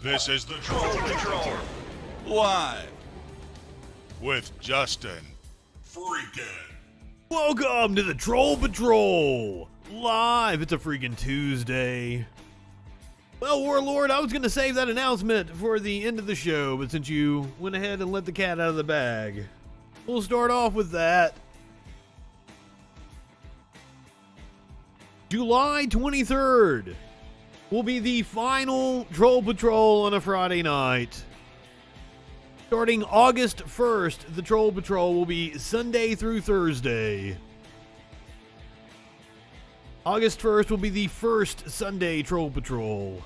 This is the Troll Patrol. Live. With Justin. Freakin. Welcome to the Troll Patrol. Live. It's a freaking Tuesday. Well, Warlord, I was going to save that announcement for the end of the show, but since you went ahead and let the cat out of the bag, we'll start off with that. July 23rd will be the final Troll Patrol on a Friday night. Starting August 1st, the Troll Patrol will be Sunday through Thursday. August 1st will be the first Sunday Troll Patrol.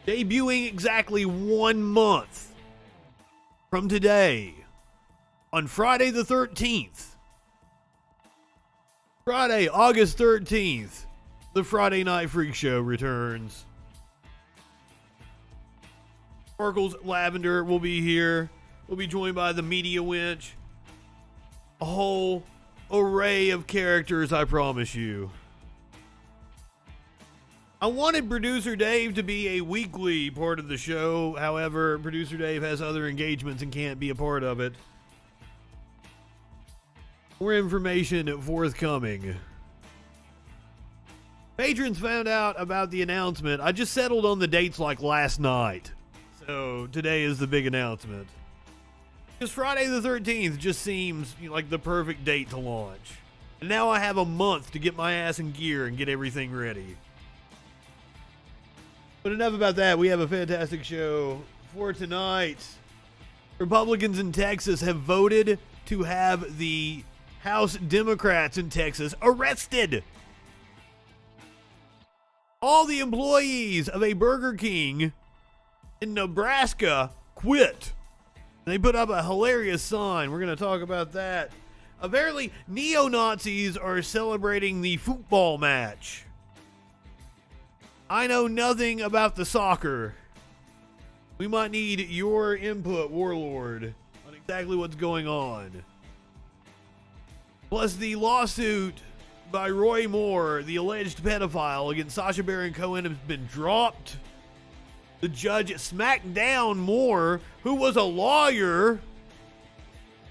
Debuting exactly 1 month from today, on Friday the 13th. Friday, August 13th, the Friday Night Freak Show returns. Sparkles Lavender will be here. We'll be joined by the Media Winch. A whole array of characters, I promise you. I wanted Producer Dave to be a weekly part of the show. However, Producer Dave has other engagements and can't be a part of it. More information forthcoming. Patrons found out about the announcement. I just settled on the dates like last night. So today is the big announcement. Because Friday the 13th just seems like the perfect date to launch. And now I have a month to get my ass in gear and get everything ready. But enough about that. We have a fantastic show for tonight. Republicans in Texas have voted to have the House Democrats in Texas arrested. All the employees of a Burger King in Nebraska quit. They put up a hilarious sign. We're going to talk about that. Apparently, neo-Nazis are celebrating the football match. I know nothing about the soccer. We might need your input, Warlord, on exactly what's going on. Plus, the lawsuit by Roy Moore, the alleged pedophile against Sacha Baron Cohen, has been dropped. The judge smacked down Moore, who was a lawyer.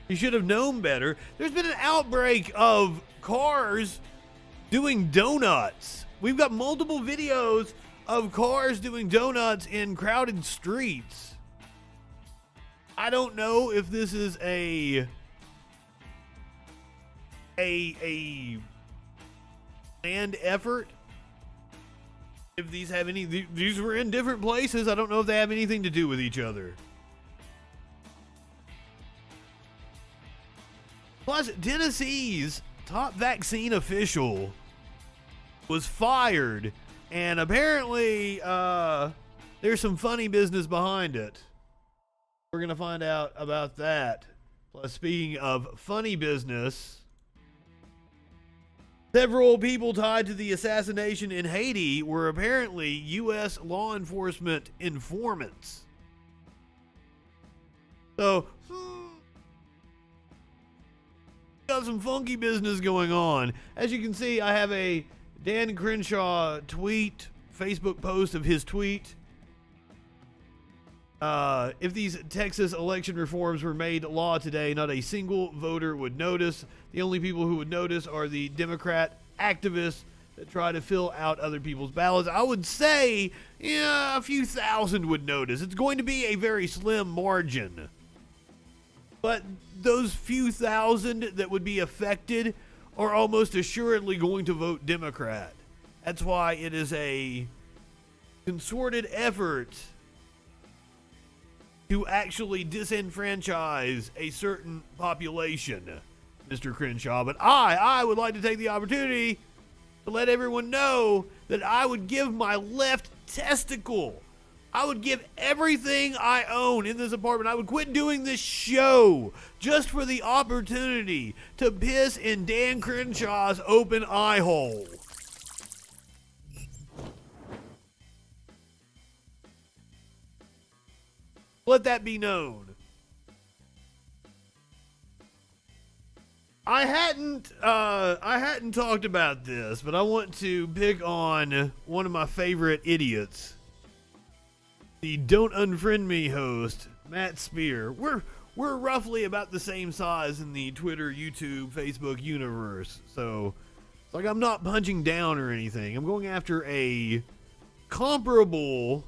He should have known better. There's been an outbreak of cars doing donuts. We've got multiple videos of cars doing donuts in crowded streets. I don't know if this is a planned effort. If these have any, these were in different places. I don't know if they have anything to do with each other. Plus, Tennessee's top vaccine official was fired, and apparently there's some funny business behind it. We're going to find out about that. Plus, speaking of funny business, several people tied to the assassination in Haiti were apparently U.S. law enforcement informants. So, got some funky business going on. As you can see, I have a Dan Crenshaw tweet, Facebook post of his tweet. If these Texas election reforms were made law today, not a single voter would notice. The only people who would notice are the Democrat activists that try to fill out other people's ballots. I would say, yeah, a few thousand would notice. It's going to be a very slim margin. But those few thousand that would be affected are almost assuredly going to vote Democrat. That's why it is a concerted effort to actually disenfranchise a certain population, Mr. Crenshaw. But I would like to take the opportunity to let everyone know that I would give my left testicle. I would give everything I own in this apartment. I would quit doing this show just for the opportunity to piss in Dan Crenshaw's open eye hole. Let that be known. I hadn't talked about this, but I want to pick on one of my favorite idiots. the Don't Unfriend Me host, Matt Spear. We're roughly about the same size in the Twitter, YouTube, Facebook universe. So it's like I'm not punching down or anything. I'm going after a comparable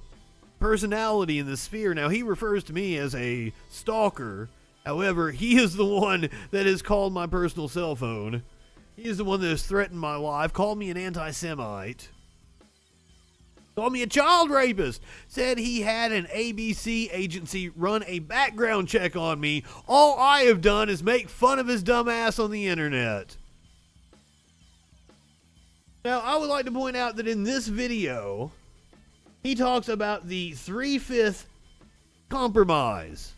personality in the sphere. Now, he refers to me as a stalker. However, he is the one that has called my personal cell phone. He is the one that has threatened my life, called me an anti-Semite, called me a child rapist, said he had an ABC agency run a background check on me. All I have done is make fun of his dumb ass on the internet. Now, I would like to point out that in this video, he talks about the 3/5 compromise.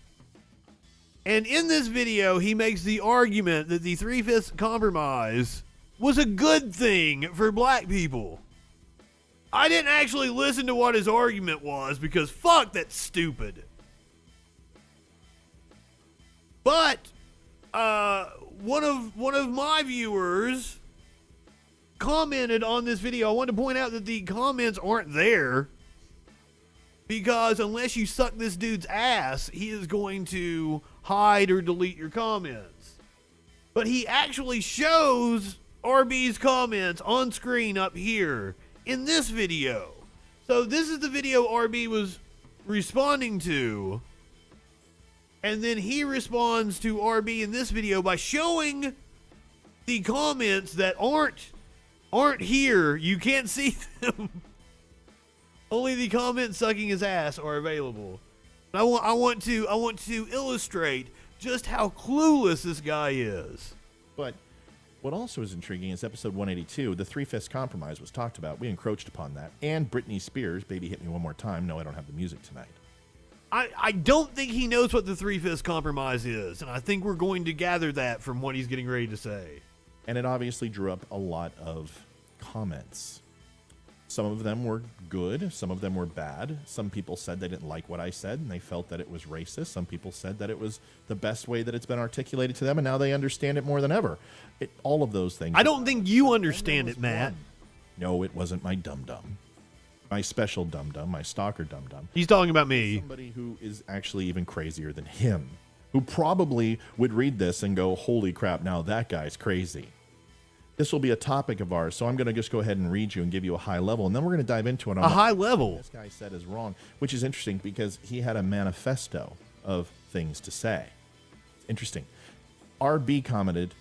And in this video, he makes the argument that the 3/5 compromise was a good thing for black people. I didn't actually listen to what his argument was because fuck, that's stupid. But one of my viewers commented on this video. I want to point out that the comments aren't there because unless you suck this dude's ass, he is going to hide or delete your comments. But he actually shows RB's comments on screen up here in this video. So this is the video RB was responding to. And then he responds to RB in this video by showing the comments that aren't here. You can't see them. Only the comments sucking his ass are available. I want to illustrate just how clueless this guy is. But what also is intriguing is episode 182, the 3/5 compromise was talked about. We encroached upon that. And Britney Spears, Baby Hit Me One More Time. No, I don't have the music tonight. I don't think he knows what the 3/5 compromise is, and I think we're going to gather that from what he's getting ready to say. And it obviously drew up a lot of comments. Some of them were good, some of them were bad. Some people said they didn't like what I said and they felt that it was racist. Some people said that it was the best way that it's been articulated to them and now they understand it more than ever. All of those things. I don't think you understand it, Matt. No, it wasn't my dum-dum. My special dum-dum, my stalker dum-dum. He's talking about me. Somebody who is actually even crazier than him, who probably would read this and go, holy crap, now that guy's crazy. This will be a topic of ours, so I'm going to just go ahead and read you and give you a high level, and then we're going to dive into it. A high level? This guy said is wrong, which is interesting because he had a manifesto of things to say. It's interesting. RB commented,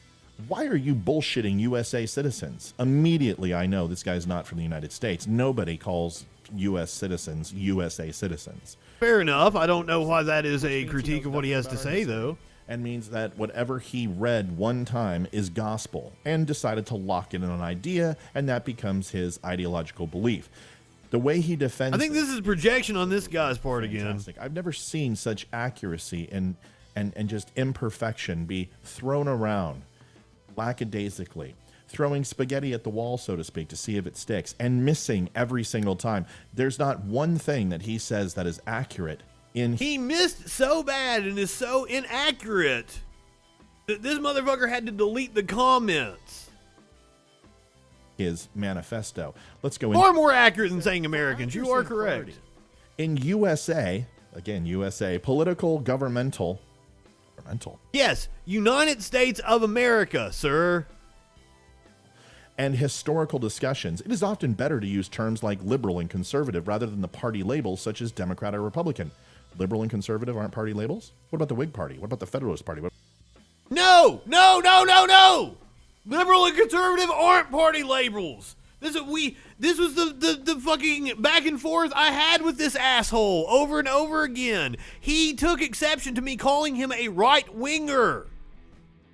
"Why are you bullshitting USA citizens?" Immediately, I know this guy's not from the United States. Nobody calls U.S. citizens USA citizens. Fair enough. I don't know why that is a critique of what he has to say, though. And means that whatever he read one time is gospel, and decided to lock in an idea, and that becomes his ideological belief. The way he defends, I think this is projection on this guy's part again. I've never seen such accuracy and just imperfection be thrown around lackadaisically, throwing spaghetti at the wall, so to speak, to see if it sticks, and missing every single time. There's not one thing that he says that is accurate. He missed so bad and is so inaccurate that this motherfucker had to delete the comments. His manifesto. Let's go in. Far more accurate than saying Americans. You are correct. In USA, again, USA, governmental. Yes, United States of America, sir. And historical discussions, it is often better to use terms like liberal and conservative rather than the party labels such as Democrat or Republican. Liberal and conservative aren't party labels? What about the Whig Party? What about the Federalist Party? No! Liberal and conservative aren't party labels. This was the fucking back and forth I had with this asshole over and over again. He took exception to me calling him a right-winger.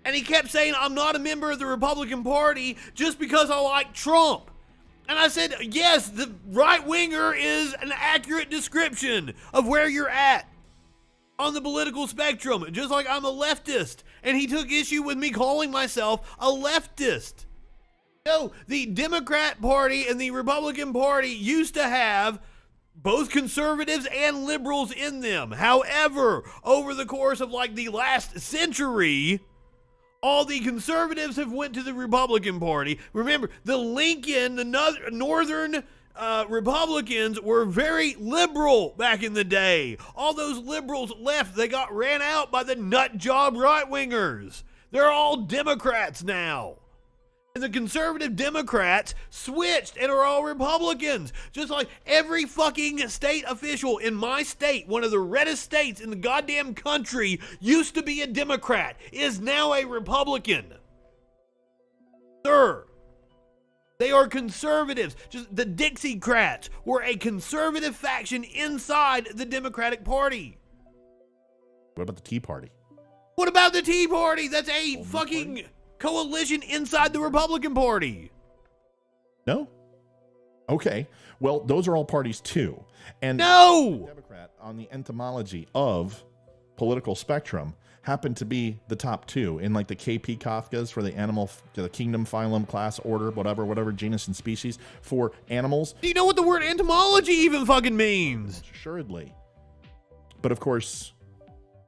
And he kept saying I'm not a member of the Republican Party just because I like Trump. And I said, yes, the right-winger is an accurate description of where you're at on the political spectrum, just like I'm a leftist. And he took issue with me calling myself a leftist. No, the Democrat Party and the Republican Party used to have both conservatives and liberals in them. However, over the course of like the last century, all the conservatives have went to the Republican Party. Remember, the Lincoln, the northern Republicans were very liberal back in the day. All those liberals left. They got ran out by the nut job right-wingers. They're all Democrats now. And the conservative Democrats switched and are all Republicans. Just like every fucking state official in my state, one of the reddest states in the goddamn country, used to be a Democrat, is now a Republican. Sir. They are conservatives. Just the Dixiecrats were a conservative faction inside the Democratic Party. What about the Tea Party? What about the Tea Party? That's a fucking coalition inside the Republican Party. No? Okay. Well, those are all parties too. And no! Democrat on the entomology of political spectrum happen to be the top two in like the KP Kafkas for the animal, the kingdom, phylum, class, order, whatever genus and species for animals. Do you know what the word entomology even fucking means? Assuredly. But of course,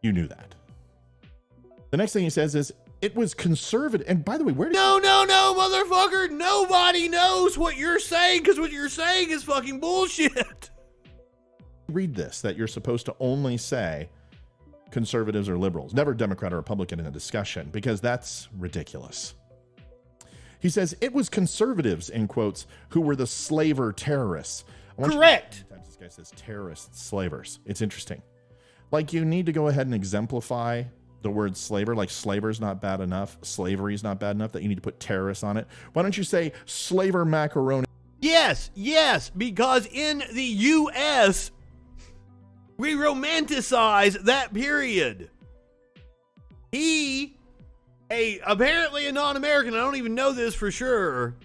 you knew that. The next thing he says is, it was conservative. And by the way, where did No, motherfucker. Nobody knows what you're saying because what you're saying is fucking bullshit. Read this, that you're supposed to only say conservatives or liberals, never Democrat or Republican in a discussion, because that's ridiculous. He says it was conservatives, in quotes, who were the slaver terrorists. Correct. Sometimes this guy says terrorists, slavers. It's interesting. Like, you need to go ahead and exemplify the word slaver, like slaver's not bad enough, slavery's not bad enough, that you need to put terrorists on it. Why don't you say slaver macaroni? Yes, because in the U.S., we romanticize that period. He, apparently a non-American, I don't even know this for sure,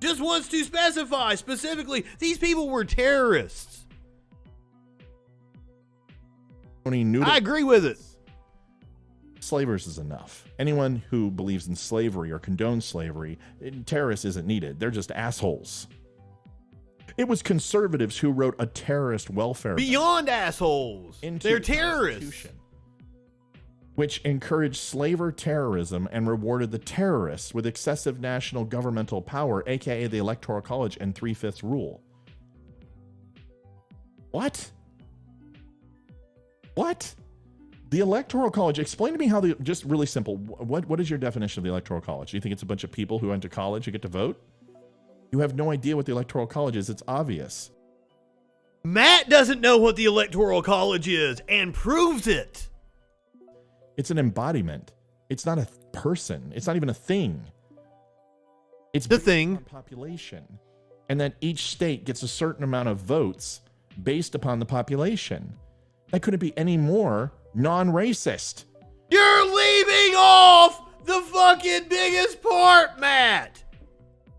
just wants to specify specifically, these people were terrorists. I agree with it. Slavers is enough. Anyone who believes in slavery or condones slavery, terrorists isn't needed. They're just assholes. It was conservatives who wrote a terrorist welfare beyond assholes. They're terrorists, which encouraged slaver terrorism and rewarded the terrorists with excessive national governmental power, aka the Electoral College and 3/5 rule. What? The Electoral College, explain to me how just really simple, what is your definition of the Electoral College? Do you think it's a bunch of people who went to college who get to vote? You have no idea what the Electoral College is. It's obvious. Matt doesn't know what the Electoral College is and proves it. It's an embodiment. It's not a person. It's not even a thing. It's the thing. Population. And then each state gets a certain amount of votes based upon the population. That couldn't be any more non-racist. You're leaving off the fucking biggest part, Matt.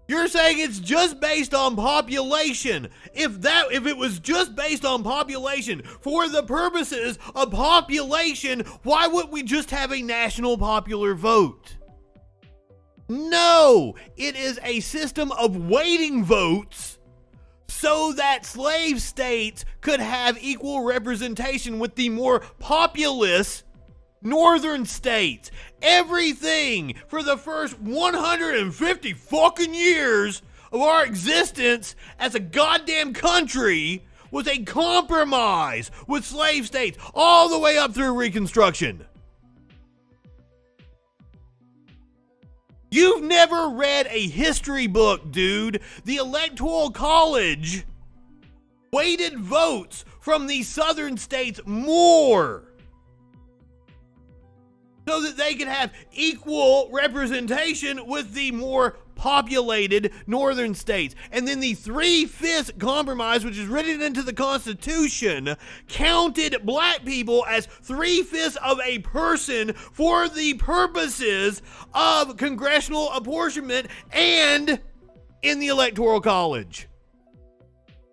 You're saying it's just based on population. If it was just based on population, for the purposes of population, why wouldn't we just have a national popular vote? No, it is a system of weighting votes so that slave states could have equal representation with the more populous northern states. Everything for the first 150 fucking years of our existence as a goddamn country was a compromise with slave states all the way up through Reconstruction. You've never read a history book, dude. The Electoral College weighted votes from the southern states more so that they could have equal representation with the more populated northern states. And then the 3/5 compromise, which is written into the Constitution, counted black people as 3/5 of a person for the purposes of congressional apportionment and in the Electoral College.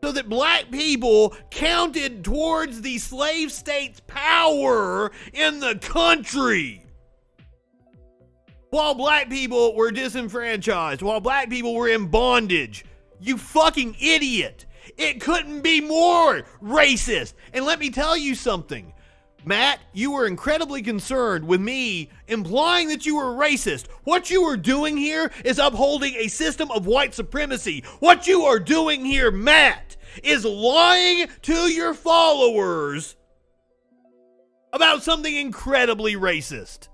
So that black people counted towards the slave states' power in the country. While black people were disenfranchised, while black people were in bondage. You fucking idiot. It couldn't be more racist. And let me tell you something. Matt, you were incredibly concerned with me implying that you were racist. What you are doing here is upholding a system of white supremacy. What you are doing here, Matt, is lying to your followers about something incredibly racist.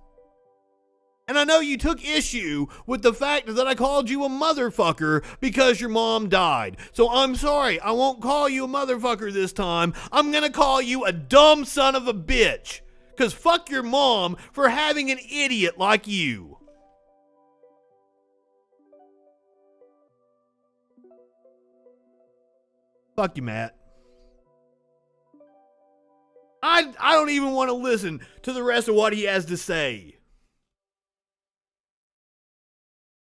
And I know you took issue with the fact that I called you a motherfucker because your mom died. So I'm sorry, I won't call you a motherfucker this time. I'm gonna call you a dumb son of a bitch. Because fuck your mom for having an idiot like you. Fuck you, Matt. I don't even want to listen to the rest of what he has to say.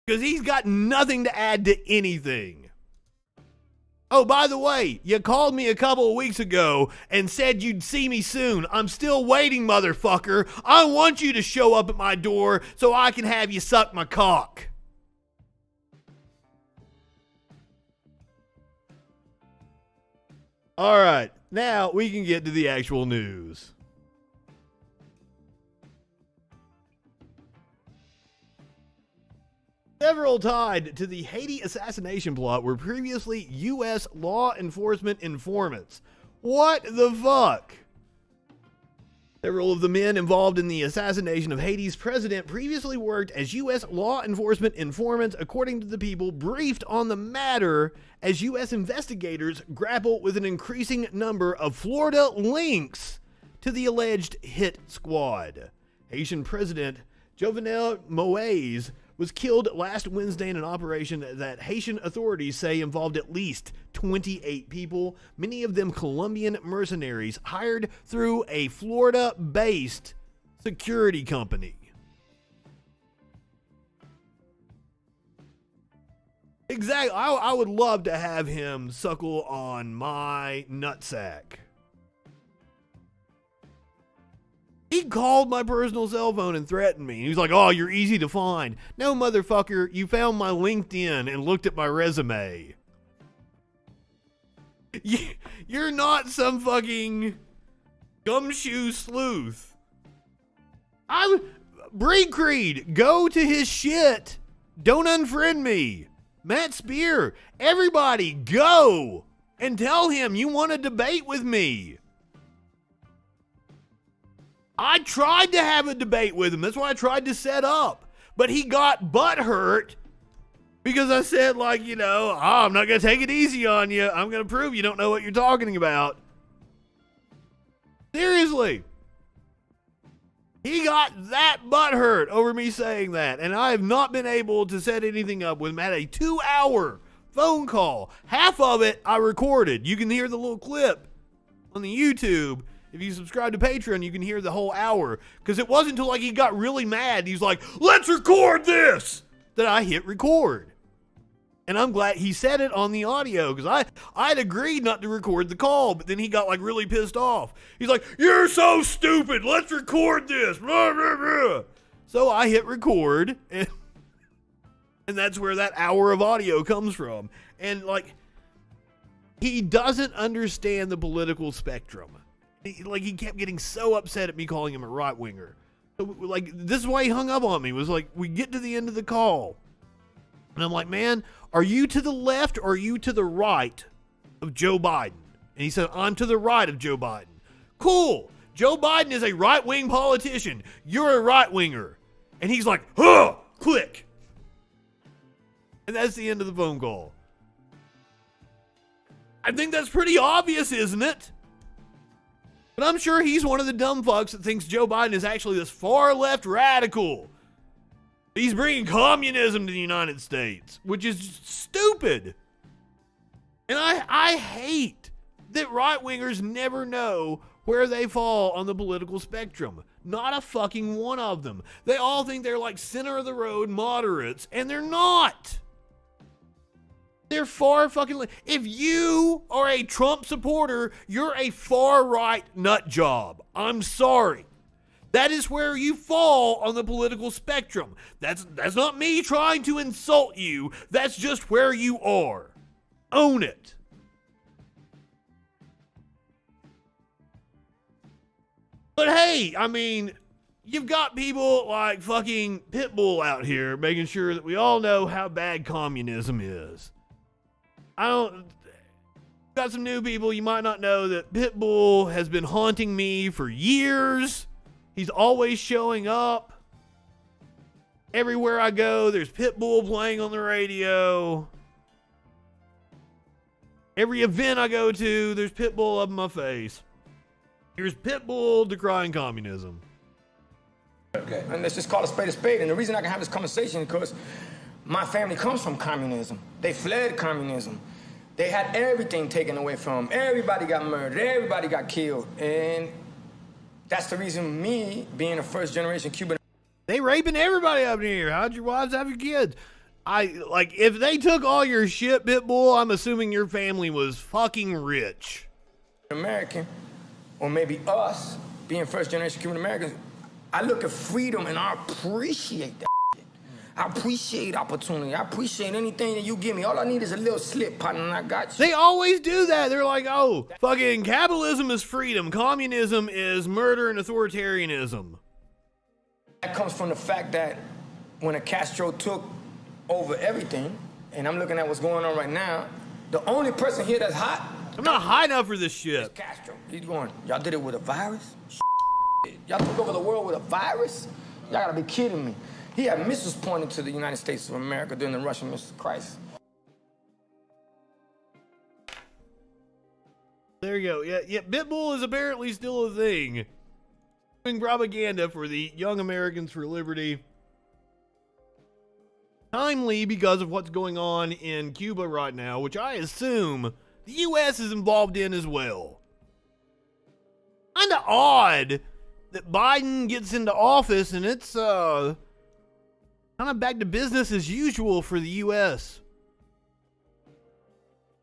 Because he's got nothing to add to anything. Oh, by the way, you called me a couple of weeks ago and said you'd see me soon. I'm still waiting, motherfucker. I want you to show up at my door so I can have you suck my cock. All right, now we can get to the actual news. Several tied to the Haiti assassination plot were previously U.S. law enforcement informants. What the fuck? Several of the men involved in the assassination of Haiti's president previously worked as U.S. law enforcement informants, according to the people briefed on the matter, as U.S. investigators grapple with an increasing number of Florida links to the alleged hit squad. Haitian President Jovenel Moise was killed last Wednesday in an operation that Haitian authorities say involved at least 28 people, many of them Colombian mercenaries hired through a Florida-based security company. Exactly. I would love to have him suckle on my nutsack. He called my personal cell phone and threatened me. He was like, oh, you're easy to find. No, motherfucker, you found my LinkedIn and looked at my resume. You're not some fucking gumshoe sleuth. Breed Creed, go to his shit. Don't unfriend me. Matt Spear, everybody go and tell him you want to debate with me. I tried to have a debate with him. That's what I tried to set up. But he got butthurt because I said, like, you know, oh, I'm not going to take it easy on you. I'm going to prove you don't know what you're talking about. Seriously. He got that butthurt over me saying that. And I have not been able to set anything up with him. I had a 2-hour phone call. Half of it I recorded. You can hear the little clip on the YouTube. If you subscribe to Patreon, you can hear the whole hour. Because it wasn't until like he got really mad, he's like, let's record this, that I hit record. And I'm glad he said it on the audio, because I'd agreed not to record the call, but then he got like really pissed off. He's like, you're so stupid, let's record this. Blah, blah, blah. So I hit record, and that's where that hour of audio comes from. And like, he doesn't understand the political spectrum. He kept getting so upset at me calling him a right-winger. So, like, this is why he hung up on me. Was like, we get to the end of the call. And I'm like, man, are you to the left or are you to the right of Joe Biden? And he said, I'm to the right of Joe Biden. Cool. Joe Biden is a right-wing politician. You're a right-winger. And he's like, huh, click. And that's the end of the phone call. I think that's pretty obvious, isn't it? But I'm sure he's one of the dumb fucks that thinks Joe Biden is actually this far left radical. He's bringing communism to the United States, which is stupid. And I hate that right-wingers never know where they fall on the political spectrum. Not a fucking one of them. They all think they're like center-of-the-road moderates, and they're not. They're far fucking... If you are a Trump supporter, you're a far-right nut job. I'm sorry. That is where you fall on the political spectrum. That's not me trying to insult you. That's just where you are. Own it. But hey, I mean, you've got people like fucking Pitbull out here making sure that we all know how bad communism is. Got some new people. You might not know that Pitbull has been haunting me for years. He's always showing up. Everywhere I go, there's Pitbull playing on the radio. Every event I go to, there's Pitbull up in my face. Here's Pitbull decrying communism. Okay, and let's just call a spade a spade. And the reason I can have this conversation is because my family comes from communism. They fled communism. They had everything taken away from them. Everybody got murdered. Everybody got killed. And that's the reason me, being a first-generation Cuban... They raping everybody up in here. How'd your wives have your kids? If they took all your shit, Pitbull, I'm assuming your family was fucking rich. American, or maybe us, being first-generation Cuban Americans, I look at freedom and I appreciate that. I appreciate opportunity. I appreciate anything that you give me. All I need is a little slip, partner, and I got you. They always do that. They're like, oh, fucking capitalism is freedom. Communism is murder and authoritarianism. That comes from the fact that when a Castro took over everything, and I'm looking at what's going on right now, the only person here that's hot... I'm not high enough for this shit. ...is Castro. He's going, y'all did it with a virus? Y'all took over the world with a virus? Y'all gotta be kidding me. He had missiles pointed to the United States of America during the Russian missile crisis. There you go. Yeah, Pitbull is apparently still a thing. Doing propaganda for the Young Americans for Liberty. Timely because of what's going on in Cuba right now, which I assume the U.S. is involved in as well. Kinda odd that Biden gets into office and it's, kind of back to business as usual for the U.S.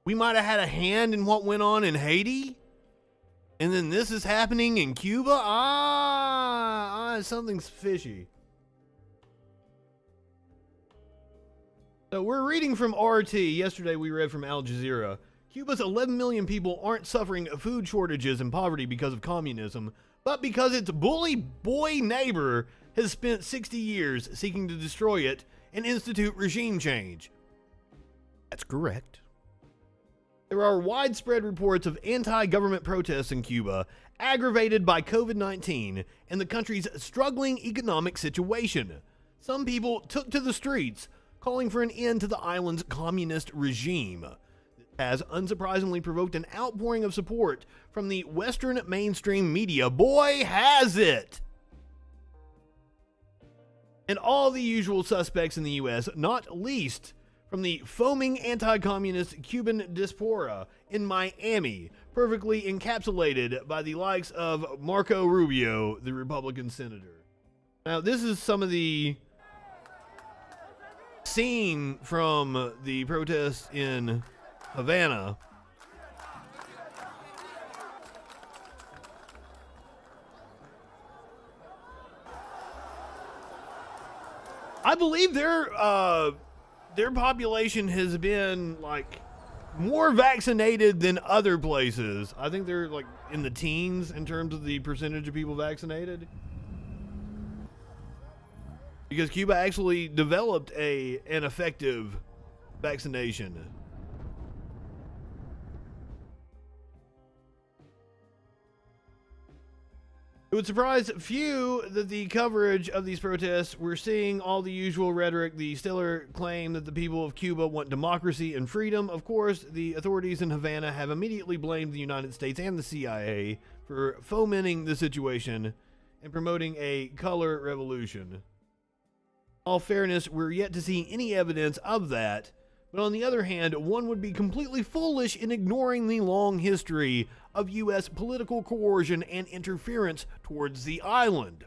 We might have had a hand in what went on in Haiti, and then this is happening in Cuba. Something's fishy. So we're reading from RT. Yesterday we read from Al Jazeera. Cuba's 11 million people aren't suffering food shortages and poverty because of communism, but because its bully boy neighbor has spent 60 years seeking to destroy it and institute regime change. That's correct. There are widespread reports of anti-government protests in Cuba, aggravated by COVID-19 and the country's struggling economic situation. Some people took to the streets, calling for an end to the island's communist regime. This has unsurprisingly provoked an outpouring of support from the Western mainstream media. Boy, has it! And all the usual suspects in the U.S., not least from the foaming anti-communist Cuban diaspora in Miami, perfectly encapsulated by the likes of Marco Rubio, the Republican senator. Now, this is some of the scene from the protests in Havana. I believe their population has been like more vaccinated than other places. I think they're like in the teens in terms of the percentage of people vaccinated. Because Cuba actually developed an effective vaccination. It would surprise few that the coverage of these protests, we're seeing all the usual rhetoric, the stellar claim that the people of Cuba want democracy and freedom. Of course, the authorities in Havana have immediately blamed the United States and the CIA for fomenting the situation and promoting a color revolution. In all fairness, we're yet to see any evidence of that. But on the other hand, one would be completely foolish in ignoring the long history of U.S. political coercion and interference towards the island.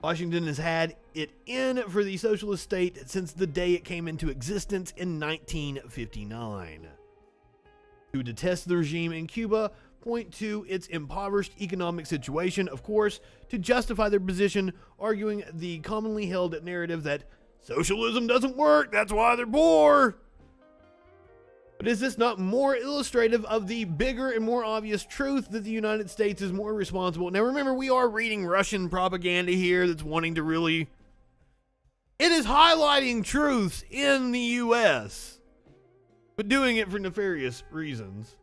Washington has had it in for the socialist state since the day it came into existence in 1959. To detest the regime in Cuba, point to its impoverished economic situation, of course, to justify their position, arguing the commonly held narrative that socialism doesn't work, that's why they're poor. But is this not more illustrative of the bigger and more obvious truth that the United States is more responsible? Now remember, we are reading Russian propaganda here that's wanting to really... It is highlighting truths in the U.S., but doing it for nefarious reasons.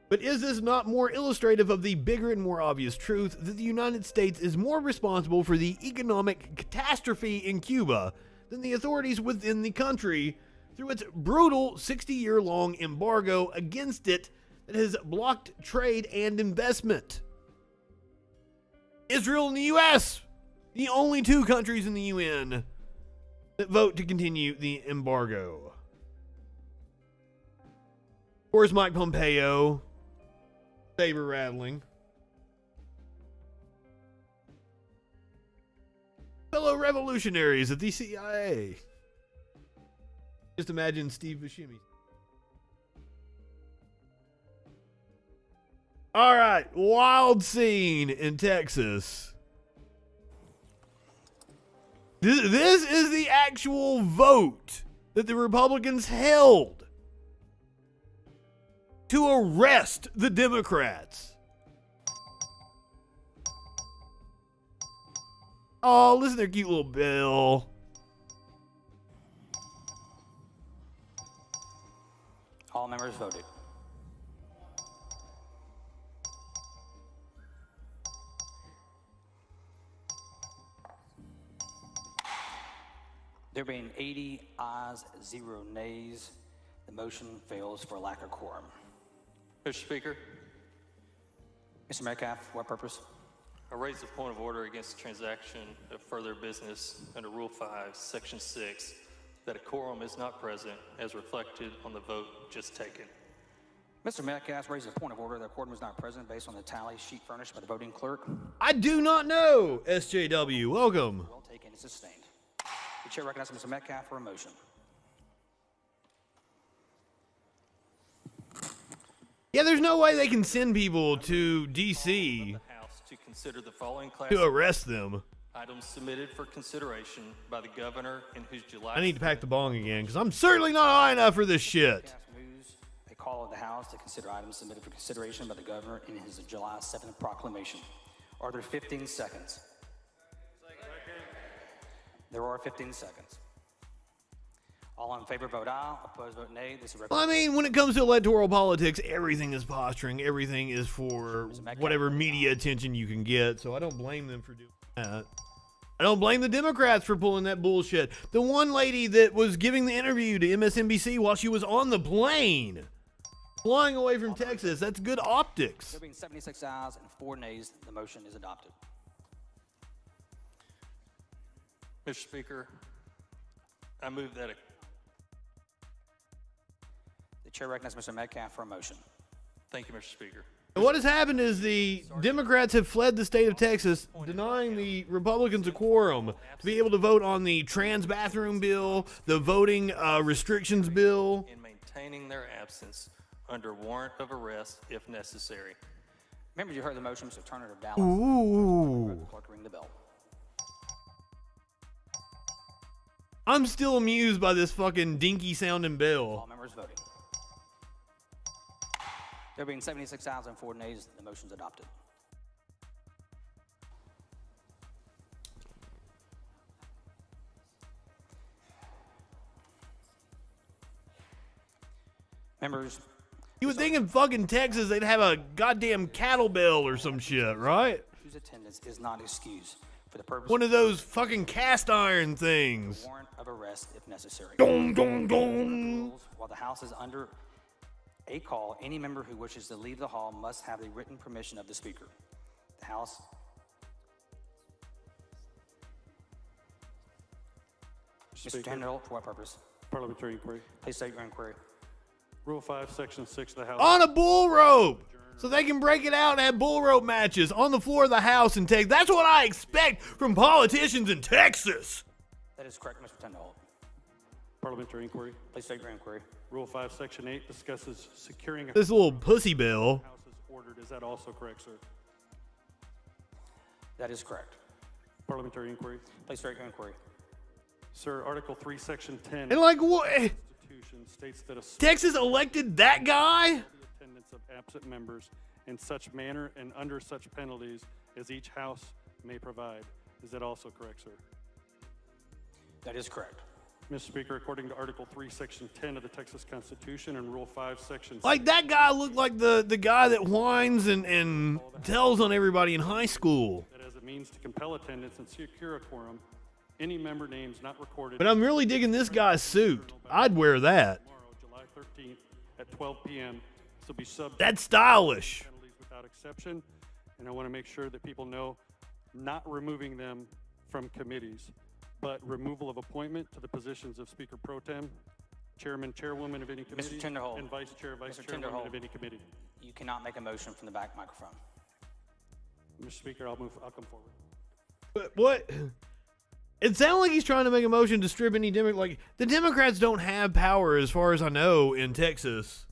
But is this not more illustrative of the bigger and more obvious truth that the United States is more responsible for the economic catastrophe in Cuba than the authorities within the country through its brutal 60-year-long embargo against it that has blocked trade and investment? Israel and the U.S., the only two countries in the UN that vote to continue the embargo. Of course, Mike Pompeo, saber rattling. Fellow revolutionaries at the CIA. Just imagine Steve Buscemi. All right, wild scene in Texas. This is the actual vote that the Republicans held to arrest the Democrats. Oh, listen to their cute little bill. All members voted. There being 80 ayes, 0 nays, the motion fails for lack of quorum. Mr. Speaker, Mr. Metcalf, what purpose? I raise a point of order against the transaction of further business under Rule 5, Section 6, that a quorum is not present as reflected on the vote just taken. Mr. Metcalf raises a point of order that a quorum is not present based on the tally sheet furnished by the voting clerk. I do not know, SJW. Welcome. Well taken and sustained. The chair recognizes Mr. Metcalf for a motion. Yeah, there's no way they can send people to D.C. The House to consider the following class to arrest them. items submitted for consideration by the governor in whose July... I need to pack the bong again, because I'm certainly not high enough for this shit. Metcalf moves a call of the House to consider items submitted for consideration by the governor in his July 7th proclamation. Are there 15 seconds? There are 15 seconds. All in favor vote aye, opposed vote nay. This is Well, I mean, when it comes to electoral politics, everything is posturing. Everything is for whatever media attention you can get. So I don't blame them for doing that. I don't blame the Democrats for pulling that bullshit. The one lady that was giving the interview to MSNBC while she was on the plane, flying away from Texas, that's good optics. There being 76 ayes and 4 nays, the motion is adopted. Mr. Speaker, I move that The chair recognizes Mr. Metcalf for a motion. Thank you, Mr. Speaker. And what has happened is the Democrats have fled the state of Texas, denying the Republicans a quorum to be able to vote on the trans bathroom bill, the voting restrictions bill. In maintaining their absence under warrant of arrest if necessary. Members, you heard the motion, Mr. Turner of Dallas. Ooh. Clerk, ring the bell. I'm still amused by this fucking dinky sounding All bell. members voting. There being 76 ayes and 4 nays, the motion is adopted. Members, You would think in fucking Texas they'd have a goddamn cattle bell or some shit, right? whose attendance is not excused for the purpose One of those fucking cast iron things. warrant of arrest if necessary. Dong, dong, dong. While the House is under a call, any member who wishes to leave the hall must have the written permission of the Speaker. The House. Mr. Tannehill, for what purpose? Parliamentary inquiry. Please state your inquiry. Rule 5, Section 6 of the House. On a bull rope, so they can break it out and have bull rope matches on the floor of the House and take. That's what I expect from politicians in Texas. That is correct, Mr. Tannehill. Parliamentary inquiry. Please state your inquiry. Rule 5, Section 8 discusses securing a This little pussy bill. House is ordered. Is that also correct, sir? That is correct. Parliamentary inquiry. Please state your inquiry. Sir, Article 3, Section 10 And like what? Constitution states that a Texas elected that guy? the attendance of absent members in such manner and under such penalties as each house may provide. Is that also correct, sir? That is correct. Mr. Speaker, according to Article 3, Section 10 of the Texas Constitution and Rule 5, Section 6, Like, that guy looked like the guy that whines and tells on everybody in high school. that as a means to compel attendance and secure a quorum, any member names not recorded But I'm really digging this guy's suit. I'd wear that. tomorrow, July 13th at 12 p.m. This will be subject That's stylish. to penalties without exception, and I want to make sure that people know not removing them from committees, but removal of appointment to the positions of Speaker Pro Tem, Chairman, Chairwoman of any committee, Tinderhold. and Vice Chair, Vice Mr. Chairwoman Tinderhold. of any committee. You cannot make a motion from the back microphone. Mr. Speaker, I'll come forward. But what? It sounds like he's trying to make a motion to strip any Democrat. Like, the Democrats don't have power, as far as I know, in Texas.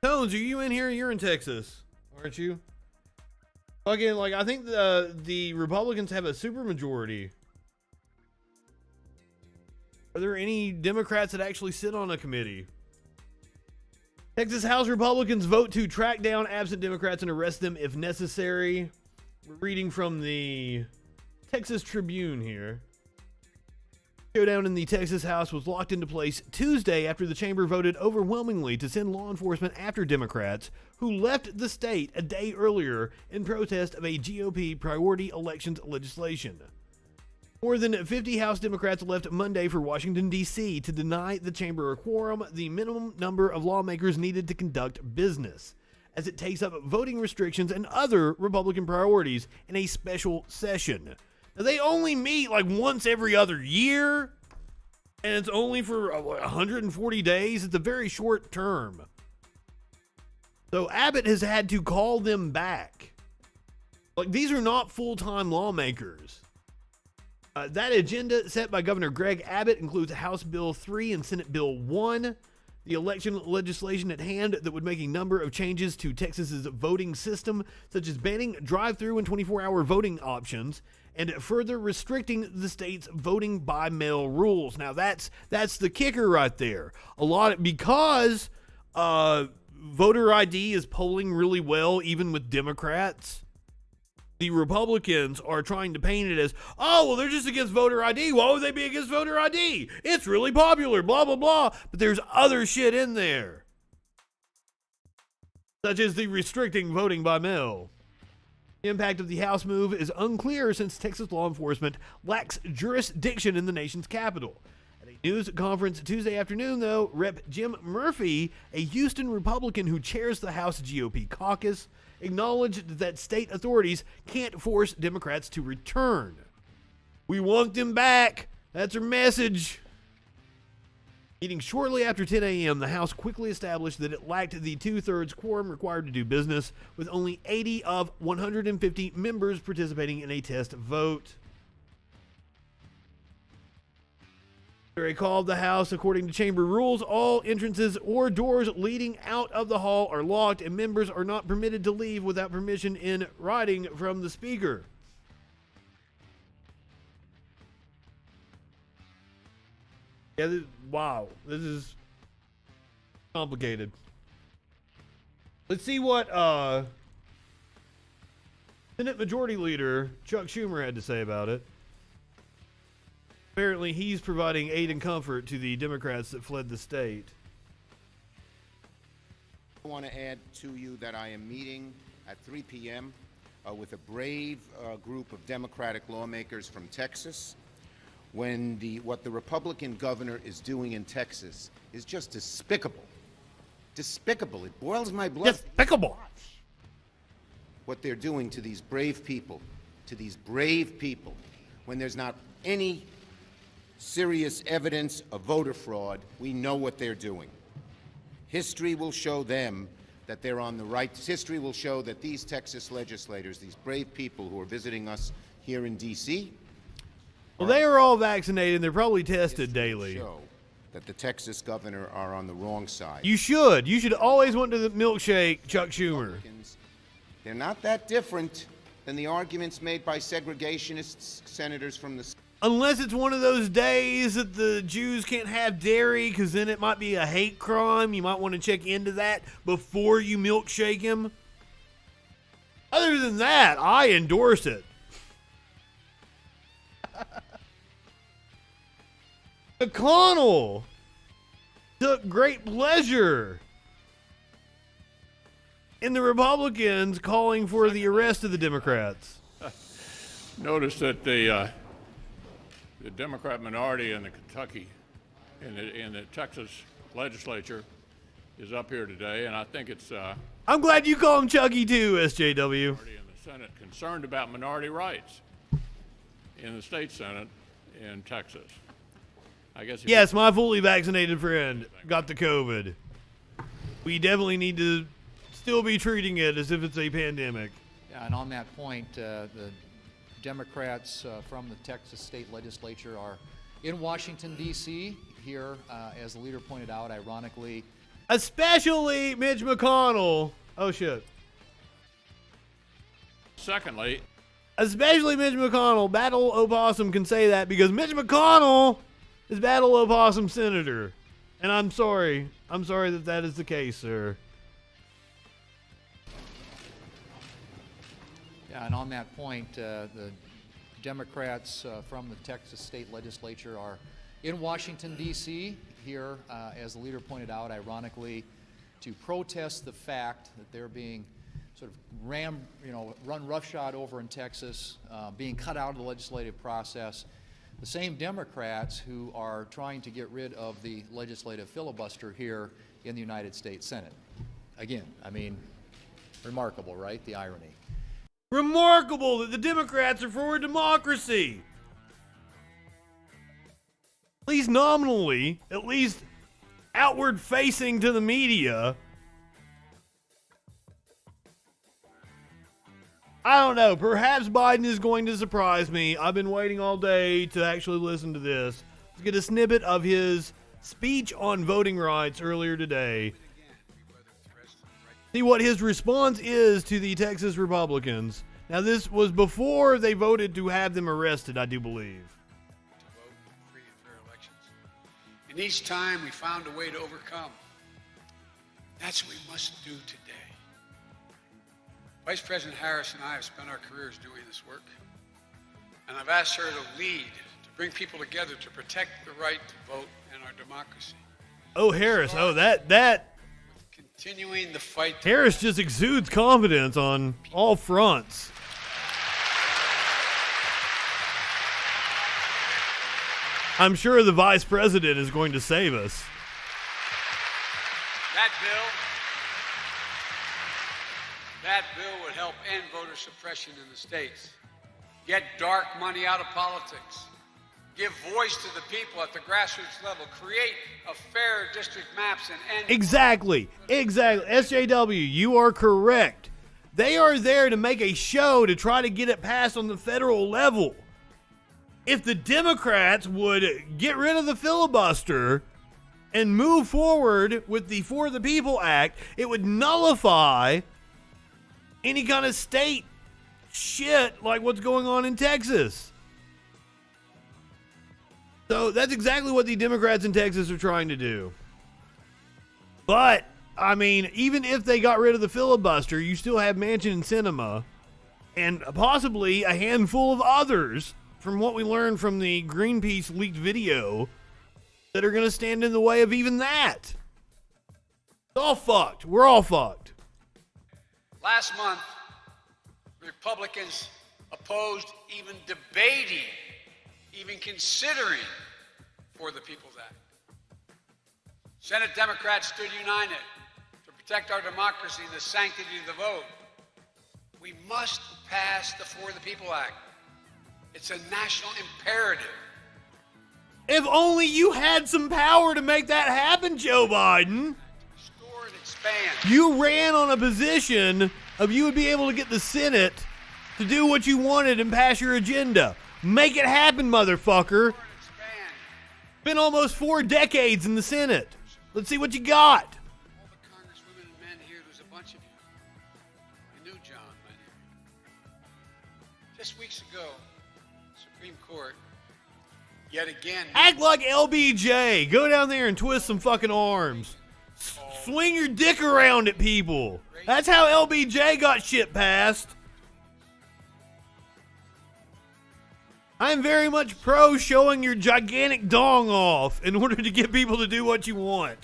Tones, are you in here? You're in Texas, aren't you? Fucking, like, I think the Republicans have a supermajority. Are there any Democrats that actually sit on a committee? Texas House Republicans vote to track down absent Democrats and arrest them if necessary. We're reading from the Texas Tribune here. Showdown in the Texas House was locked into place Tuesday after the chamber voted overwhelmingly to send law enforcement after Democrats who left the state a day earlier in protest of a GOP priority elections legislation. More than 50 House Democrats left Monday for Washington, D.C. to deny the chamber a quorum, the minimum number of lawmakers needed to conduct business, as it takes up voting restrictions and other Republican priorities in a special session. Now, they only meet like once every other year, and it's only for 140 days. It's a very short term. So Abbott has had to call them back. Like, these are not full-time lawmakers. That agenda set by Governor Greg Abbott includes House Bill 3 and Senate Bill 1, the election legislation at hand that would make a number of changes to Texas's voting system, such as banning drive-through and 24-hour voting options, and further restricting the state's voting by mail rules. Now, that's the kicker right there. Because voter ID is polling really well, even with Democrats. The Republicans are trying to paint it as, oh, well, they're just against voter ID. Why would they be against voter ID? It's really popular, blah, blah, blah. But there's other shit in there, such as the restricting voting by mail. The impact of the House move is unclear since Texas law enforcement lacks jurisdiction in the nation's capital. At a news conference Tuesday afternoon, though, Rep. Jim Murphy, a Houston Republican who chairs the House GOP caucus, acknowledged that state authorities can't force Democrats to return. We want them back. That's our message. Meeting shortly after 10 a.m., the House quickly established that it lacked the two-thirds quorum required to do business, with only 80 of 150 members participating in a test vote. After a call of the House, according to chamber rules, all entrances or doors leading out of the hall are locked, and members are not permitted to leave without permission in writing from the Speaker. Yeah, wow, this is complicated. Let's see what Senate Majority Leader Chuck Schumer had to say about it. Apparently, he's providing aid and comfort to the Democrats that fled the state. I want to add to you that I am meeting at 3 p.m. With a brave group of Democratic lawmakers from Texas. What the Republican governor is doing in Texas is just despicable. Despicable. It boils my blood. Despicable. What they're doing to these brave people, when there's not any serious evidence of voter fraud, we know what they're doing. History will show them that they're on the right. History will show that these Texas legislators, these brave people who are visiting us here in D.C., well, they are all vaccinated. They're probably tested daily. Show that the Texas governor are on the wrong side. You should. You should always want to the milkshake, Chuck Schumer. They're not that different than the arguments made by segregationist senators from the Unless it's one of those days that the Jews can't have dairy because then it might be a hate crime. You might want to check into that before you milkshake him. Other than that, I endorse it. McConnell took great pleasure in the Republicans calling for the arrest of the Democrats. Notice that the Democrat minority in the Kentucky, in the Texas legislature, is up here today, and I think it's I'm glad you call him Chucky too, SJW. in the Senate concerned about minority rights in the state Senate in Texas. I guess. Yes, my fully vaccinated friend got the COVID. We definitely need to still be treating it as if it's a pandemic. Yeah, and on that point, the Democrats from the Texas state legislature are in Washington, D.C. here, as the leader pointed out, ironically. Especially Mitch McConnell. Oh, shit. Secondly, especially Mitch McConnell. Battle Opossum can say that because Mitch McConnell is Battle Opossum senator. And I'm sorry. I'm sorry that that is the case, sir. Yeah, and on that point, the Democrats from the Texas state legislature are in Washington, D.C. here, as the leader pointed out, ironically, to protest the fact that they're being sort of run roughshod over in Texas, being cut out of the legislative process. The same Democrats who are trying to get rid of the legislative filibuster here in the United States Senate. Again, I mean, remarkable, right? The irony. Remarkable that the Democrats are for democracy. At least nominally, at least outward facing to the media. I don't know. Perhaps Biden is going to surprise me. I've been waiting all day to actually listen to this. Let's get a snippet of his speech on voting rights earlier today. See what his response is to the Texas Republicans. Now, this was before they voted to have them arrested, I do believe. To vote in free and fair elections. And each time we found a way to overcome. That's what we must do today. Vice President Harris and I have spent our careers doing this work. And I've asked her to lead, to bring people together to protect the right to vote in our democracy. Oh, Harris. Oh, that. Continuing the fight. Harris just exudes confidence on all fronts. I'm sure the vice president is going to save us. That bill would help end voter suppression in the states. Get dark money out of politics. Give voice to the people at the grassroots level. Create a fair district maps and end. Exactly. SJW, you are correct. They are there to make a show to try to get it passed on the federal level. If the Democrats would get rid of the filibuster and move forward with the For the People Act, it would nullify any kind of state shit like what's going on in Texas. So that's exactly what the Democrats in Texas are trying to do. But, I mean, even if they got rid of the filibuster, you still have Manchin and Sinema and possibly a handful of others, from what we learned from the Greenpeace leaked video, that are going to stand in the way of even that. It's all fucked. We're all fucked. Last month, Republicans opposed even debating, even considering For the People's Act. Senate Democrats stood united to protect our democracy and the sanctity of the vote. We must pass the For the People Act. It's a national imperative. If only you had some power to make that happen, Joe Biden. Restore and expand. You ran on a position of you would be able to get the Senate to do what you wanted and pass your agenda. Make it happen, motherfucker. Been almost 4 decades in the Senate. Let's see what you got. All the congresswomen and men here, there's a bunch of you. I knew John, my name. Just weeks ago, the Supreme Court Yet again, Act like LBJ. Go down there and twist some fucking arms. Swing your dick around at people. That's how LBJ got shit passed. I'm very much pro showing your gigantic dong off in order to get people to do what you want.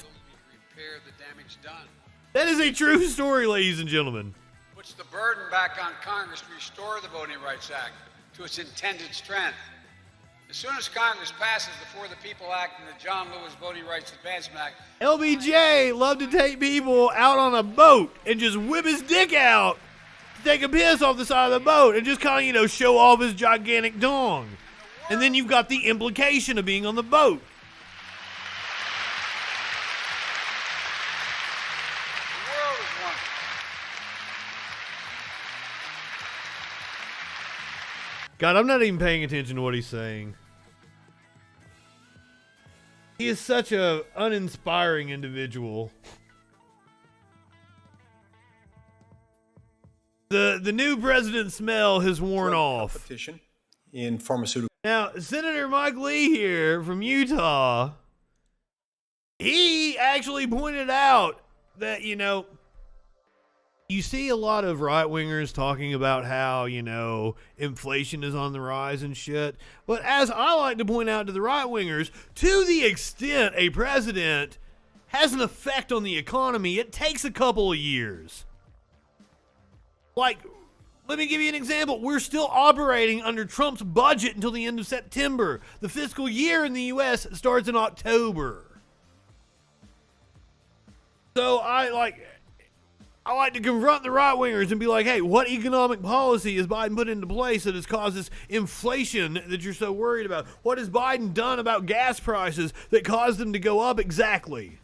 repair the damage done. That is a true story, ladies and gentlemen. Puts the burden back on Congress to restore the Voting Rights Act to its intended strength. As soon as Congress passes the For the People Act and the John Lewis Voting Rights Advancement Act, LBJ loved to take people out on a boat and just whip his dick out to take a piss off the side of the boat and just kind of, show off his gigantic dong. And then you've got the implication of being on the boat. the world is one. God, I'm not even paying attention to what he's saying. He is such a uninspiring individual. The new president's smell has worn off. Competition in pharmaceutical. Now, Senator Mike Lee here from Utah, he actually pointed out that, you see a lot of right-wingers talking about how, inflation is on the rise and shit. But as I like to point out to the right-wingers, to the extent a president has an effect on the economy, it takes a couple of years. Like, let me give you an example. We're still operating under Trump's budget until the end of September. The fiscal year in the U.S. starts in October. So I like to confront the right-wingers and be like, hey, what economic policy has Biden put into place that has caused this inflation that you're so worried about? What has Biden done about gas prices that caused them to go up exactly?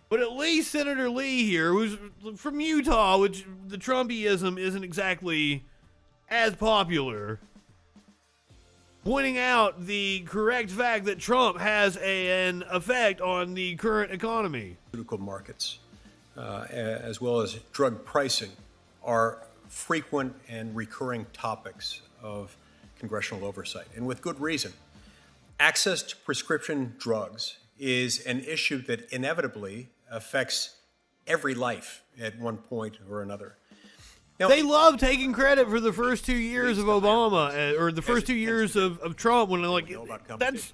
But at least Senator Lee here, who's from Utah, which the Trumpism isn't exactly as popular, pointing out the correct fact that Trump has an effect on the current economy. Pharmaceutical markets, as well as drug pricing, are frequent and recurring topics of congressional oversight, and with good reason. Access to prescription drugs is an issue that inevitably affects every life at one point or another. Now, they love taking credit for the first 2 years of Obama, or the first 2 years of Trump, when that's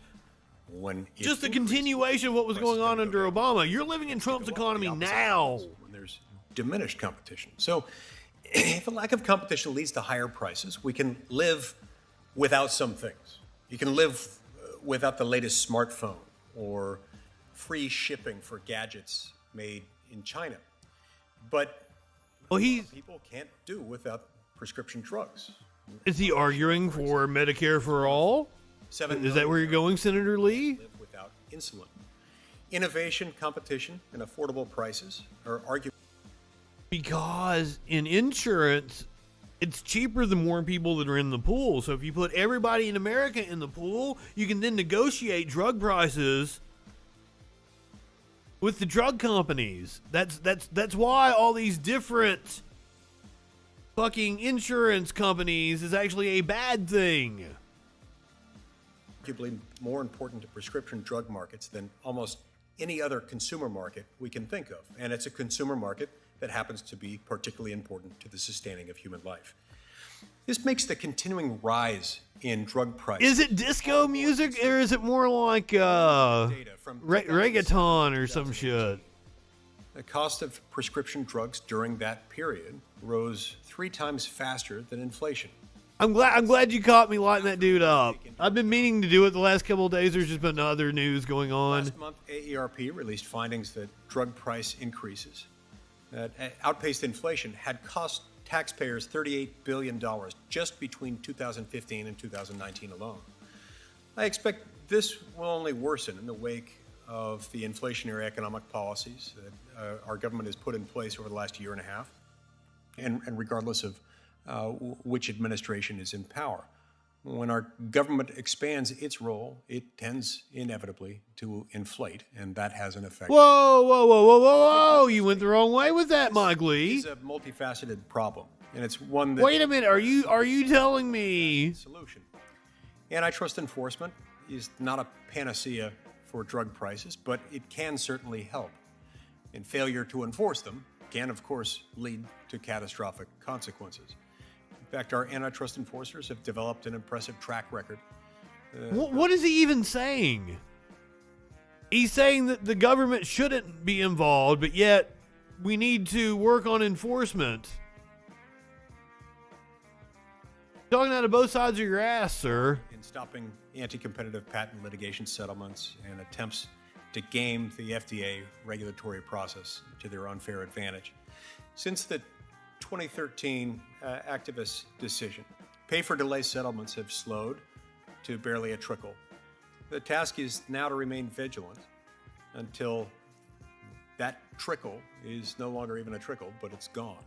just a continuation of what was going on under Obama. You're living in Trump's economy now. When there's diminished competition. So if a lack of competition leads to higher prices, we can live without some things. You can live without the latest smartphone or free shipping for gadgets made in China. But people can't do without prescription drugs. Is he arguing for Medicare for all? Is that where you're going, Senator Lee? Live without insulin. Innovation, competition, and affordable prices are arguably. Because in insurance, it's cheaper the more people that are in the pool. So if you put everybody in America in the pool, you can then negotiate drug prices with the drug companies. That's why all these different fucking insurance companies is actually a bad thing. Arguably more important to prescription drug markets than almost any other consumer market we can think of. And it's a consumer market that happens to be particularly important to the sustaining of human life. This makes the continuing rise in drug prices. Is it disco music, or is it more like reggaeton or some shit? The cost of prescription drugs during that period rose 3 times faster than inflation. I'm glad you caught me lighting that dude up. I've been meaning to do it the last couple of days. There's just been other news going on. Last month, AARP released findings that drug price increases that outpaced inflation had cost taxpayers $38 billion just between 2015 and 2019 alone. I expect this will only worsen in the wake of the inflationary economic policies that our government has put in place over the last year and a half, and regardless of which administration is in power. When our government expands its role, it tends inevitably to inflate, and that has an effect. Whoa! You went the wrong way with that, Mike Lee. It's a multifaceted problem, and it's one that. Wait a minute. Are you telling me? Solution. Antitrust enforcement is not a panacea for drug prices, but it can certainly help. And failure to enforce them can, of course, lead to catastrophic consequences. In fact, our antitrust enforcers have developed an impressive track record. What is he even saying? He's saying that the government shouldn't be involved, but yet we need to work on enforcement. Talking out of both sides of your ass, sir. In stopping anti-competitive patent litigation settlements and attempts to game the FDA regulatory process to their unfair advantage. Since the 2013 activist decision, pay-for-delay settlements have slowed to barely a trickle. The task is now to remain vigilant until that trickle is no longer even a trickle, but it's gone.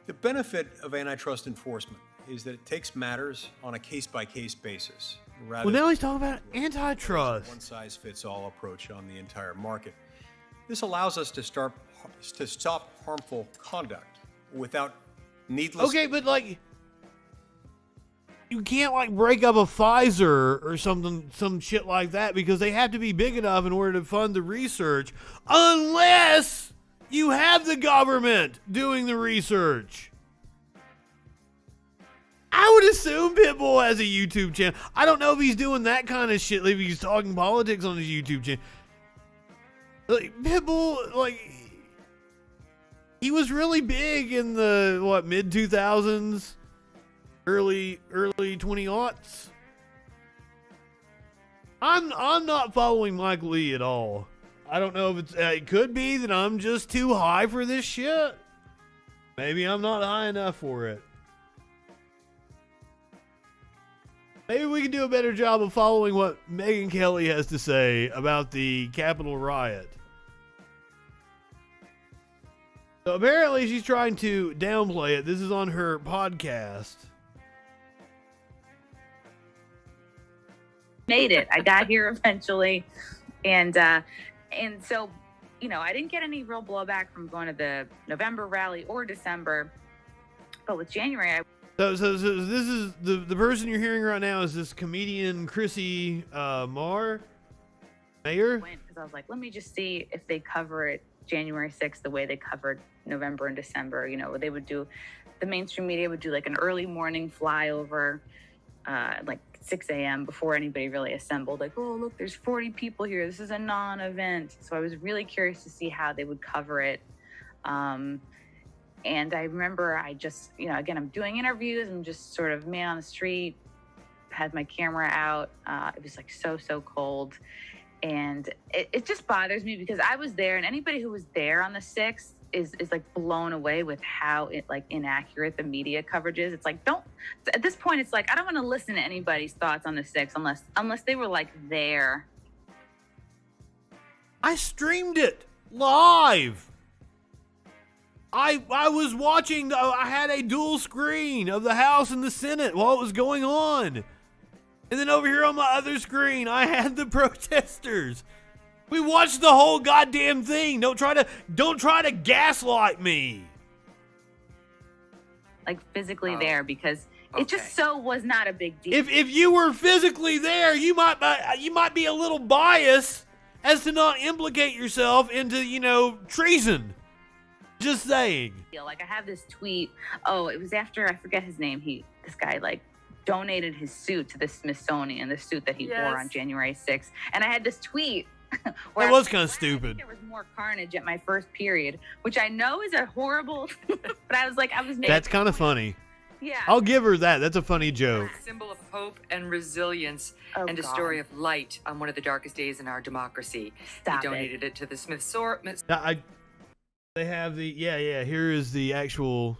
The benefit of antitrust enforcement is that it takes matters on a case-by-case basis. Well, now he's talking about antitrust. One-size-fits-all approach on the entire market. This allows us to stop harmful conduct without needless... Okay, but like, you can't like break up a Pfizer or something, some shit like that, because they have to be big enough in order to fund the research, unless you have the government doing the research. I would assume Pitbull has a YouTube channel. I don't know if he's doing that kind of shit, like if he's talking politics on his YouTube channel. Like, Pitbull, like, he was really big in the, mid-2000s, early 20-aughts. I'm not following Mike Lee at all. I don't know if it could be that I'm just too high for this shit. Maybe I'm not high enough for it. Maybe we can do a better job of following what Megyn Kelly has to say about the Capitol riot. So apparently she's trying to downplay it. This is on her podcast. Made it. I got here eventually. And so, I didn't get any real blowback from going to the November rally or December. But with January, So this is the person you're hearing right now is this comedian Chrissy Mayer. Because I was like, let me just see if they cover it January 6th the way they covered November and December. They would do, the mainstream media would do like an early morning flyover, like 6 a.m. before anybody really assembled. Like, oh, look, there's 40 people here. This is a non-event. So I was really curious to see how they would cover it. And I remember I just, again, I'm doing interviews. I'm just sort of man on the street, had my camera out. It was like so cold. And it just bothers me because I was there, and anybody who was there on the 6th is like blown away with how inaccurate the media coverage is. It's like, at this point, it's like, I don't want to listen to anybody's thoughts on the 6th unless they were like there. I streamed it live. I was watching, I had a dual screen of the House and the Senate while it was going on. And then over here on my other screen, I had the protesters. We watched the whole goddamn thing. Don't try to gaslight me. Like physically there, because it just was not a big deal. If you were physically there, you might be a little biased as to not implicate yourself into, treason. Just saying. Like I have this tweet. Oh, it was after, I forget his name. This guy donated his suit to the Smithsonian, the suit that he wore on January 6th. And I had this tweet. Where that was kind of stupid. There was more carnage at my first period, which I know is a horrible, but I was That's kind of funny. Yeah. I'll give her that. That's a funny joke. A symbol of hope and resilience and a story of light on one of the darkest days in our democracy. He donated it to the Smithsonian. They have the here is the actual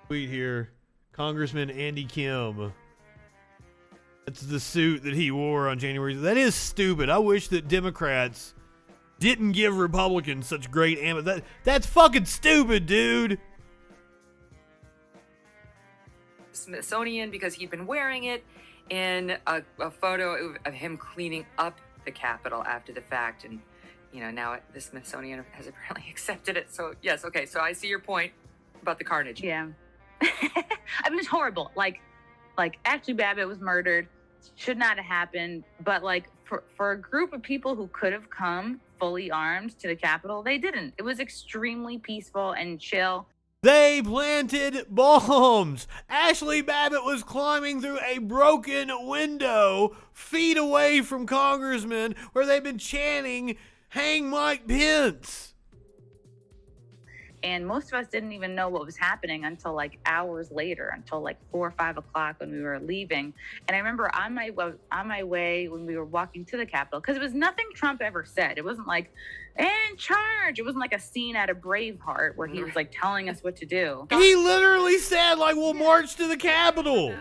tweet here. Congressman Andy Kim. That's the suit that he wore on January. That is stupid. I wish that Democrats didn't give Republicans such great ammo. That's fucking stupid, dude. Smithsonian, because he'd been wearing it in a photo of him cleaning up the Capitol after the fact, and now the Smithsonian has apparently accepted it. So yes, okay. So I see your point about the carnage. Yeah. I mean, it's horrible. Like, Like, Ashley Babbitt was murdered. Should not have happened. But, like, for a group of people who could have come fully armed to the Capitol, they didn't. It was extremely peaceful and chill. They planted bombs. Ashley Babbitt was climbing through a broken window feet away from congressmen where they've been chanting, "Hang Mike Pence." And most of us didn't even know what was happening until like hours later, until like 4 or 5 o'clock when we were leaving. And I remember on my way when we were walking to the Capitol, because it was nothing Trump ever said. It wasn't like, "and charge." It wasn't like a scene out of Braveheart where he was like telling us what to do. He literally said, like, "we'll march to the Capitol."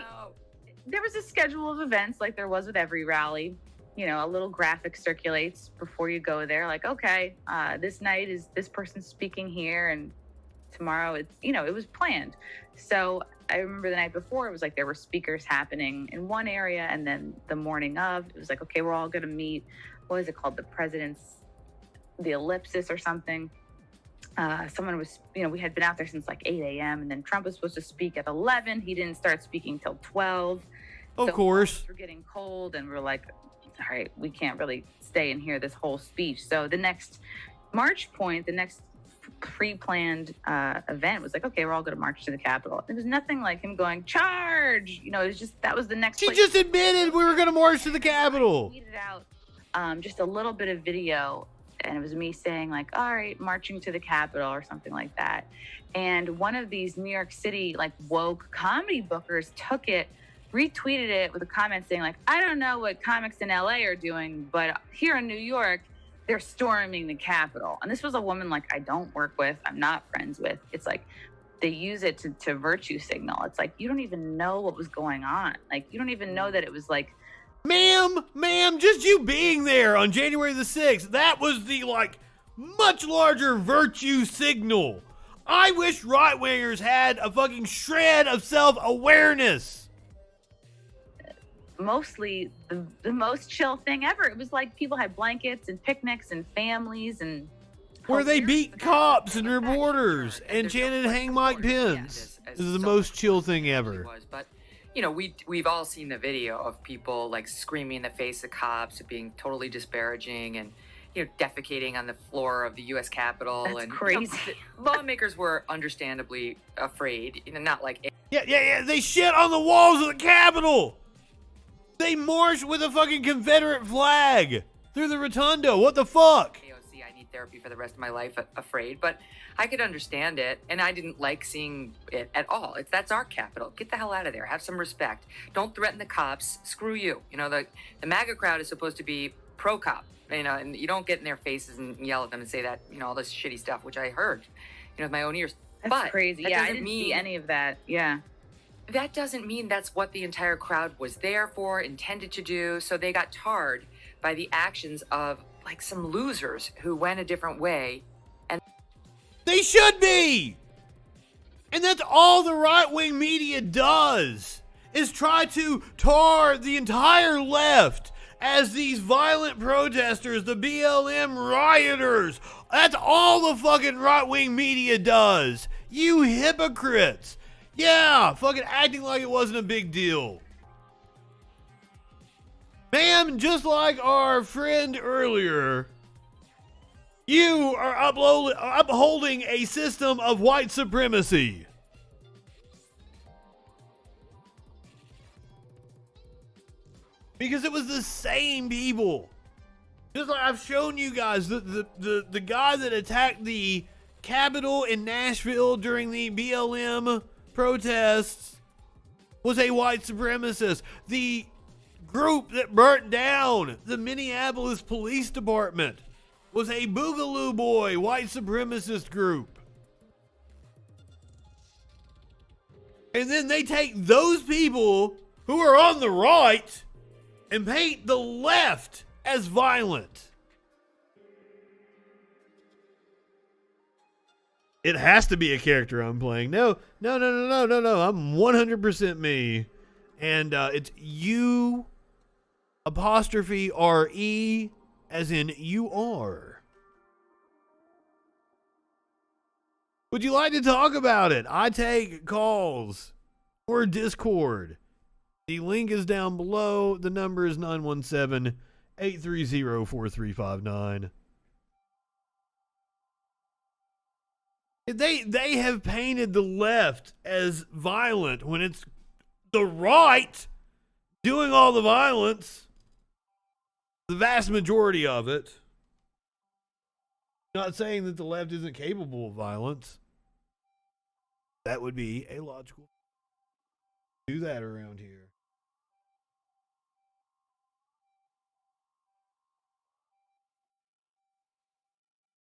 There was a schedule of events like there was with every rally. You know, a little graphic circulates before you go there. Like, okay, this night is this person speaking here, and tomorrow it's, you know, it was planned. So I remember the night before, it was like there were speakers happening in one area, and then the morning of, it was like, okay, we're all going to meet. What is it called? The ellipsis or something. Someone was, you know, we had been out there since like 8 a.m. and then Trump was supposed to speak at 11. He didn't start speaking till 12. Of course. We're getting cold, and we're like, all right, we can't really stay and hear this whole speech. So the next march point, the next pre-planned event was like, okay, we're all going to march to the Capitol. There was nothing like him going, "charge." You know, it was just, that was the next She place. just admitted we were going to march to the Capitol. I tweeted out just a little bit of video, and it was me saying like, all right, marching to the Capitol or something like that. And one of these New York City like woke comedy bookers took it, retweeted it with a comment saying like, "I don't know what comics in LA are doing, but here in New York, they're storming the Capitol." And this was a woman like I don't work with, I'm not friends with. It's like they use it to virtue signal. It's like, you don't even know what was going on. Like, you don't even know that it was like, Ma'am, just you being there on January the 6th, that was the, like, much larger virtue signal. I wish right-wingers had a fucking shred of self-awareness. mostly the most chill thing ever. It was like people had blankets and picnics and families and where they beat cops and reporters and chanted "Hang Mike Pence." This is the most chill thing ever. But you know, we've all seen the video of people like screaming in the face of cops, being totally disparaging, and you know, defecating on the floor of the U.S. Capitol. That's and crazy. You know, lawmakers were understandably afraid. You know, not like Yeah. They shit on the walls of the Capitol. They marched with a fucking Confederate flag through the rotunda. What the fuck? AOC, I need therapy for the rest of my life. Afraid, but I could understand it, and I didn't like seeing it at all. That's our Capitol. Get the hell out of there. Have some respect. Don't threaten the cops. Screw you. You know, the MAGA crowd is supposed to be pro-cop. You know, and you don't get in their faces and yell at them and say that, you know, all this shitty stuff, which I heard, you know, with my own ears. That's but crazy. That Yeah, I doesn't didn't mean see any of that. Yeah. That doesn't mean that's what the entire crowd was there for, intended to do. So they got tarred by the actions of like some losers who went a different way. And they should be. And that's all the right-wing media does, is try to tar the entire left as these violent protesters, the BLM rioters. That's all the fucking right-wing media does. You hypocrites. Yeah, fucking acting like it wasn't a big deal. Ma'am, just like our friend earlier, you are upholding a system of white supremacy. Because it was the same people. Just like I've shown you guys, the guy that attacked the Capitol in Nashville during the BLM protests was a white supremacist. The group that burnt down the Minneapolis Police Department was a Boogaloo Boy white supremacist group. And then they take those people who are on the right and paint the left as violent. It has to be a character I'm playing. No. I'm 100% me. And it's U apostrophe R-E as in you are. Would you like to talk about it? I take calls or Discord. The link is down below. The number is 917-830-4359. They have painted the left as violent when it's the right doing all the violence. The vast majority of it. Not saying that the left isn't capable of violence. That would be a logical do that around here.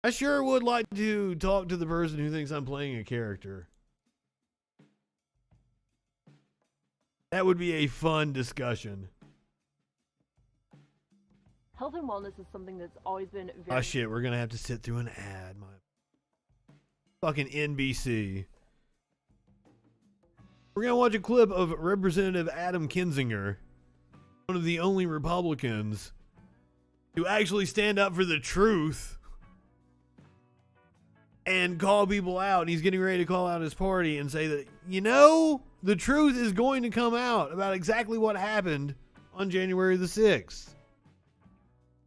I sure would like to talk to the person who thinks I'm playing a character. That would be a fun discussion. Health and wellness is something that's always been very... Oh shit, we're gonna have to sit through an ad. My fucking NBC. We're gonna watch a clip of Representative Adam Kinzinger, one of the only Republicans who actually stand up for the truth and call people out. And he's getting ready to call out his party and say that, you know, the truth is going to come out about exactly what happened on January the 6th.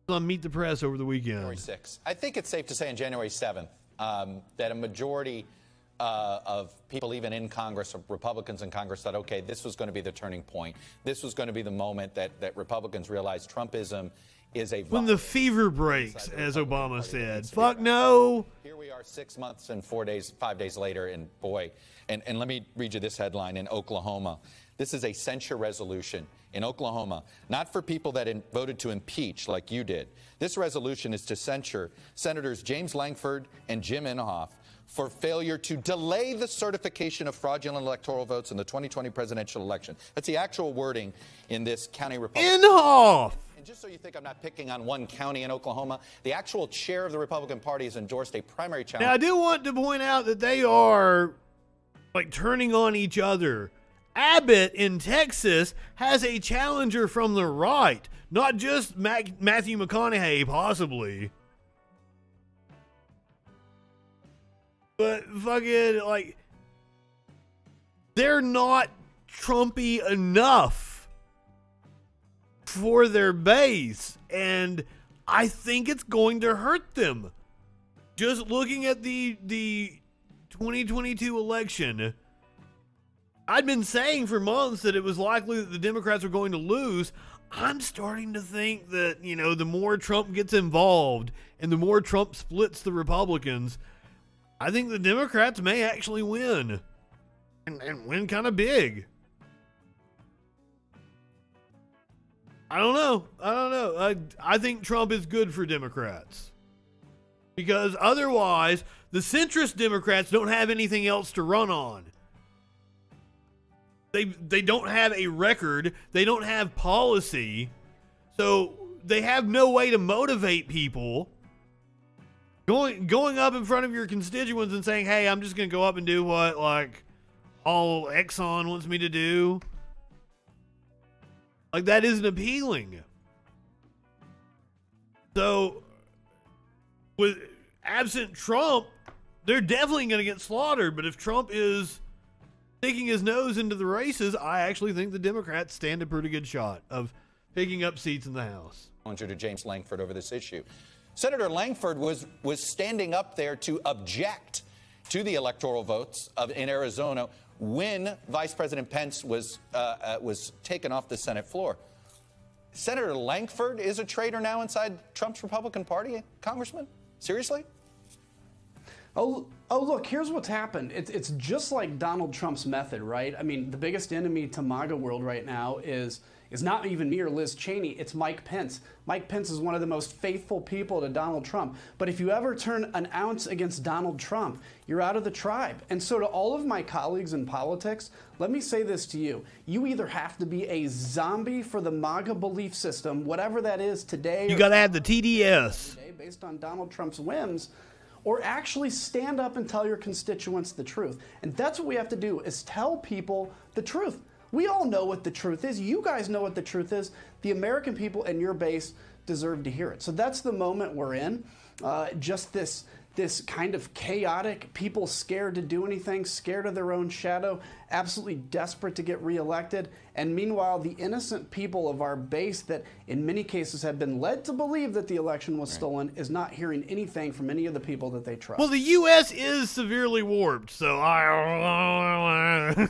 On Meet the Press over the weekend. January 6th. I think it's safe to say on January 7th that a majority of people, even in Congress, of Republicans in Congress, thought, okay, this was going to be the turning point. This was going to be the moment that Republicans realized Trumpism is a... When the fever breaks, as Obama said. Fuck no! Here we are 6 months and 5 days later, and boy, and let me read you this headline in Oklahoma. This is a censure resolution in Oklahoma, not for people that voted to impeach like you did. This resolution is to censure Senators James Lankford and Jim Inhofe for failure to delay the certification of fraudulent electoral votes in the 2020 presidential election. That's the actual wording in this county Republican. Inhofe! And just so you think I'm not picking on one county in Oklahoma, the actual chair of the Republican Party has endorsed a primary challenge. Now, I do want to point out that they are, like, turning on each other. Abbott in Texas has a challenger from the right, not just Matthew McConaughey, possibly. But fucking, like, they're not Trumpy enough for their base, and I think it's going to hurt them. Just looking at the 2022 election, I'd been saying for months that it was likely that the Democrats were going to lose. I'm starting to think that, you know, the more Trump gets involved and the more Trump splits the Republicans, I think the Democrats may actually win. And win kind of big. I don't know. I think Trump is good for Democrats. Because otherwise, the centrist Democrats don't have anything else to run on. They don't have a record. They don't have policy. So they have no way to motivate people. Going up in front of your constituents and saying, hey, I'm just going to go up and do what, like, all Exxon wants me to do. Like, that isn't appealing. So, with absent Trump, they're definitely going to get slaughtered. But if Trump is sticking his nose into the races, I actually think the Democrats stand a pretty good shot of picking up seats in the House. To James Lankford over this issue. Senator Lankford was standing up there to object to the electoral votes in Arizona when Vice President Pence was taken off the Senate floor. Senator Lankford is a traitor now inside Trump's Republican Party, Congressman? Seriously? Oh, look, here's what's happened. It's just like Donald Trump's method, right? I mean, the biggest enemy to MAGA world right now is not even me or Liz Cheney, it's Mike Pence. Mike Pence is one of the most faithful people to Donald Trump. But if you ever turn an ounce against Donald Trump, you're out of the tribe. And so to all of my colleagues in politics, let me say this to you. You either have to be a zombie for the MAGA belief system, whatever that is today. You got to have the TDS. Based on Donald Trump's whims, or actually stand up and tell your constituents the truth. And that's what we have to do, is tell people the truth. We all know what the truth is. You guys know what the truth is. The American people and your base deserve to hear it. So that's the moment we're in. Just this this kind of chaotic, people scared to do anything, scared of their own shadow, absolutely desperate to get reelected. And meanwhile, the innocent people of our base that in many cases have been led to believe that the election was stolen is not hearing anything from any of the people that they trust. Well, the U.S. is severely warped, so I...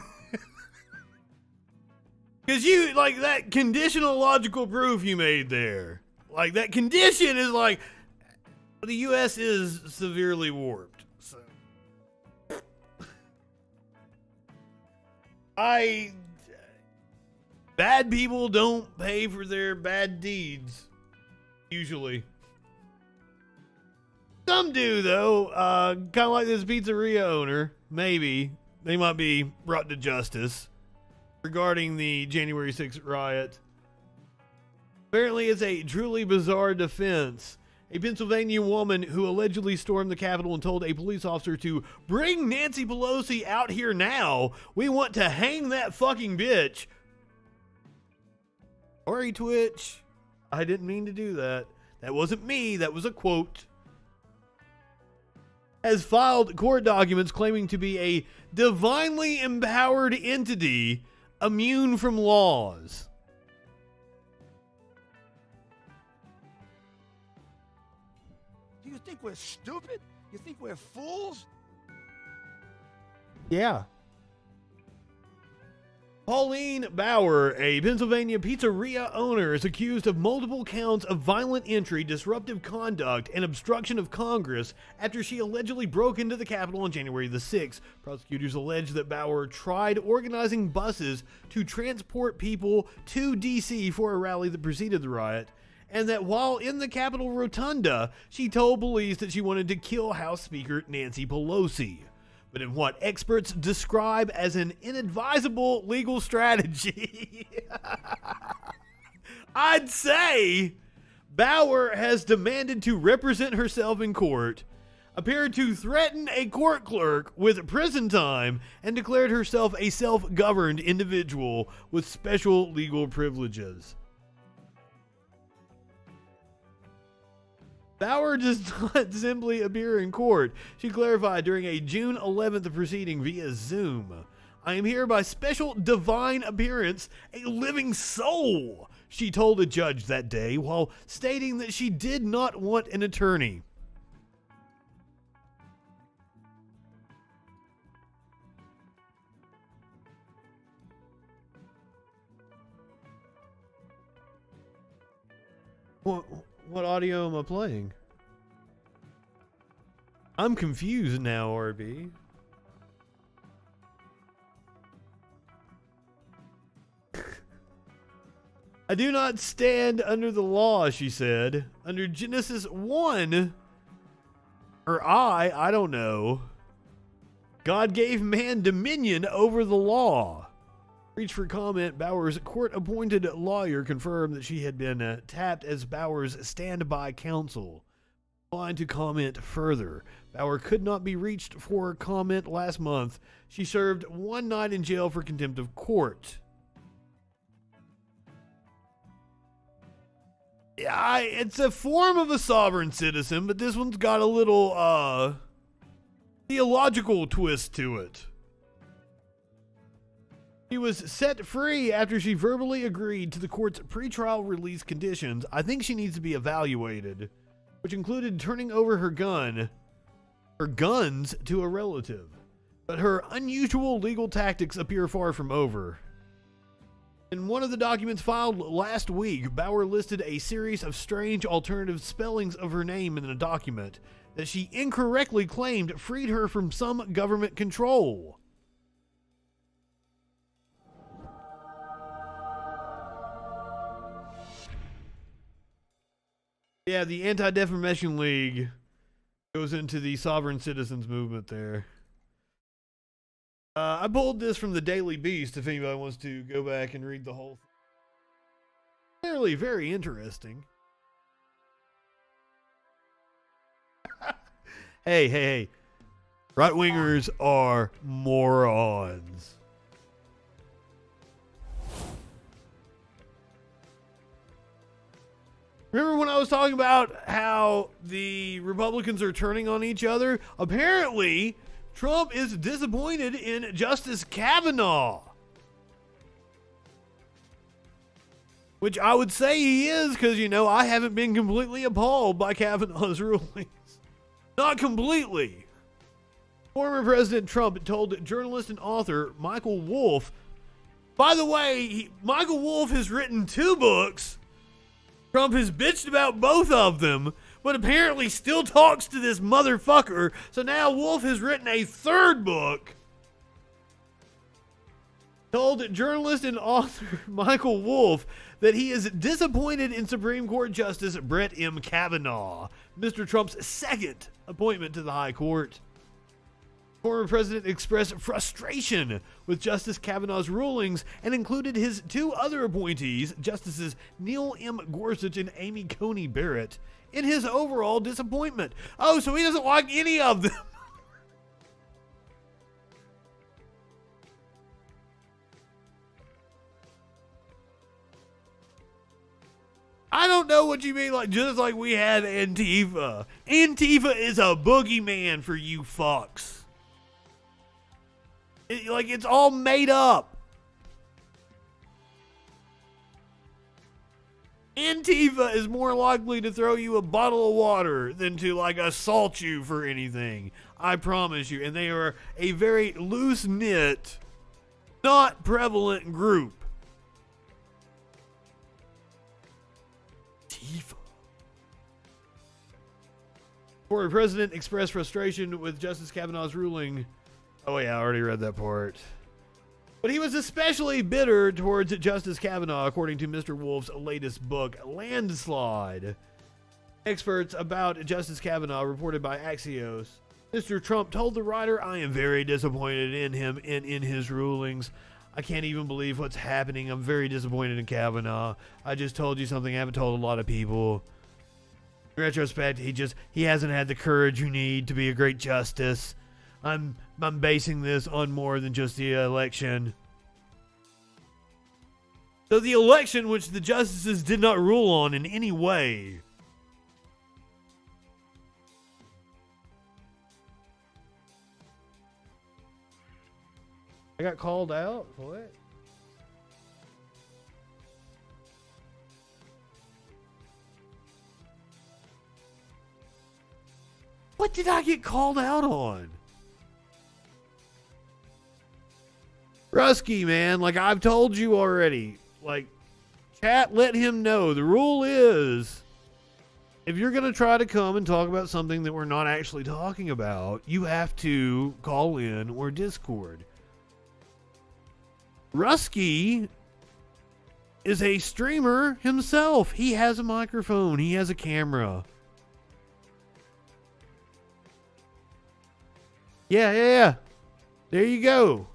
Because you, like, that conditional logical proof you made there, like, that condition is like, the U.S. is severely warped, so. Bad people don't pay for their bad deeds, usually. Some do, though, kind of like this pizzeria owner, maybe. They might be brought to justice regarding the January 6th riot. Apparently, it's a truly bizarre defense. A Pennsylvania woman who allegedly stormed the Capitol and told a police officer to bring Nancy Pelosi out here now. We want to hang that fucking bitch. Sorry, Twitch. I didn't mean to do that. That wasn't me. That was a quote. Has filed court documents claiming to be a divinely empowered entity immune from laws. Do you think we're stupid? You think we're fools? Yeah. Pauline Bauer, a Pennsylvania pizzeria owner, is accused of multiple counts of violent entry, disruptive conduct, and obstruction of Congress after she allegedly broke into the Capitol on January the 6th. Prosecutors allege that Bauer tried organizing buses to transport people to D.C. for a rally that preceded the riot, and that while in the Capitol Rotunda, she told police that she wanted to kill House Speaker Nancy Pelosi. But in what experts describe as an inadvisable legal strategy, I'd say Bauer has demanded to represent herself in court, appeared to threaten a court clerk with prison time, and declared herself a self-governed individual with special legal privileges. Bauer does not simply appear in court. She clarified during a June 11th proceeding via Zoom. I am here by special divine appearance, a living soul, she told a judge that day while stating that she did not want an attorney. What audio am I playing? I'm confused now, RB. I do not stand under the law, she said. Under Genesis 1, or I don't know. God gave man dominion over the law. Reached for comment, Bauer's court-appointed lawyer confirmed that she had been tapped as Bauer's standby counsel. Declined to comment further. Bauer could not be reached for comment last month. She served 1 night in jail for contempt of court. Yeah, it's a form of a sovereign citizen, but this one's got a little theological twist to it. She was set free after she verbally agreed to the court's pretrial release conditions. I think she needs to be evaluated, which included turning over her guns to a relative. But her unusual legal tactics appear far from over. In one of the documents filed last week, Bauer listed a series of strange alternative spellings of her name in a document that she incorrectly claimed freed her from some government control. Yeah, the Anti-Defamation League goes into the sovereign citizens movement there. I pulled this from the Daily Beast if anybody wants to go back and read the whole thing. Clearly very interesting. Hey. Right-wingers are morons. Remember when I was talking about how the Republicans are turning on each other? Apparently, Trump is disappointed in Justice Kavanaugh. Which I would say he is, because, you know, I haven't been completely appalled by Kavanaugh's rulings. Not completely. Former President Trump told journalist and author Michael Wolff, by the way, Michael Wolff has written 2 books. Trump has bitched about both of them, but apparently still talks to this motherfucker. So now Wolff has written a 3rd book. Told journalist and author Michael Wolff that he is disappointed in Supreme Court Justice Brett M. Kavanaugh, Mr. Trump's 2nd appointment to the High Court. Former president expressed frustration with Justice Kavanaugh's rulings and included his 2 other appointees, Justices Neil M. Gorsuch and Amy Coney Barrett, in his overall disappointment. Oh, so he doesn't like any of them. I don't know what you mean, like, just like we had Antifa. Antifa is a boogeyman for you fucks. It's all made up. Antifa is more likely to throw you a bottle of water than to, like, assault you for anything. I promise you. And they are a very loose-knit, not prevalent group. Former president expressed frustration with Justice Kavanaugh's ruling. Oh yeah, I already read that part. But he was especially bitter towards Justice Kavanaugh, according to Mr. Wolff's latest book, Landslide. Experts about Justice Kavanaugh reported by Axios. Mr. Trump told the writer, "I am very disappointed in him and in his rulings. I can't even believe what's happening. I'm very disappointed in Kavanaugh. I just told you something I haven't told a lot of people. In retrospect, he hasn't had the courage you need to be a great justice. I'm basing this on more than just the election." So the election, which the justices did not rule on in any way. I got called out? What? What did I get called out on? Rusky, man, like I've told you already. Like, chat, let him know. The rule is, if you're going to try to come and talk about something that we're not actually talking about, you have to call in or Discord. Rusky is a streamer himself. He has a microphone. He has a camera. Yeah. There you go.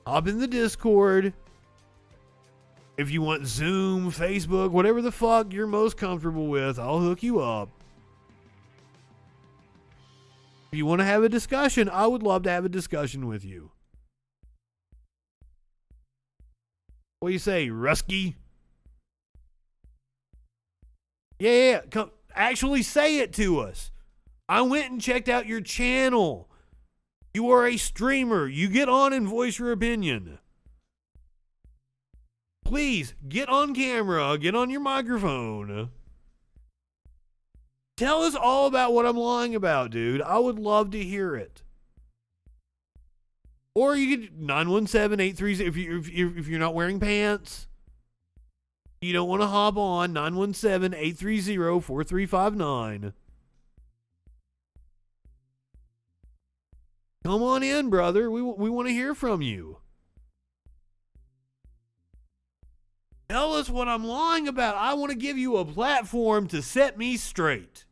Hop in the Discord. If you want Zoom, Facebook, whatever the fuck you're most comfortable with, I'll hook you up. If you want to have a discussion, I would love to have a discussion with you. What do you say, Rusky? Yeah. Come, actually say it to us. I went and checked out your channel. You are a streamer. You get on and voice your opinion. Please, get on camera. Get on your microphone. Tell us all about what I'm lying about, dude. I would love to hear it. Or you could 917-830 if you're not wearing pants. You don't want to hop on 917-830-4359. Come on in, brother. We want to hear from you. Tell us what I'm lying about. I want to give you a platform to set me straight.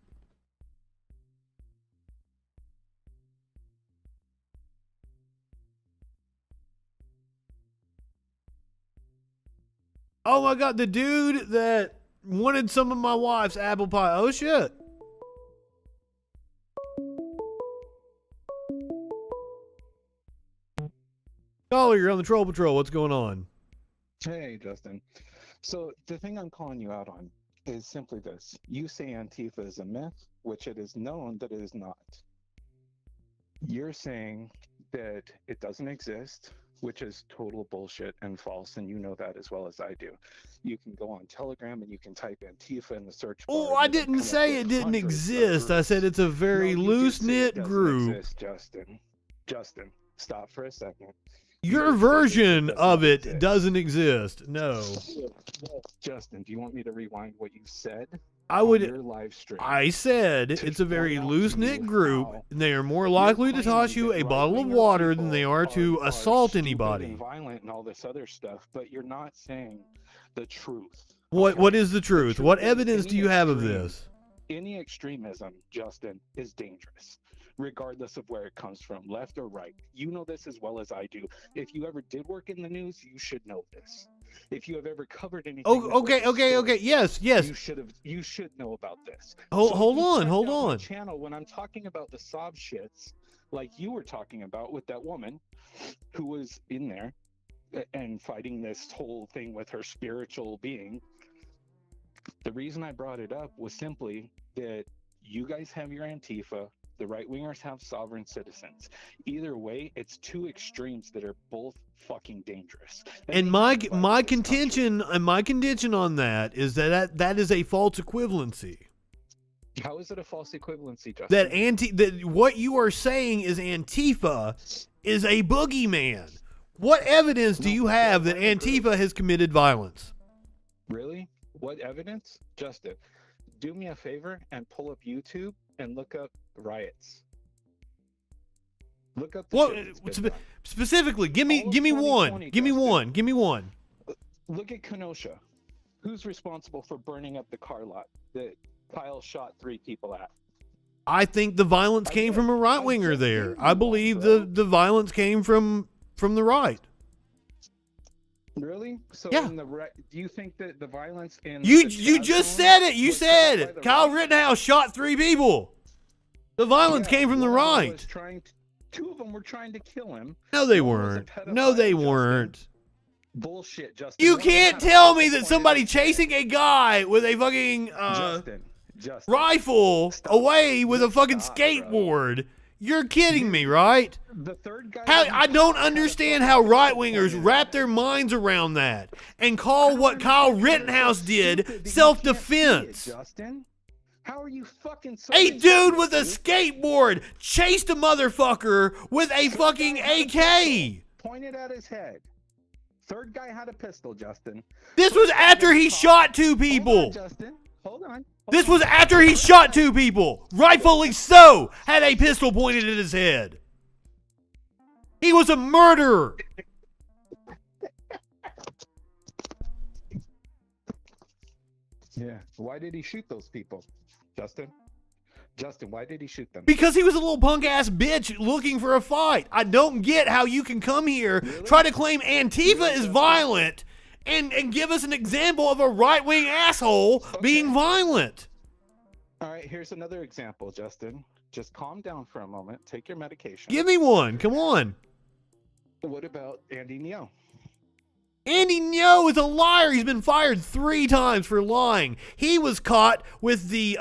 Oh my God, the dude that wanted some of my wife's apple pie. Oh shit. Caller, you're on the Troll Patrol. What's going on? Hey, Justin. So the thing I'm calling you out on is simply this. You say Antifa is a myth, which it is known that it is not. You're saying that it doesn't exist, which is total bullshit and false, and you know that as well as I do. You can go on Telegram and you can type Antifa in the search bar. Oh, I didn't say it didn't exist. I said it's a very loose-knit group. Exist, Justin. Justin, stop for a second. Your version of it doesn't exist. No. Justin, do you want me to rewind what you said? I would. Your live stream? I said it's a very loose-knit group, and they are more likely to toss you a bottle of water than they are to assault anybody. And violent and all this other stuff, but you're not saying the truth. What is the truth? What evidence do you have of this? Any extremism, Justin, is dangerous, regardless of where it comes from, left or right. You know this as well as I do. If you ever did work in the news, you should know this. If you have ever covered anything, Okay. Yes. You should know about this. Hold on. Channel when I'm talking about the sob shits, like you were talking about with that woman who was in there and fighting this whole thing with her spiritual being. The reason I brought it up was simply that you guys have your Antifa. The right-wingers have sovereign citizens. Either way, it's two extremes that are both fucking dangerous. And my contention on that is that is a false equivalency. How is it a false equivalency, Justin? That what you are saying is Antifa is a boogeyman. What evidence do you have that Antifa has committed violence? Really? What evidence? Justin, do me a favor and pull up YouTube and look up riots. Look up specifically. Give me one. Give me one. Look at Kenosha. Who's responsible for burning up the car lot that Kyle shot 3 people at? I think the violence came from a right winger there. I believe the violence came from the right. Really? So yeah. Do you think that the violence in you just said it? You said it. Kyle Rittenhouse shot 3 people. The violence came from the right. 2 of them were trying to kill him. No, they weren't. No, they weren't. Bullshit, Justin. You can't tell me that somebody chasing a guy with a fucking Justin, rifle away with a fucking skateboard. You're kidding me, right? The third guy. I don't understand how right-wingers wrap their minds around that and call what Kyle Rittenhouse did self-defense. Justin, how are you fucking so a dude with a skateboard chased a motherfucker with a fucking AK. Pointed at his head. Third guy had a pistol, Justin. This was after he shot 2 people. Hold on, Justin. Hold on. This was after he shot 2 people. Rightfully so, had a pistol pointed at his head. He was a murderer. Yeah. Why did he shoot those people, Justin? Justin, why did he shoot them? Because he was a little punk-ass bitch looking for a fight. I don't get how you can come here, try to claim Antifa is violent, and give us an example of a right-wing asshole being violent. All right, here's another example, Justin. Just calm down for a moment. Take your medication. Give me one. Come on. What about Andy Ngo? Andy Ngo is a liar. He's been fired 3 times for lying. He was caught with the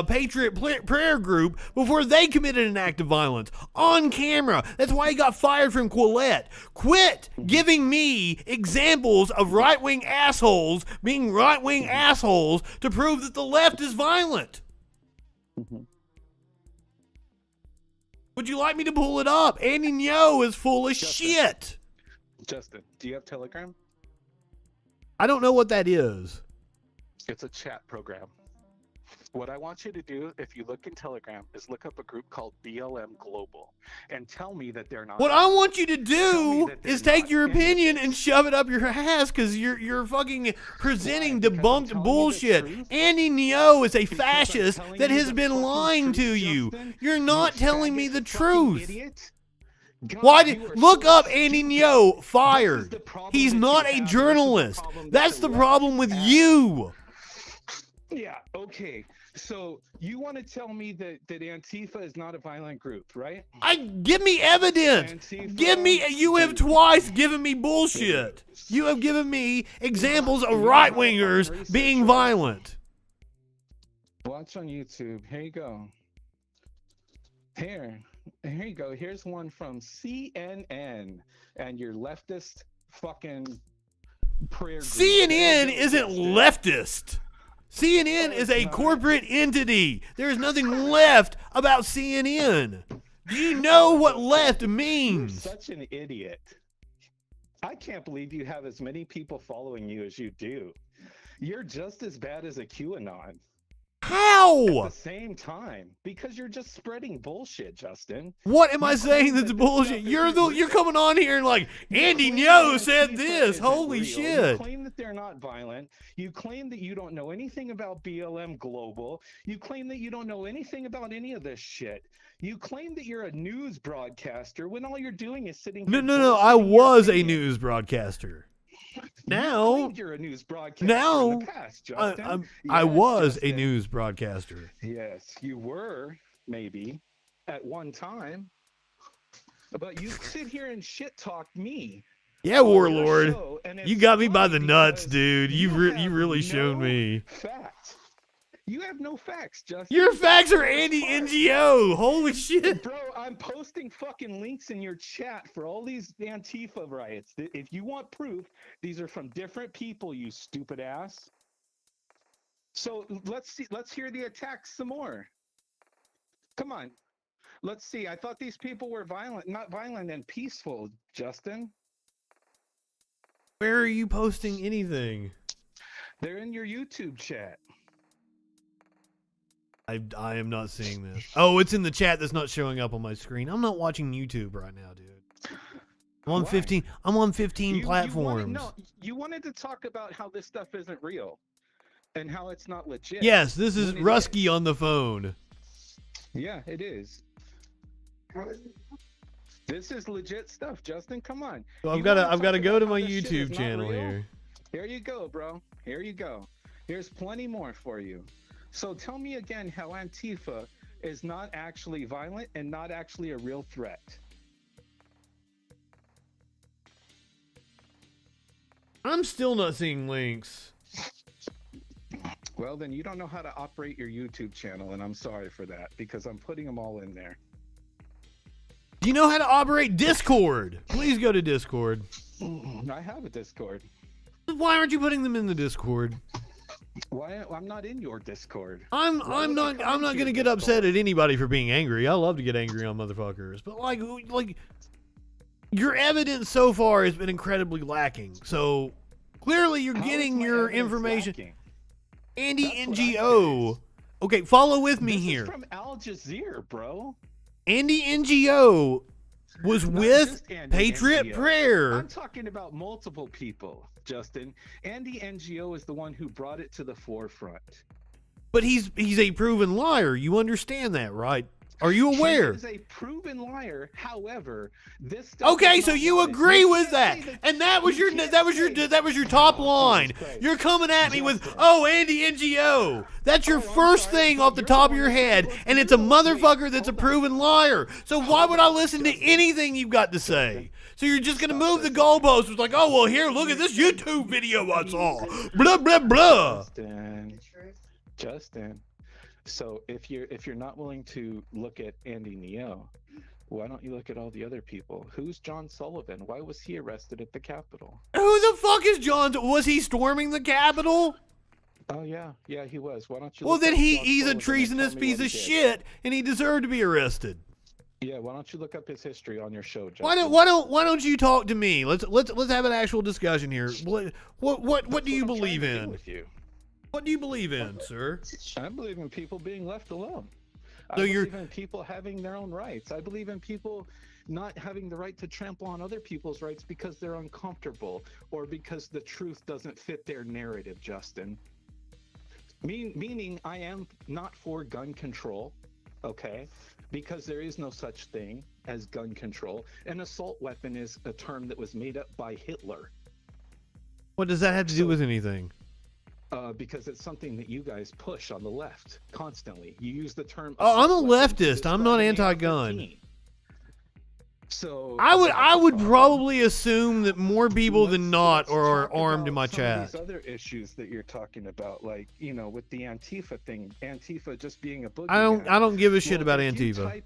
Patriot Prayer Group before they committed an act of violence on camera. That's why he got fired from Quillette. Quit giving me examples of right-wing assholes being right-wing assholes to prove that the left is violent. Would you like me to pull it up? Andy Ngo is full of shit. Justin, do you have Telegram? I don't know what that is. It's a chat program. What I want you to do, if you look in Telegram, is look up a group called BLM Global and tell me that they're not. What I want you to do is take your opinion and shove it up your ass because you're fucking presenting debunked bullshit. Andy Ngo is a fascist that has been lying to you. You're not telling me the truth. Why did look up Andy Ngo fired? He's not a journalist. That's the problem with you. Yeah, okay. So you want to tell me that Antifa is not a violent group, right? Give me evidence. You have twice given me bullshit. You have given me examples of right-wingers being violent. Watch on YouTube. Here you go. Here you go. Here's one from CNN and your leftist fucking prayer group. CNN isn't leftist. CNN is a corporate entity. There is nothing left about CNN. Do you know what left means? You're such an idiot. I can't believe you have as many people following you as you do. You're just as bad as a QAnon. How? At the same time, because you're just spreading bullshit, Justin. What am I saying that's bullshit? You're coming on here and like, Andy Ngo said this. Holy shit. You claim that they're not violent. You claim that you don't know anything about BLM Global. You claim that you don't know anything about any of this shit. You claim that you're a news broadcaster when all you're doing is sitting here. No. I was a news broadcaster. Now you're a news broadcaster. Now in the past, Justin. I Yes, was Justin. a news broadcaster. Yes, you were, maybe, at one time. But you sit here and shit talk me. Yeah, Warlord. show, and You it's got me by the funny nuts, because dude. You really shown no me. Facts. You have no facts, Justin. Your facts are That's the worst anti-NGO. Holy shit. Bro, I'm posting fucking links in your chat for all these Antifa riots. If you want proof, these are from different people, you stupid ass. So let's hear the attacks some more. Come on. Let's see. I thought these people were not violent and peaceful, Justin. Where are you posting anything? They're in your YouTube chat. I am not seeing this. Oh, it's in the chat that's not showing up on my screen. I'm not watching YouTube right now, dude. I'm on 15. I'm on 15 platforms. You wanted to talk about how this stuff isn't real and how it's not legit. Yes, this is Rusky on the phone. Yeah, it is. This is legit stuff, Justin. Come on. So I've got to go to my YouTube channel here. Here you go, bro. Here you go. Here's plenty more for you. So tell me again how Antifa is not actually violent and not actually a real threat. I'm still not seeing links. Well, then you don't know how to operate your YouTube channel, and I'm sorry for that because I'm putting them all in there. Do you know how to operate Discord? Please go to Discord. I have a Discord. Why aren't you putting them in the Discord? Why? I'm not in your Discord. I'm not going to get upset at anybody for being angry. I love to get angry on motherfuckers, but like your evidence so far has been incredibly lacking. So clearly you're getting your information. Lacking? Andy NGO. Okay, follow with me This here. is from Al Jazeera, bro. Andy NGO was with Andy Patriot NGO. Prayer. I'm talking about multiple people, Justin. Andy NGO is the one who brought it to the forefront. But he's a proven liar. You understand that, right? Are you aware? He is a proven liar. However, this stuff Okay, is so not you honest. agree You with can't that, say and that was your top line. You're coming at me with, oh, Andy NGO. That's your first thing off the top of your head, and it's a motherfucker that's a proven liar. So why would I listen to anything you've got to say? So you're just gonna move the goalposts? It's like, oh well, here, look at this YouTube video I saw. Blah blah blah. Justin. So if you're not willing to look at Andy Ngo, why don't you look at all the other people? Who's John Sullivan? Why was he arrested at the Capitol? Who the fuck is John? Was he storming the Capitol? Oh yeah, he was. Why don't you? Well, look then up John he's a Sullivan and treasonous tell me piece what of he did? shit, and he deserved to be arrested. Yeah, why don't you look up his history on your show, Justin? Why don't you talk to me? Let's have an actual discussion here. What do you believe in? What do you believe in, sir? I believe in people being left alone. I So believe in people having their own rights. I believe in people not having the right to trample on other people's rights because they're uncomfortable or because the truth doesn't fit their narrative, Justin. Meaning I am not for gun control, okay? Because there is no such thing as gun control. An assault weapon is a term that was made up by Hitler. What does that have to do with anything? Because it's something that you guys push on the left constantly. You use the term. Oh, I'm a assault weapon to leftist. I'm not describe an anti-gun. AR-15. So I would probably assume that more people than not are armed in my some of chat. these other issues that you're talking about, like with the Antifa thing, Antifa just being a boogeyman. I don't give a shit about Antifa.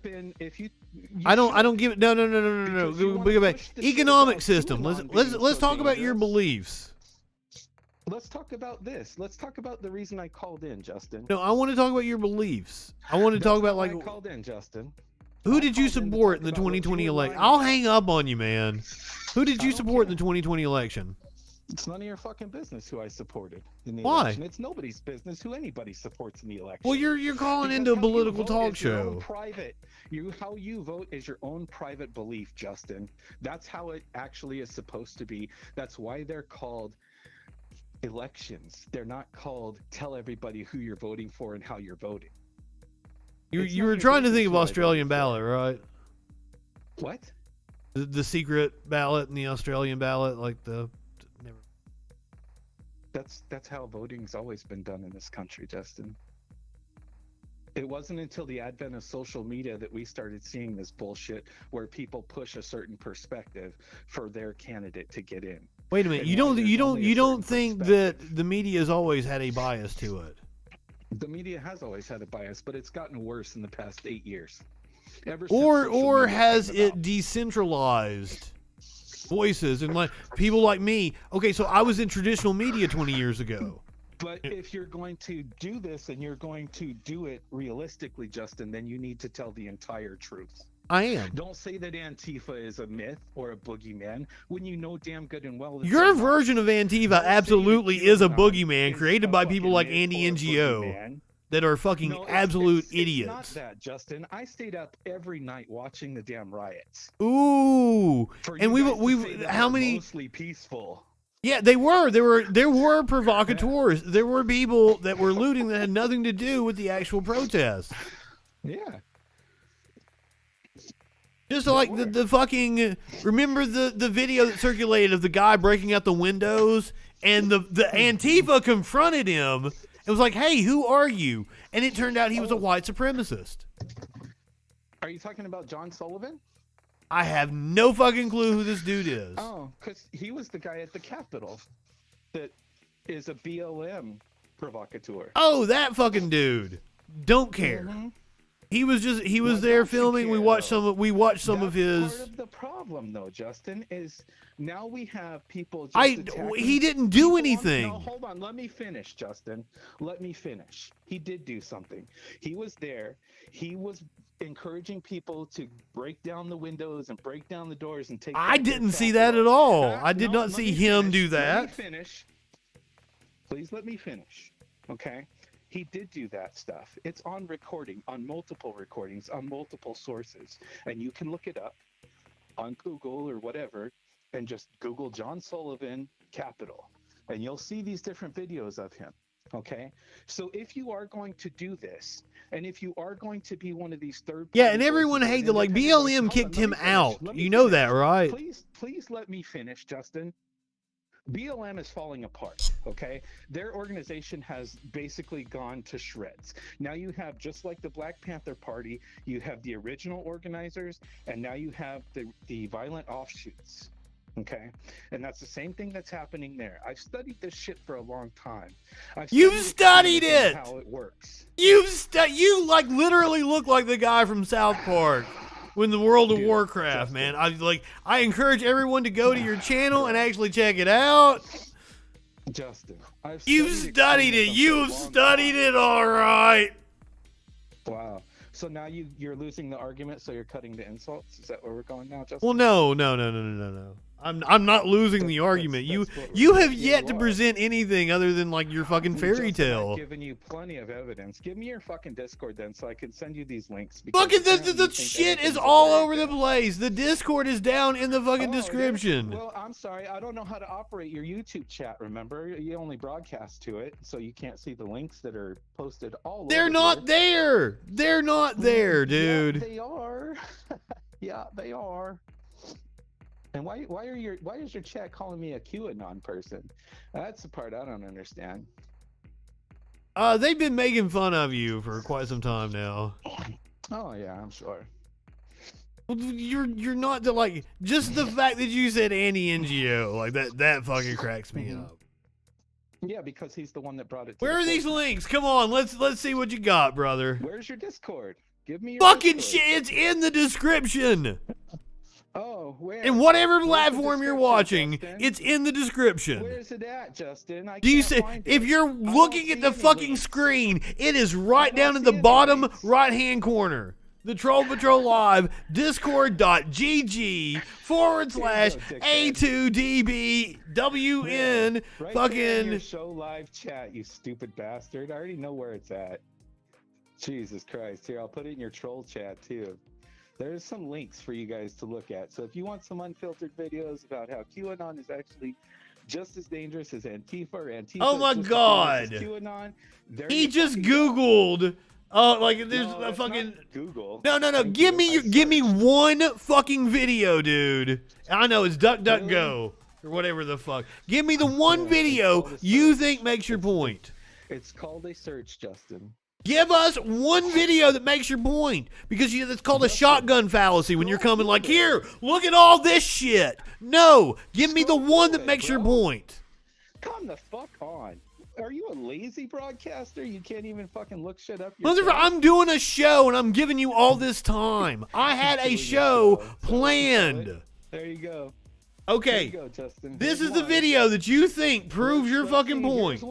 I don't give no. Go back. Economic system. Let's talk about your beliefs. Let's talk about this. Let's talk about the reason I called in, Justin. No, I want to talk about your beliefs. I want to talk about I called in, Justin. Who did you support in the 2020 election? I'll hang up on you, man. Who did you support in the 2020 election? It's none of your fucking business who I supported in the Why? election. It's nobody's business who anybody supports in the election. Well, you're calling into a political talk show. Private. How you vote is your own private belief, Justin. That's how it actually is supposed to be. That's why they're called elections. They're not called tell everybody who you're voting for and how you're voting. You were trying to think of Australian ballot, right? What? The secret ballot and the Australian ballot, like the. That's how voting's always been done in this country, Justin. It wasn't until the advent of social media that we started seeing this bullshit where people push a certain perspective for their candidate to get in. Wait a minute, you don't think that the media has always had a bias to it? The media has always had a bias, but it's gotten worse in the past 8 years. Or has it decentralized voices and like people like me? Okay, so I was in traditional media 20 years ago. But if you're going to do this and you're going to do it realistically, Justin, then you need to tell the entire truth. I am. Don't say that Antifa is a myth or a boogeyman when you know damn good and well that Your version of Antifa absolutely is a boogeyman created by people like Andy NGO that are fucking absolute idiots. It's not that, Justin. I stayed up every night watching the damn riots. Ooh, and we how many? Mostly peaceful. Yeah, they were. There were provocateurs. There were people that were looting that had nothing to do with the actual protests. Yeah. Just like the fucking, remember the video that circulated of the guy breaking out the windows and the Antifa confronted him and was like, hey, who are you? And it turned out he was a white supremacist. Are you talking about John Sullivan? I have no fucking clue who this dude is. Oh, because he was the guy at the Capitol that is a BLM provocateur. Oh, that fucking dude. Don't care. Mm-hmm. He was there filming. We watched some of his. Part of the problem, though, Justin, is now we have people. He didn't do anything. No, hold on. Let me finish, Justin. Let me finish. He did do something. He was there. He was encouraging people to break down the windows and break down the doors and take. I didn't see that at all. I did not see him do that. Let me finish. Please let me finish. Okay. He did do that stuff. It's on recording, on multiple recordings, on multiple sources. And you can look it up on Google or whatever and just Google John Sullivan Capitol. And you'll see these different videos of him. Okay? So if you are going to do this, and if you are going to be one of these third yeah, and everyone hated it. Like BLM kicked him out. You know that, right? Please let me finish, Justin. BLM is falling apart, okay? Their organization has basically gone to shreds. Now you have, just like the Black Panther Party, you have the original organizers, and now you have the violent offshoots, okay? And that's the same thing that's happening there. I've studied this shit for a long time. You've studied it! How it works. You like literally look like the guy from South Park. When the World of Warcraft, man. I encourage everyone to go to your channel and actually check it out. Justin, you've studied it. You've studied it, all right. Wow. So now you're losing the argument, so you're cutting the insults? Is that where we're going now, Justin? Well, no. I'm not losing the argument. You have yet to present anything other than like your fucking fairy tale. I've given you plenty of evidence. Give me your fucking Discord then, so I can send you these links. Fucking the shit is all over the place. The Discord is down in the fucking description. Well, I'm sorry, I don't know how to operate your YouTube chat. Remember, you only broadcast to it, so you can't see the links that are posted all over. They're not there. They're not there, dude. Yeah, they are. Yeah, they are. And why is your chat calling me a QAnon person? That's the part I don't understand. They've been making fun of you for quite some time now. Oh yeah, I'm sure. Well, you're not the, like, just the fact that you said anti-NGO, like that fucking cracks me up. Yeah, because he's the one that brought it. Where are these links? Come on, let's see what you got, brother. Where's your Discord? Give me your fucking Discord. shit. It's in the description. Oh, where? And whatever platform you're watching, Justin? It's in the description. Where's it at, Justin? Do you see? If you're looking at the fucking screen, it is right down in the bottom right-hand corner. The Troll Patrol Live, discord.gg/A2DBWN. Right fucking. there in your show live chat, you stupid bastard. I already know where it's at. Jesus Christ. Here, I'll put it in your troll chat too. There's some links for you guys to look at. So if you want some unfiltered videos about how QAnon is actually just as dangerous as Antifa or Antifa. Oh my God. QAnon, He just Googled. Oh, like there's a fucking Google. No. Give me one fucking video, dude. I know it's DuckDuckGo or whatever the fuck. Give me the one video you think makes your point. It's called a search, Justin. Give us one video that makes your point, because it's called a shotgun fallacy when you're coming like, here, look at all this shit. No, give me the one that makes your point. Come the fuck on. Are you a lazy broadcaster? You can't even fucking look shit up yourself? I'm doing a show and I'm giving you all this time. I had a show planned. There you go. Okay. There you go, Justin. This is the video that you think proves your fucking point.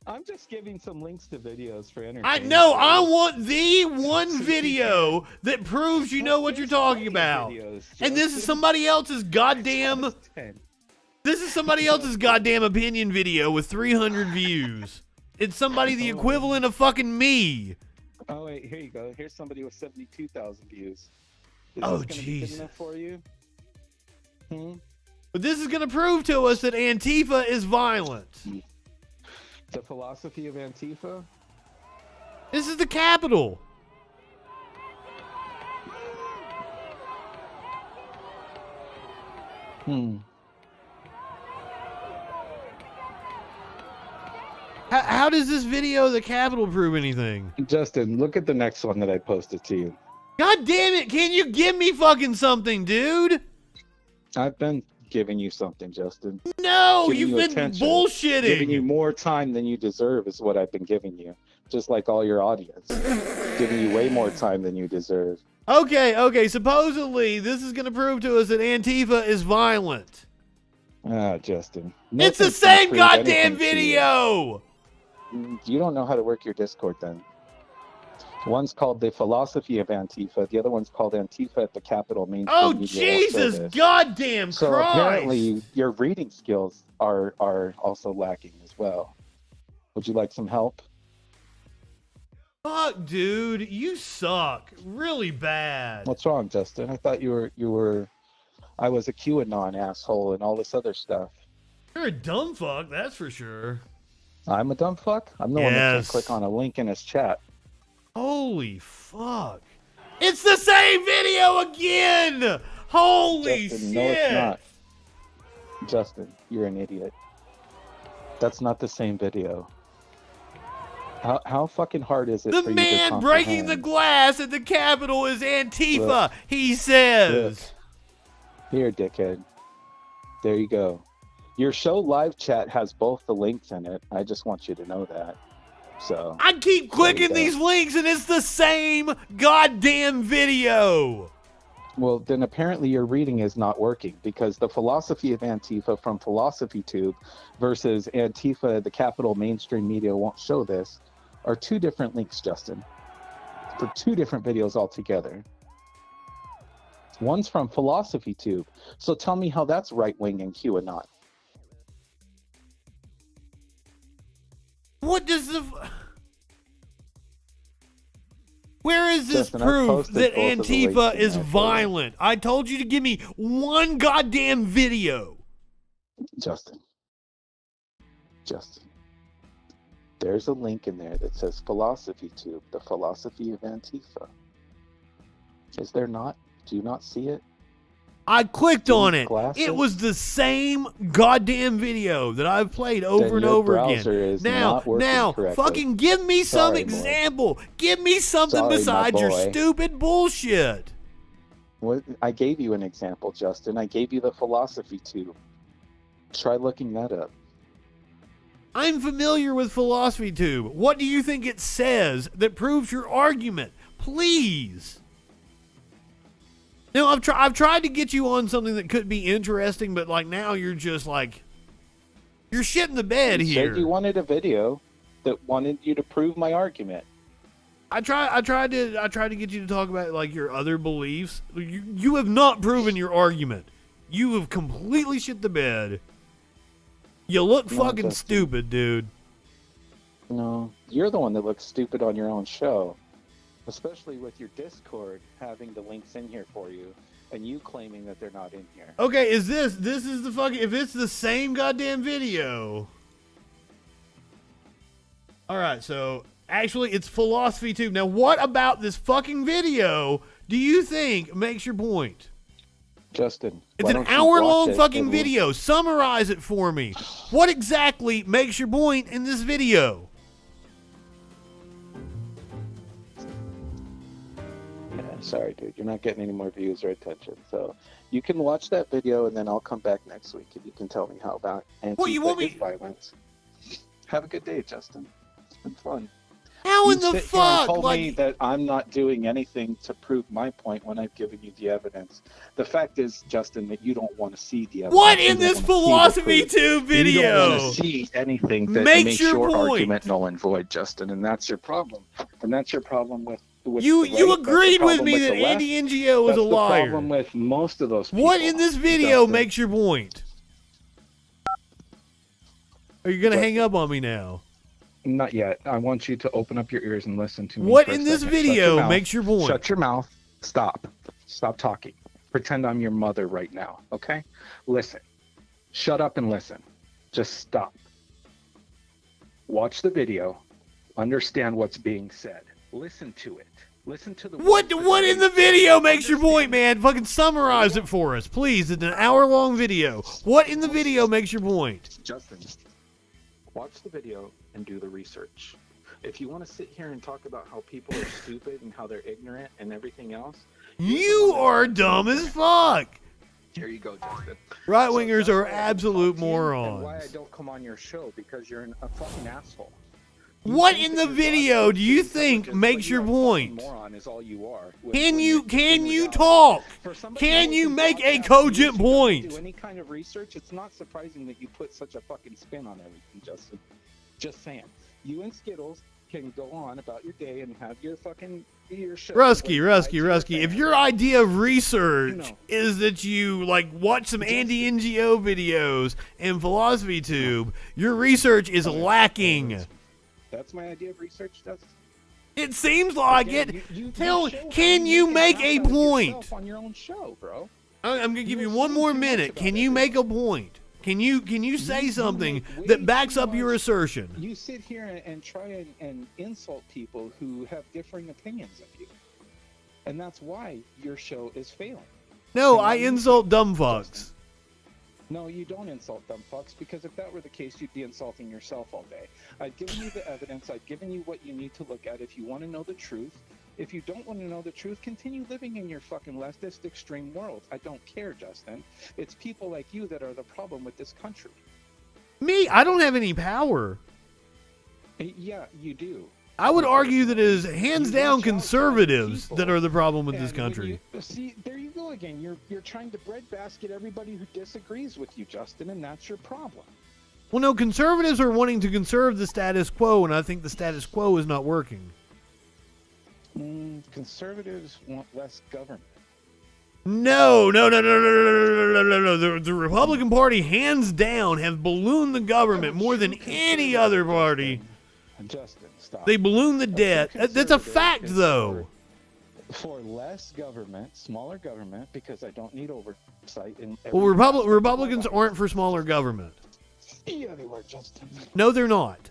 I'm just giving some links to videos for entertainment. I know. I want the one video that proves you know what you're talking about. And this is somebody else's goddamn... This is somebody else's goddamn opinion video with 300 views. It's somebody the equivalent of fucking me. Oh, wait. Here you go. Here's somebody with 72,000 views. Is oh, this gonna be good jeez. enough for you? But this is going to prove to us that Antifa is violent. The philosophy of Antifa? This is the Capitol. How does this video of the Capitol prove anything? Justin, look at the next one that I posted to you. God damn it, can you give me fucking something, dude? I've been giving you something, Justin. No, you've been bullshitting. Giving you more time than you deserve is what I've been giving you. Just like all your audience. Giving you way more time than you deserve. Okay, supposedly this is going to prove to us that Antifa is violent. Ah, Justin. It's the same goddamn video! You don't know how to work your Discord then. One's called The Philosophy of Antifa. The other one's called Antifa at the Capitol Mainstream Oh, Media Jesus Service. goddamn So Christ! apparently your reading skills are also lacking as well. Would you like some help? Fuck, dude, you suck really bad. What's wrong, Justin? I thought you were I was a QAnon asshole and all this other stuff. You're a dumb fuck, that's for sure. I'm a dumb fuck? I'm the one that can Yes. click on a link in his chat. Holy fuck. It's the same video again! Holy Justin, shit! no, it's not. Justin, you're an idiot. That's not the same video. How fucking hard is it The for you to man breaking the comprehend? glass at the Capitol is Antifa, Look. he says. Here, dickhead. There you go. Your show live chat has both the links in it. I just want you to know that. So I keep clicking go. these links and it's the same goddamn video. Well, then apparently your reading is not working, because the philosophy of Antifa from Philosophy Tube versus Antifa, the Capitol Mainstream Media won't show this, are two different links, Justin. For two different videos altogether. One's from Philosophy Tube. So tell me how that's right-wing and QAnon. What does the... Where is this Justin, I proof posted that both of the Antifa links in is there for you. violent? I told you to give me one goddamn video. Justin. There's a link in there that says Philosophy Tube, the philosophy of Antifa. Is there not? Do you not see it? I clicked on it. glasses? It was the same goddamn video that I've played over Then and your over browser again. is not working correctly. Fucking give me some Sorry, boy. example. Give me something Sorry, my besides your boy. stupid bullshit. What I gave you an example, Justin. I gave you the philosophy tube. Try looking that up. I'm familiar with Philosophy Tube. What do you think it says that proves your argument? Please. Now, I've tried to get you on something that could be interesting, but like now you're just like, you're shitting the bed You here. said you wanted a video that wanted you to prove my argument. I tried to get you to talk about like your other beliefs. You have not proven your argument. You have completely shit the bed. You look No, fucking Justin. stupid, dude. No, you're the one that looks stupid on your own show. Especially with your Discord having the links in here for you, and you claiming that they're not in here. Okay, this is the fucking, if it's the same goddamn video. Alright, so actually it's Philosophy Tube. Now what about this fucking video do you think makes your point? Justin, It's why an don't you hour-long watch it fucking and- video. Summarize it for me. What exactly makes your point in this video? Yeah, sorry, dude. You're not getting any more views or attention. So you can watch that video, and then I'll come back next week, and you can tell me how about you want me- is violence. Have a good day, Justin. It's been fun. How You in the sit here and fuck? told Like, me that I'm not doing anything to prove my point when I've given you the evidence. The fact is, Justin, that you don't want to see the evidence. what You in don't this wanna see the Philosophy proof. Tube You don't video want to see anything that makes makes your your point? argument null and void, Justin, and that's your problem. And that's your problem with You the right. That's the agreed with problem me the that left. Andy NGO was That's a liar. the problem with most of those people. What in this video Justin. makes your point? Are you gonna hang up on me now? Not yet. I want you to open up your ears and listen to me. What for a in this second. Shut video your mouth. makes your point? Shut your mouth. Stop. Stop talking. Pretend I'm your mother right now, okay? Listen. Shut up and listen. Just stop. Watch the video. Understand what's being said. Listen to it. Listen to the What words that what are in the being said. video makes your point, man? Fucking summarize it for us, please. It's an hour-long video. What in the video makes your point? Justin, watch the video and do the research. If you want to sit here and talk about how people are stupid and how they're ignorant and everything else, You are dumb as fuck. here you go, Justin. Right-wingers So are that's why I absolute talk to you and why I morons. don't come on your show, because you're a fucking asshole. What in the video do you think makes your point? Moron is all you are. Can you talk? Can you make a cogent Do point? any kind of research? It's not surprising that you put such a fucking spin on everything, Justin. Just saying. You and Skittles can go on about your day and have your fucking show. Rusky. If your idea of research is that you like watch some Andy NGO videos and Philosophy Tube, your research is lacking. That's my idea of research, Justin. It seems like it. Can you make a point? On your own show, bro. I'm gonna give you one more minute. Can you make a point? Can you say something that backs up your assertion? You sit here and try and insult people who have differing opinions of you. And that's why your show is failing. No, I insult dumb fucks. No, you don't insult dumb fucks, because if that were the case, you'd be insulting yourself all day. I've given you the evidence. I've given you what you need to look at if you want to know the truth. If you don't want to know the truth, continue living in your fucking leftist extreme world. I don't care, Justin. It's people like you that are the problem with this country. Me, I don't have any power. Yeah, you do. I would argue that it is hands down conservatives that are the problem with this country. See, there you go again. You're trying to breadbasket everybody who disagrees with you, Justin, and that's your problem. Well, no, conservatives are wanting to conserve the status quo, and I think the status quo is not working. Conservatives want less government. No. The Republican Party, hands down, have ballooned the government more than any other party. Justin, stop. They balloon the debt. That's a fact, though. For less government, smaller government, because I don't need oversight. Well, Republicans aren't for smaller government. Yeah, they were, Justin. No, they're not.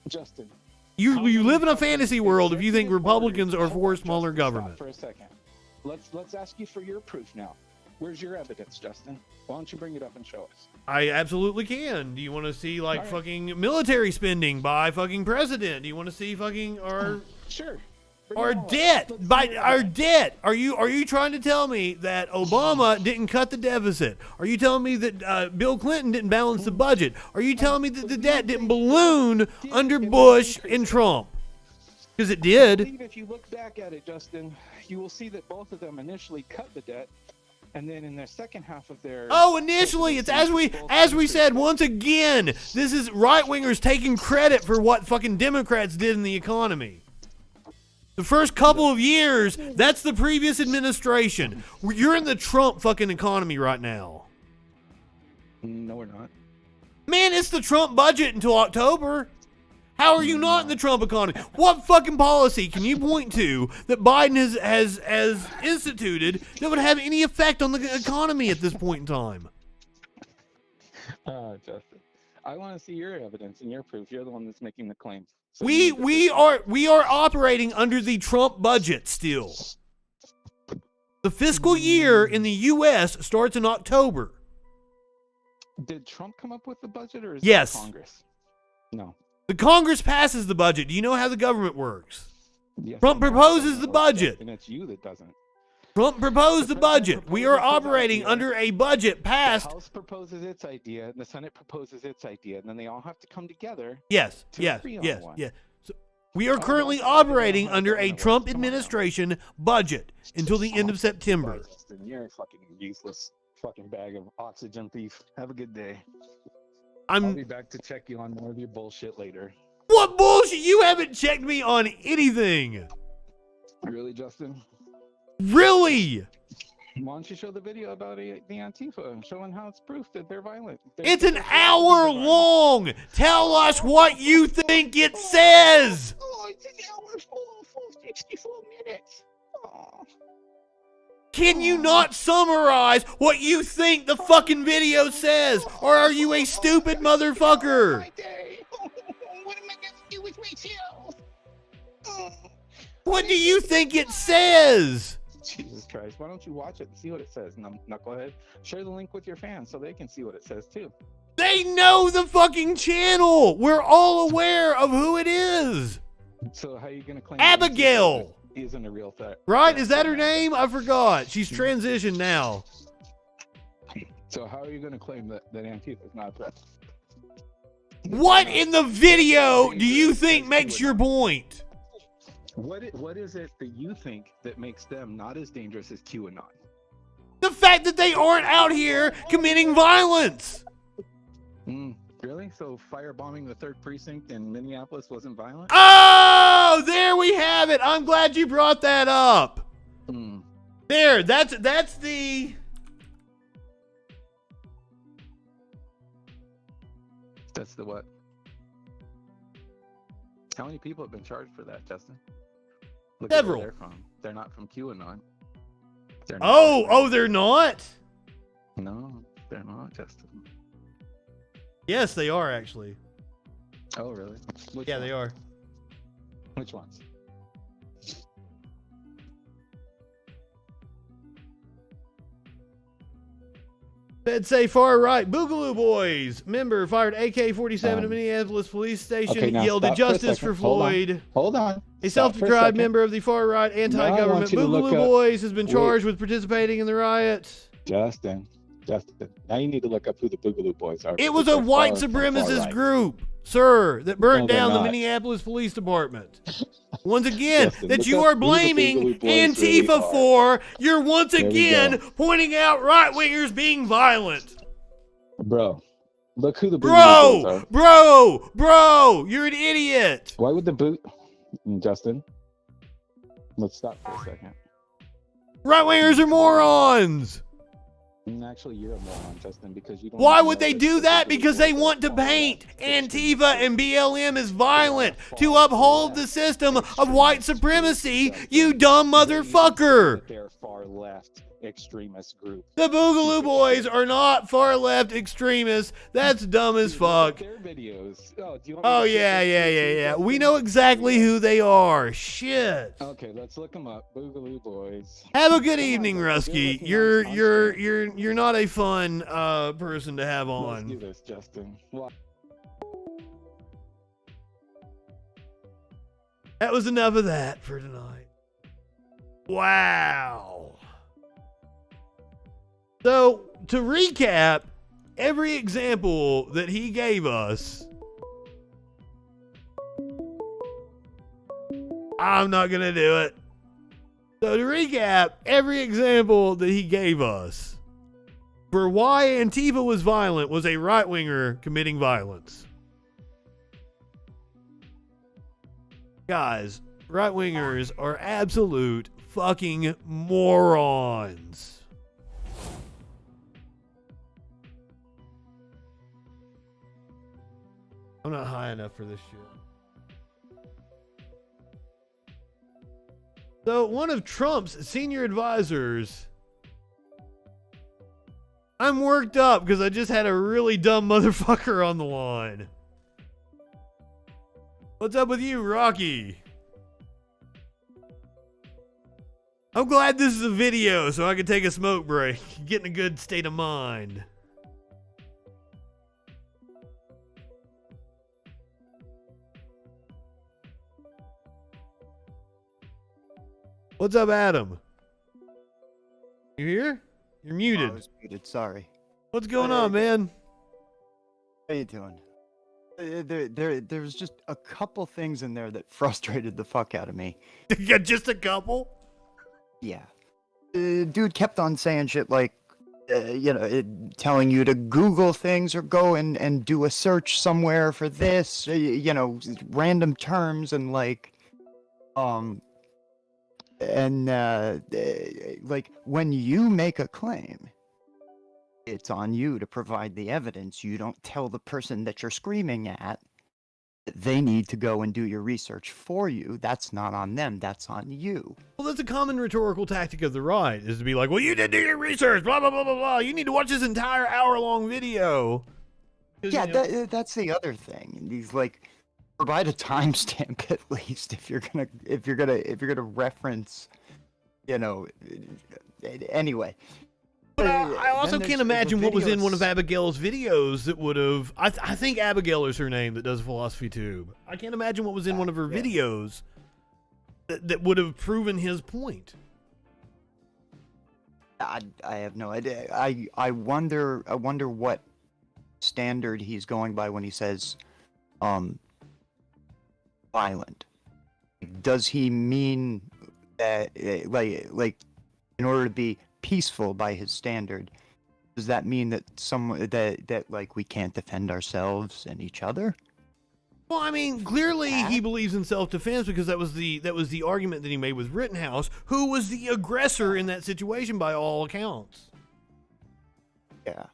Justin. You live in a fantasy world if you think Republicans are for smaller government. Stop for a second. Let's ask you for your proof now. Where's your evidence, Justin? Why don't you bring it up and show us? I absolutely can. Do you want to see fucking military spending by fucking president? Do you want to see fucking our? Sure. Our debt, by our debt. Are you trying to tell me that Obama didn't cut the deficit? Are you telling me that Bill Clinton didn't balance the budget? Are you telling me that the debt didn't balloon under Bush and Trump? Because it did. If you look back at it, Justin, you will see that both of them initially cut the debt, and then in their second half of their Initially, it's as we said once again. This is right wingers taking credit for what fucking Democrats did in the economy. The first couple of years, that's the previous administration. You're in the Trump fucking economy right now. No, we're not. Man, it's the Trump budget until October. How are you not in the Trump economy? What fucking policy can you point to that Biden has instituted that would have any effect on the economy at this point in time? Justin, I want to see your evidence and your proof. You're the one that's making the claims. So We are operating under the Trump budget still. The fiscal year in the U.S. starts in October. Did Trump come up with the budget, or is Yes. it Congress? No. The Congress passes the budget. Do you know how the government works? Yes, Trump proposes the budget. And it's you that doesn't. Trump proposed the budget. We are operating under a budget passed. The House proposes its idea, and the Senate proposes its idea, and then they all have to come together. Yes. So we are currently operating under a Trump administration budget until the end of September. Justin, you're a fucking useless fucking bag of oxygen thief. Have a good day. I'll be back to check you on more of your bullshit later. What bullshit? You haven't checked me on anything. Really, Justin? Really? Why don't you show the video about the Antifa, showing how it's proof that they're violent? It's an hour long. Tell us what you think it says. Oh, it's an hour full 64 minutes. Oh. Can you not summarize what you think the fucking video says? Or are you a stupid motherfucker? What am I gonna do with myself? What do you think it says? Jesus Christ, why don't you watch it and see what it says, knucklehead? Share the link with your fans so they can see what it says too. They know the fucking channel. We're all aware of who it is. So how are you gonna claim Abigail isn't a real threat? Right? Is that her name? I forgot. She's transitioned now. So how are you gonna claim that Antifa is not a threat? What in the video do you think makes your point? What is it that you think that makes them not as dangerous as QAnon? The fact that they aren't out here committing violence. Really? So firebombing the 3rd precinct in Minneapolis wasn't violent? Oh, there we have it. I'm glad you brought that up. There, that's the... That's the what? How many people have been charged for that, Justin? Look at Several. where they're from. They're not from QAnon. They're not? No, they're not, Justin. Yes, they are actually. Oh, really? Which They are. Which ones? Fed say far right. Boogaloo Boys member fired AK-47 at Minneapolis police station. Yelled at justice for Floyd. Hold on. A self-described member of the far right anti-government Boogaloo Boys has been charged with participating in the riots. Justin. Now you need to look up who the Boogaloo Boys are. It was a white supremacist group, sir, that burnt down the Minneapolis Police Department. Once again, Justin, that look you up are who the blaming Boogaloo Boys Antifa really are. for, you're once There we again go. pointing out right-wingers being violent. Bro, look who the Boogaloo Boys are. Bro, you're an idiot. Why would the Justin, let's stop for a second. Right-wingers are morons. Actually, you're a moron, Justin, because you don't. Why would they do that? Because they want to paint Antifa and BLM as violent to uphold the system of white supremacy, you dumb motherfucker. They're far left extremist group. The Boogaloo Boys are not far left extremists. That's dumb as fuck. Their videos. Oh, do you want Oh, yeah. We know exactly who they are. Shit. Okay, let's look them up. Boogaloo Boys. Have a good evening, Rusky. You're not a fun person to have Let's on. do this, Justin. That was enough of that for tonight. Wow. So, to recap, every example that he gave us, I'm not going to do it. So, to recap, every example that he gave us for why Antifa was violent was a right-winger committing violence. Guys, right-wingers are absolute fucking morons. I'm not high enough for this shit. So, one of Trump's senior advisors... I'm worked up because I just had a really dumb motherfucker on the line. What's up with you, Rocky? I'm glad this is a video so I can take a smoke break, get in a good state of mind. What's up, Adam? You here? You're muted. I was muted, sorry. What's going on, man? How you doing? There's just a couple things in there that frustrated the fuck out of me. Yeah, just a couple? Yeah. Dude kept on saying shit like, telling you to Google things or go and do a search somewhere for this, random terms and like, like when you make a claim, it's on you to provide the evidence. You don't tell the person that you're screaming at that they need to go and do your research for you. That's not on them. That's on you. Well, that's a common rhetorical tactic of the right, is to be like, well, you didn't do your research, blah, blah, blah, blah, blah. You need to watch this entire hour-long video. Yeah, that's the other thing. He's like, provide a timestamp at least if you're gonna reference, anyway. But I also can't imagine what was in one of Abigail's videos that would have... I think Abigail is her name that does Philosophy Tube. I can't imagine what was in one of her videos that would have proven his point. I have no idea. I wonder what standard he's going by when he says violent. Does he mean that like in order to be peaceful by his standard, does that mean that that like we can't defend ourselves and each other? Well, I mean, clearly he believes in self-defense because that was the argument that he made with Rittenhouse, who was the aggressor in that situation by all accounts. Yeah.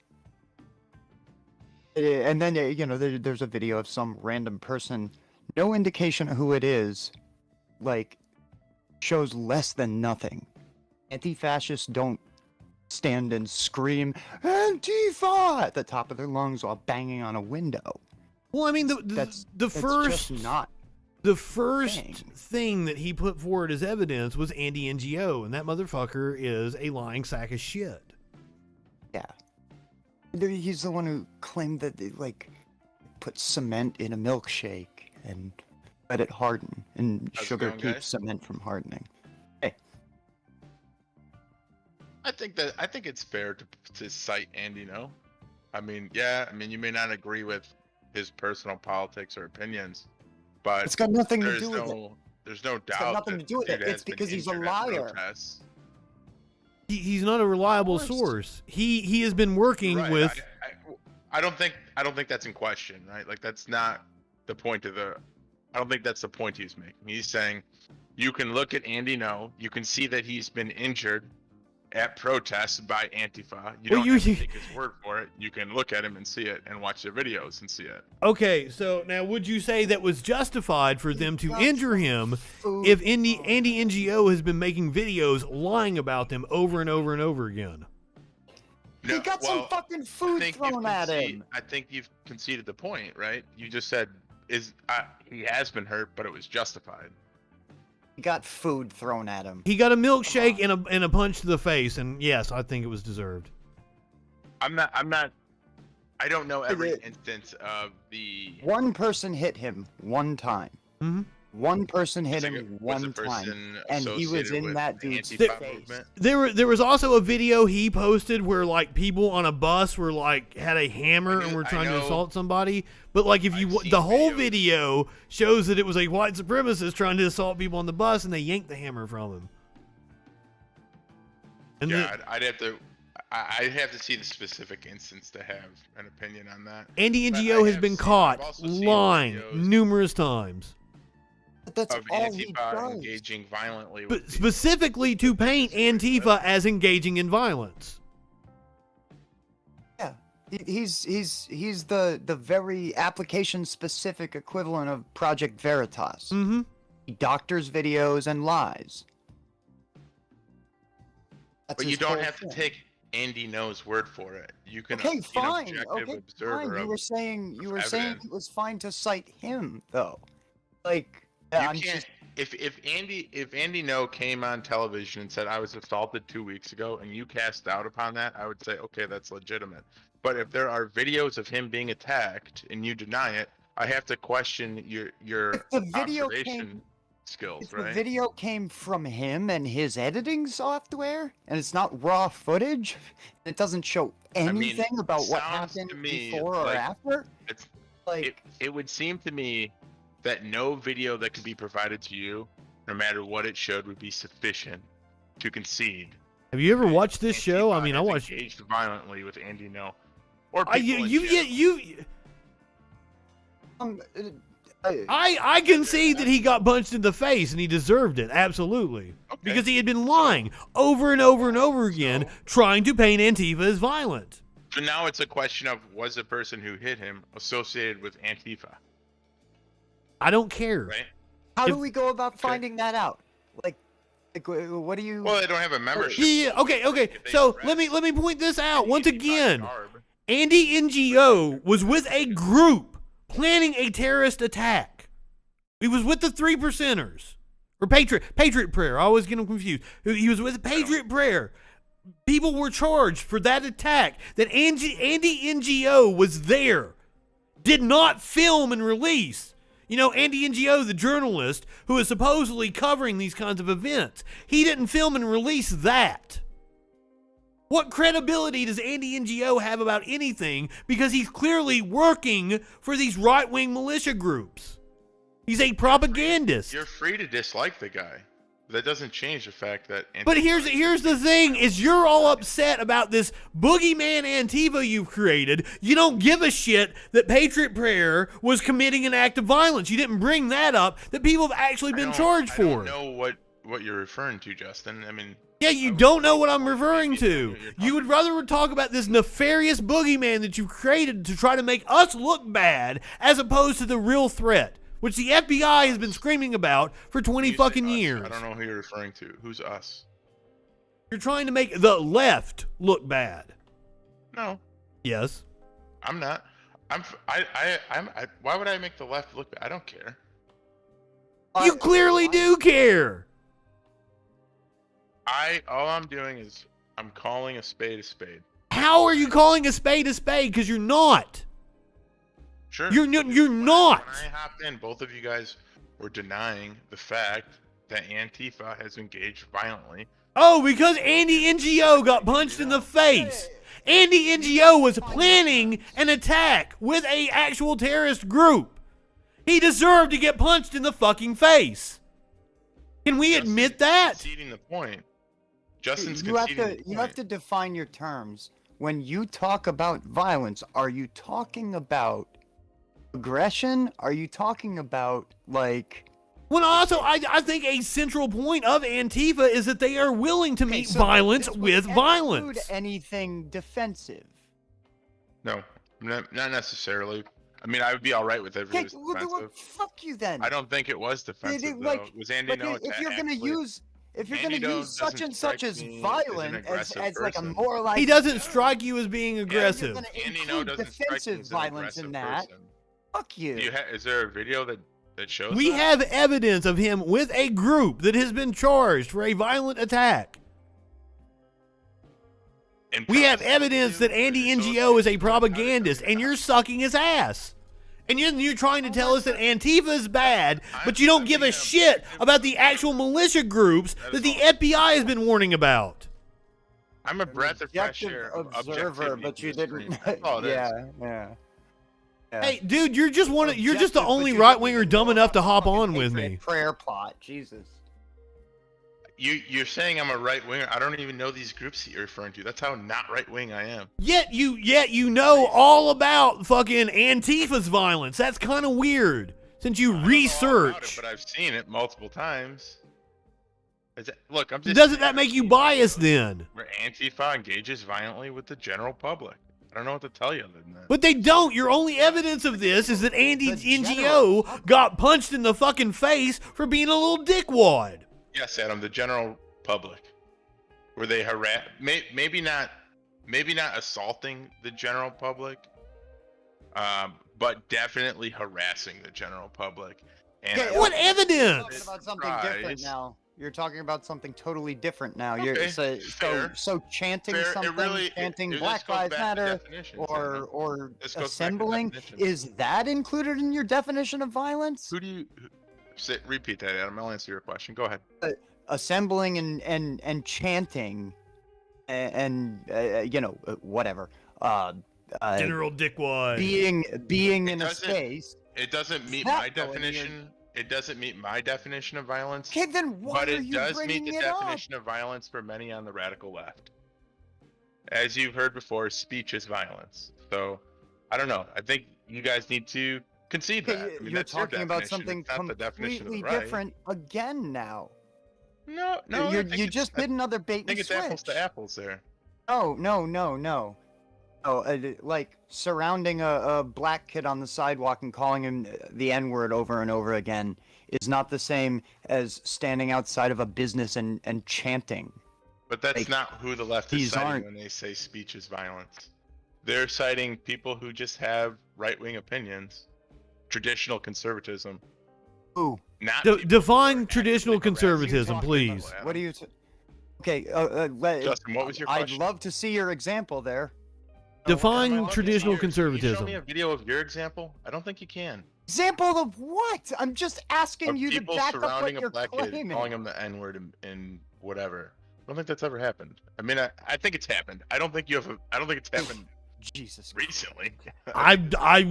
And then there's a video of some random person, no indication of who it is, like shows less than nothing. Anti-fascists don't stand and scream Antifa at the top of their lungs while banging on a window. Well, I mean, the first thing that he put forward as evidence was anti-NGO, and that motherfucker is a lying sack of shit. Yeah. He's the one who claimed that they, like, put cement in a milkshake and let it harden, and sugar keeps cement from hardening. Hey. I think it's fair to cite Andy No. I mean, you may not agree with his personal politics or opinions, but it's got nothing to do with it. There's no doubt. It's got nothing to do with it. It's because he's a liar. He's not a reliable source. He has been working with. I don't think that's in question, right? Like that's not the point of the. I don't think that's the point he's making. He's saying you can look at Andy No, you can see that he's been injured at protests by Antifa. You don't have to take his word for it. You can look at him and see it and watch their videos and see it. Okay, so now would you say that was justified for them to injure him if anti-NGO has been making videos lying about them over and over and over again? No, he got some fucking food thrown at him. I think you've conceded the point, right? You just said he has been hurt, but it was justified. He got food thrown at him. He got a milkshake and a punch to the face, and yes, I think it was deserved. I don't know every instance of the. One person hit him one time. Mm-hmm. One person hit Was him the one person time, and he was associated in with that dude's Antifa face. movement? There was also a video he posted where like people on a bus were like had a hammer and were trying to assault somebody. But like if you the whole video shows that it was a white supremacist trying to assault people on the bus, and they yanked the hammer from him. And Yeah, I'd have to see the specific instance to have an opinion on that. Andy But NGO I has have been seen- caught I've also seen lying videos numerous times. But that's of all he Antifa does. engaging violently But with specifically to paint Antifa as engaging in violence. Yeah, he's the very application specific equivalent of Project Veritas. Mm-hmm. He doctors videos and lies. That's But you his don't whole have to thing. take Andy No's word for it. You can Okay, be an fine. objective Okay, observer fine. You of- were saying evidence. it was fine to cite him though. Like You I'm can't. just If Andy No came on television and said I was assaulted 2 weeks ago, and you cast doubt upon that, I would say okay, that's legitimate. But if there are videos of him being attacked and you deny it, I have to question your If the video observation came- skills, if the right? video came from him and his editing software, and it's not raw footage, it doesn't show anything about what sounds happened to me before or like after. It's like it would seem to me that no video that can be provided to you, no matter what it showed, would be sufficient to concede. Have you ever watched this show? I mean, I watched. Engaged violently with Andy No, or I concede that he got punched in the face and he deserved it, absolutely, because he had been lying over and over and over again, trying to paint Antifa as violent. So now it's a question of was the person who hit him associated with Antifa? I don't care. Right? How do we go about finding that out? Like what do you? Well, they don't have a membership. Yeah. Okay. So let me point this out once again. Andy NGO was with a group planning a terrorist attack. He was with the 3 percenters or Patriot Prayer. I always get them confused. He was with Patriot Prayer. People were charged for that attack. That Andy NGO was there, did not film and release. You know, Andy NGO, the journalist who is supposedly covering these kinds of events, he didn't film and release that. What credibility does Andy NGO have about anything? Because he's clearly working for these right-wing militia groups. He's a propagandist. You're free to dislike the guy. That doesn't change the fact that. But here's the thing: is you're all upset about this boogeyman Antifa you've created. You don't give a shit that Patriot Prayer was committing an act of violence. You didn't bring that up. That people have actually been charged for. I don't know what you're referring to, Justin. I mean. Yeah, you don't know what I'm referring to. You would rather talk about this nefarious boogeyman that you've created to try to make us look bad, as opposed to the real threat, which the FBI has been screaming about for 20 fucking years. I don't know who you're referring to. Who's us? You're trying to make the left look bad. No. Yes. I'm not. Why would I make the left look bad? I don't care. You clearly do care. All I'm doing is I'm calling a spade a spade. How are you calling a spade a spade? Because you're not. Sure. You're not. When I hopped in, both of you guys were denying the fact that Antifa has engaged violently. Oh, because Andy NGO got punched in the face. Andy NGO was planning an attack with a actual terrorist group. He deserved to get punched in the fucking face. Can we admit that? Conceding the point. Justin's You have conceding to the point. you have to define your terms. When you talk about violence, are you talking about aggression? Are you talking about like? Well, also, I think a central point of Antifa is that they are willing to meet violence with violence. Include anything defensive? No, not necessarily. I mean, I would be all right with it if it was defensive. Fuck you then. I don't think it was defensive, though. Was Andy No if you're gonna actually- use if you're Andy gonna No use such doesn't and such strike as me as an violent aggressive as like a person. moralized, He doesn't strike you as being aggressive. Andy No doesn't strike me defensive as an violence in aggressive that. person. Fuck you. Is there a video that shows We that? have evidence of him with a group that has been charged for a violent attack. We have evidence that Andy NGO is a propagandist, and you're sucking his ass. And you're trying to tell us that Antifa is bad, but you don't give a shit about the actual militia groups that the FBI has been warning about. I'm a breath of fresh air. Observer, but you didn't. Yeah. Hey, dude, you're just the only right winger dumb enough to hop on with me. Prayer plot, Jesus. You're saying I'm a right winger. I don't even know these groups that you're referring to. That's how not right wing I am. Yet you know all about fucking Antifa's violence. That's kind of weird. Since you research. But I've seen it multiple times. Look, I'm just. Doesn't that make you biased then? Where Antifa engages violently with the general public. I don't know what to tell you other than that. But they don't. Your only evidence of this is that Andy's NGO got punched in the fucking face for being a little dickwad. Yes, Adam, the general public. Were they maybe not assaulting the general public, but definitely harassing the general public. And what evidence? You're talking about something different now. You're talking about something totally different now. Okay, You're so chanting something, chanting Black Lives Matter, or assembling. Is that included in your definition of violence? Who do you repeat that, Adam? I'll answer your question. Go ahead. Assembling and chanting, and whatever. General dickwad. Being in a space. It doesn't meet my definition. It doesn't meet my definition of violence. Okay, then why but are it you does bringing meet the it definition of violence for many on the radical left. As you've heard before, speech is violence. So, I don't know. I think you guys need to concede that. I mean, You're that's your talking about definition. something It's not the definition of completely the right. different again now. No. You just did another bait and I think it's switch. apples to apples there. No. Like surrounding a black kid on the sidewalk and calling him the N-word over and over again is not the same as standing outside of a business and chanting. But that's not who the left is these citing aren't- when they say speech is violence. They're citing people who just have right-wing opinions, traditional conservatism. Ooh. Not Define traditional conservatism, please. What do you? Okay. Justin, what was your question? I'd love to see your example there. Define traditional Can you show conservatism. me a video of your example? I don't think you can. Example of what? I'm just asking Of you to people back up what surrounding a you're black kid, claiming. calling him the N-word and whatever. I don't think that's ever happened. I mean, I think it's happened. I don't think it's happened. Jesus. Recently.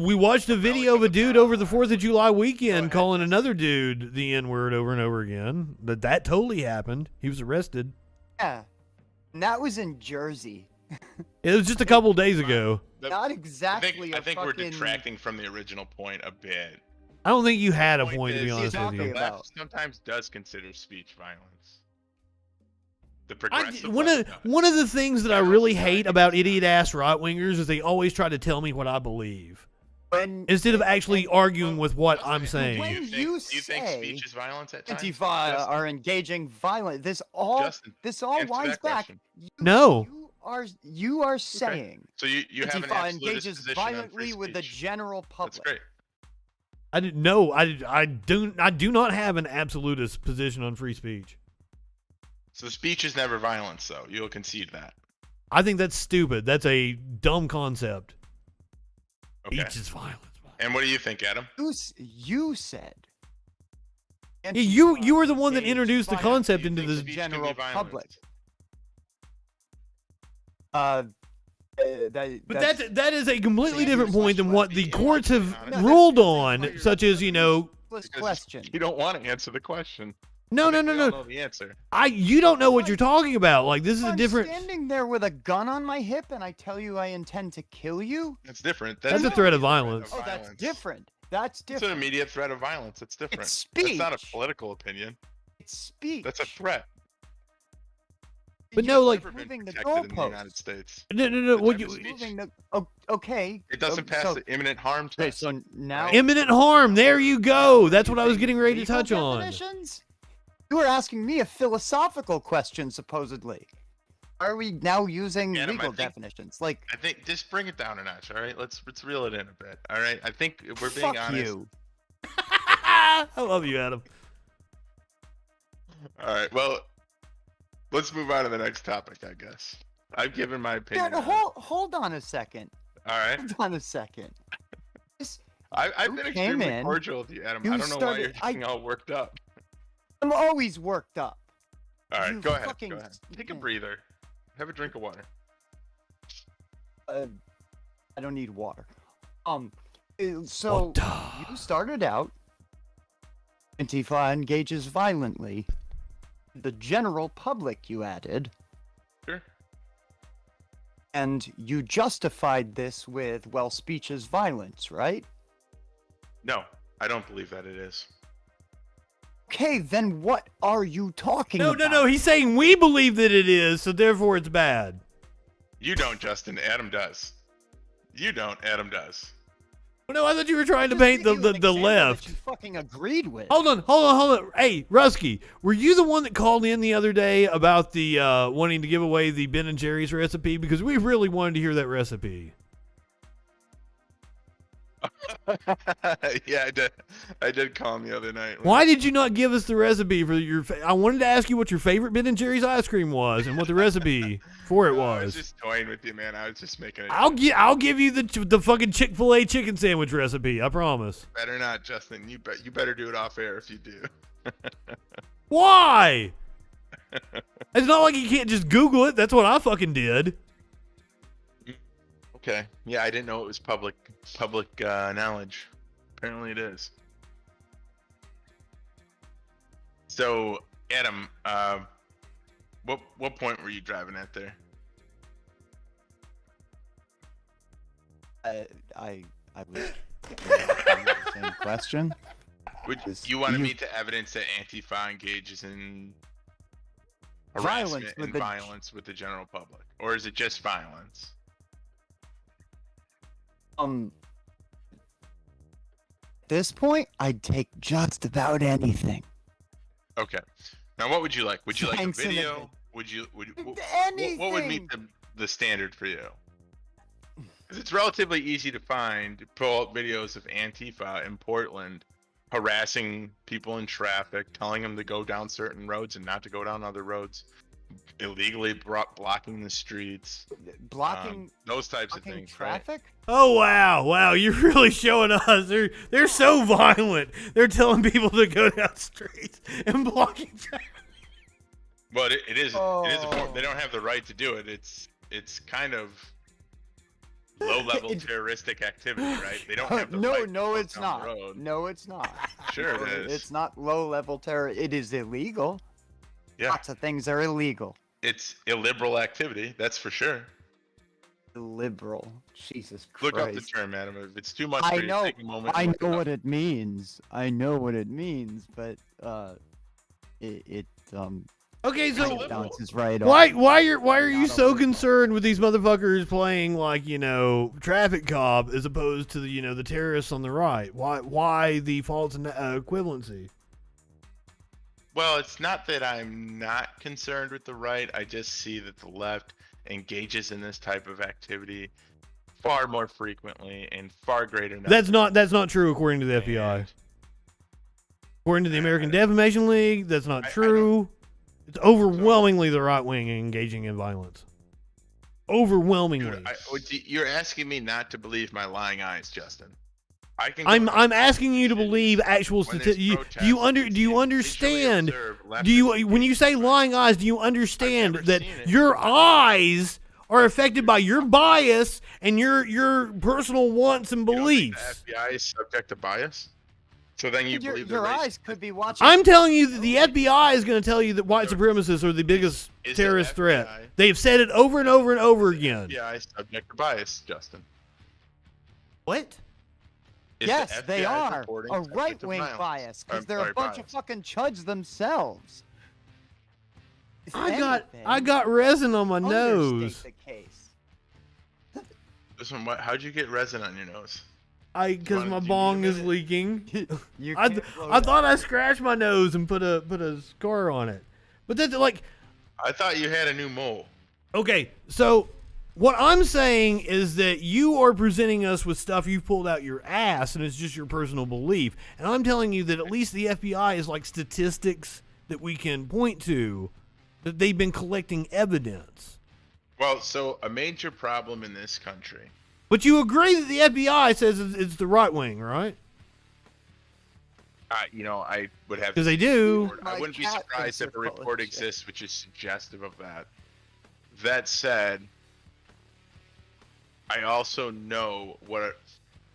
We watched a video of a dude over the 4th of July weekend calling another dude the N-word over and over again. That totally happened. He was arrested. Yeah. And that was in Jersey. It was just a couple days ago. Not exactly. I think we're detracting from the original point a bit. I don't think you had a point, to be honest with you. The left sometimes does consider speech violence. The progressive One of the things that I really hate about idiot-ass right-wingers is they always try to tell me what I believe. Instead of actually arguing with what I'm saying. When do you think speech is violence at times? Antifa are engaging violent. This all Justin, winds back. No. You are saying So you have an Antifa absolutist engages position on free violently with the speech. general public. That's great. I didn't know. I do not have an absolutist position on free speech. So speech is never violence, though. You'll concede that. I think that's stupid. That's a dumb concept. Okay. Speech is violence. And what do you think, Adam? You said. Yeah, you were the one that introduced the concept into the general public. But that is a completely different point than what the courts have ruled on, such as, question. You don't want to answer the question. No. We all know the answer. You don't know what you're talking about. Like, this is a I'm different. standing there with a gun on my hip and I tell you I intend to kill you? That's different. That's a threat of violence. Oh, that's different. That's It's an different. immediate threat of violence. It's different. It's It's not a speech. political opinion. It's speech. That's a threat. But no, like, Never been moving the protected in the goalposts. United States. no. What you Moving the, okay. It doesn't pass so, the imminent harm test. Okay, so now imminent harm? There you go. That's what I was getting ready to legal touch on. definitions? You were asking me a philosophical question, supposedly. Are we now using Adam, legal I think- definitions? Like, I think just bring it down a notch. All right, let's reel it in a bit. All right, I think if we're being fuck honest. you. I love you, Adam. All right, well, let's move on to the next topic. I guess I've given my opinion. Yeah, on it. hold on a second. All right. Hold on a second. I've been came extremely in, cordial with you, Adam. you I don't know why you're started- getting all worked up. I'm always worked up. All right, You go ahead. fucking Go ahead. Take a breather. Have a drink of water. I don't need water. So you started out. Antifa engages violently. The general public, you added. Sure. And you justified this with, well, speech is violence, right? No, I don't believe that it is. Okay, then what are you talking No, about? no, no. He's saying we believe that it is, so therefore it's bad. You don't, Justin. Adam does. You don't. Adam does. Well, no, I thought you were trying to paint the left. That you fucking agreed with. Hold on. Hey, Rusky, were you the one that called in the other day about the wanting to give away the Ben and Jerry's recipe? Because we really wanted to hear that recipe. Yeah, I did call him the other night. Why did you not give us the recipe for your? I wanted to ask you what your favorite Ben and Jerry's ice cream was and what the recipe for it I was was. just toying with you, man. I was just making it. I'll give you the fucking Chick-fil-A chicken sandwich recipe. I promise. Better not, Justin. You better do it off air if you do. Why? It's not like you can't just Google it. That's what I fucking did. Okay. Yeah, I didn't know it was public knowledge. Apparently it is. So, Adam, what point were you driving at there? I was the same question. You wanted me to evidence that Antifa engages in harassment and violence with the general public, or is it just violence? At this point, I'd take just about anything. Okay. Now, what would you like? Would you like a Thanks in video? What would meet the standard for you? Because it's relatively easy to pull up videos of Antifa in Portland harassing people in traffic, telling them to go down certain roads and not to go down other roads, illegally blocking the streets, blocking those types of things. Traffic? Oh wow, you're really showing us. They're so violent. They're telling people to go down streets and blocking traffic. But it is a form. They don't have the right to do it. It's kind of low-level terroristic activity, right? They don't have the right to no, go it's down not. the road. No, it's not. Sure it is. It's not low-level terror. It is illegal. Yeah. Lots of things are illegal. It's illiberal activity, that's for sure. Liberal. Jesus Christ. Look up the term, Adam. If it's too much I for you to know. take a moment. I and look know it what up. it means. I know what it means, but it Okay, so bounces right why off. are you so concerned with these motherfuckers playing like, traffic cop as opposed to the terrorists on the right? Why the false equivalency? Well, it's not that I'm not concerned with the right. I just see that the left engages in this type of activity far more frequently and far greater numbers. That's not true according to the FBI. According to the American Defamation League, that's not true. It's overwhelmingly the right wing engaging in violence. Overwhelmingly. You're asking me not to believe my lying eyes, Justin. I'm asking you to believe actual statistics. Do you understand? When you say lying eyes, do you understand that your eyes are affected by your bias and your personal wants and beliefs? The FBI is subject to bias. So then you believe your the eyes could be watching. I'm telling you that the FBI is going to tell you that white supremacists are the biggest terrorist threat. They've said it over and over and over again. FBI is subject to bias, Justin. What? Yes, they are reporting a subject to right-wing violence. bias because I'm they're sorry, a bunch of fucking chuds themselves. If I got resin on my understate nose. the case. Listen, how'd you get resin on your nose? Because my bong is leaking. You I can't blow thought I scratched my nose and put a scar on it, but that's like. I thought you had a new mole. Okay, so what I'm saying is that you are presenting us with stuff you've pulled out your ass, and it's just your personal belief. And I'm telling you that at least the FBI is like statistics that we can point to, that they've been collecting evidence. Well, so a major problem in this country But you agree that the FBI says it's the right wing, right? I would have 'Cause they do. I wouldn't be surprised if a report exists which is suggestive of that. That said, I also know what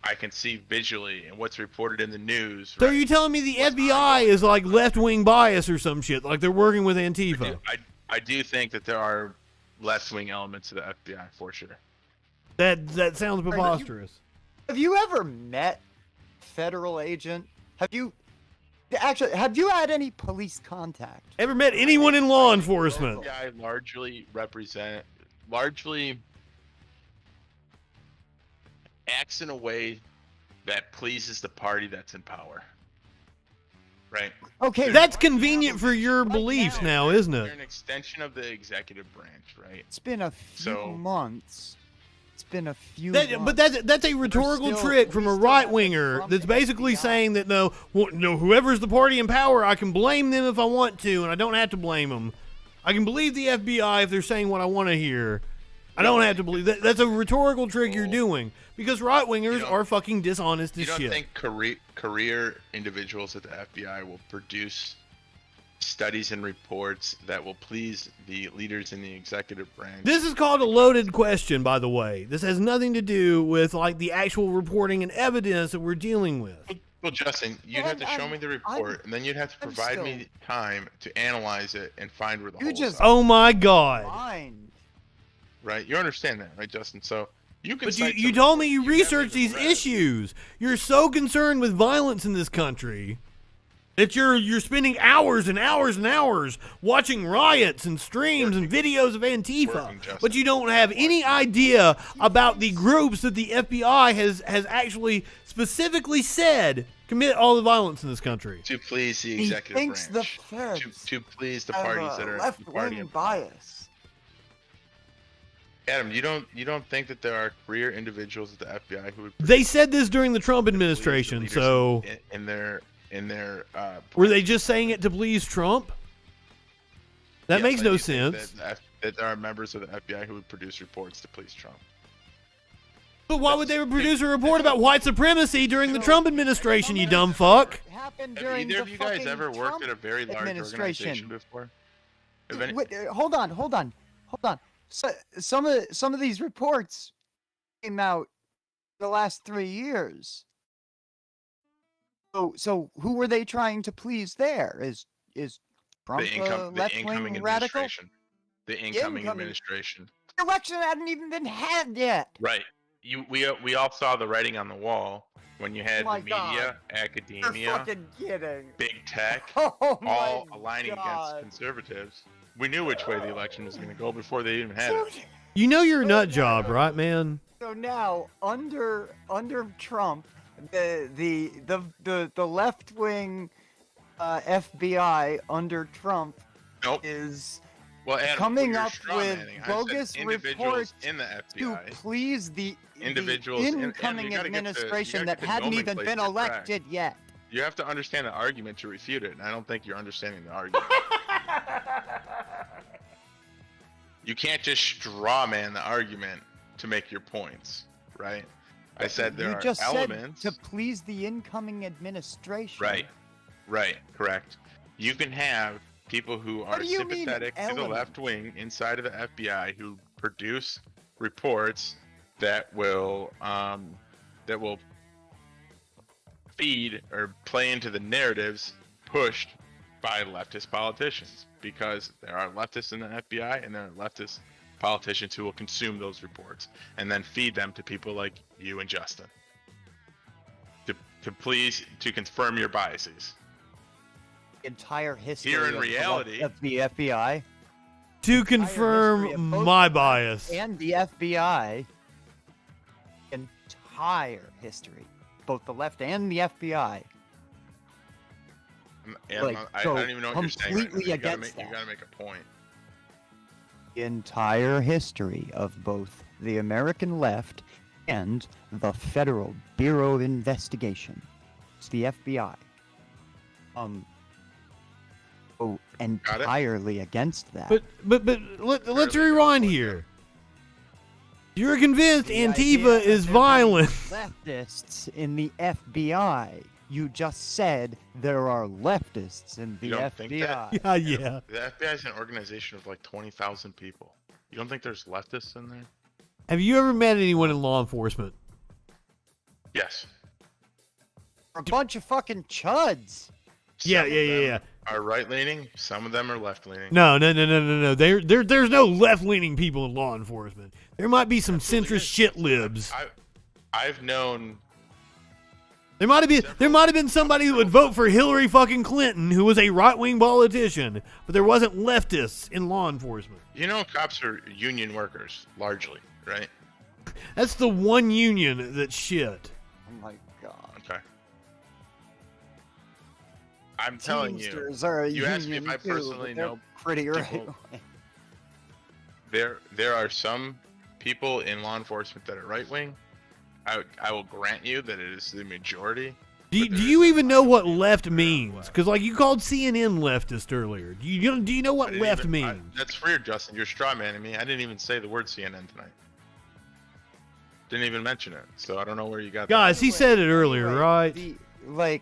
I can see visually and what's reported in the news. So are you telling me the FBI is like left-wing bias or some shit? Like they're working with Antifa? I do think that there are left-wing elements of the FBI for sure. That sounds preposterous. Have you ever met a federal agent? Have you had any police contact? Ever met anyone in law enforcement? The FBI largely acts in a way that pleases the party that's in power. Right? Okay. That's convenient for your beliefs now, isn't They're it? an extension of the executive branch, right? It's been a few months. It's been a few But that's a rhetorical trick from a right-winger that's basically saying that no, whoever's the party in power, I can blame them if I want to, and I don't have to blame them. I can believe the FBI if they're saying what I want to hear. I don't have to believe that. That's a rhetorical trick you're doing because right-wingers are fucking dishonest as shit. You don't think career individuals at the FBI will produce studies and reports that will please the leaders in the executive branch? This is called a loaded question, by the way. This has nothing to do with like the actual reporting and evidence that we're dealing with. Well, Justin, you'd have to show me the report, and then you'd have to provide me time to analyze it and find where the holes are. Oh my God! Right? You understand that, right, Justin? So you can. But you told me you researched these issues. You're so concerned with violence in this country that you're spending hours and hours and hours watching riots and streams and videos of Antifa. But you don't have any idea about the groups that the FBI has actually specifically said commit all the violence in this country. To please the executive branch. To please the parties that are left-wing bias. Adam, you don't think that there are career individuals at the FBI who would? They said this during the Trump administration, so in their were they just saying it to please Trump? That makes no sense. That there are members of the FBI who would produce reports to please Trump. But why would they produce a report about white supremacy during the Trump administration, you dumb fuck? Have either of you guys ever worked at a very large organization before? Hold on. So, some of these reports came out in the last 3 years. So who were they trying to please there? Is Trump a left-wing radical? The incoming administration. The election hadn't even been had yet. Right. We all saw the writing on the wall when you had the media, academia, You're fucking kidding. big tech, all aligning against conservatives. We knew which way the election was going to go before they even had it. You know you're a nut job, right, man? So now under Trump, the left wing FBI under Trump is coming up with bogus reports in the FBI. to please the individuals incoming administration that hadn't even been elected yet. You have to understand the argument to refute it, and I don't think you're understanding the argument. You can't just straw man the argument to make your points, right? I said there are elements said to please the incoming administration. Right, correct. You can have people who are sympathetic to the left wing inside of the FBI who produce reports that will feed or play into the narratives pushed by leftist politicians, because there are leftists in the FBI and there are leftist politicians who will consume those reports and then feed them to people like you and Justin to confirm your biases. Entire history here in reality of the FBI to confirm my bias and the FBI. Entire history, both the left and the FBI. I don't even know what you're saying right now. You gotta make a point. The entire history of both the American left and the Federal Bureau of Investigation. It's the FBI. Entirely against that. But let's rewind here. You're convinced The Antifa idea is that there are violent. Leftists in the FBI. You just said there are leftists in the You don't think that? FBI. Yeah. The FBI is an organization of like 20,000 people. You don't think there's leftists in there? Have you ever met anyone in law enforcement? Yes. A bunch of fucking chuds. Yeah. Are right leaning. Some of them are left leaning. No. There's no left-leaning people in law enforcement. There might be some centrist shit libs. I've known. There might have been somebody who would vote for Hillary fucking Clinton who was a right-wing politician, but there wasn't leftists in law enforcement. You know, cops are union workers largely, right? That's the one union that's shit. Oh my god. Okay. I'm telling you. Teamsters are a You asked me if union I too, personally but they're know pretty right. people. There are some people in law enforcement that are right wing. I will grant you that it is the majority. Do you even know what left means? Because like you called CNN leftist earlier. Do you know what left means? That's weird, Justin. You're straw manning me. I didn't even say the word CNN tonight. Didn't even mention it. So I don't know where you got that. Guys, he said it earlier, right?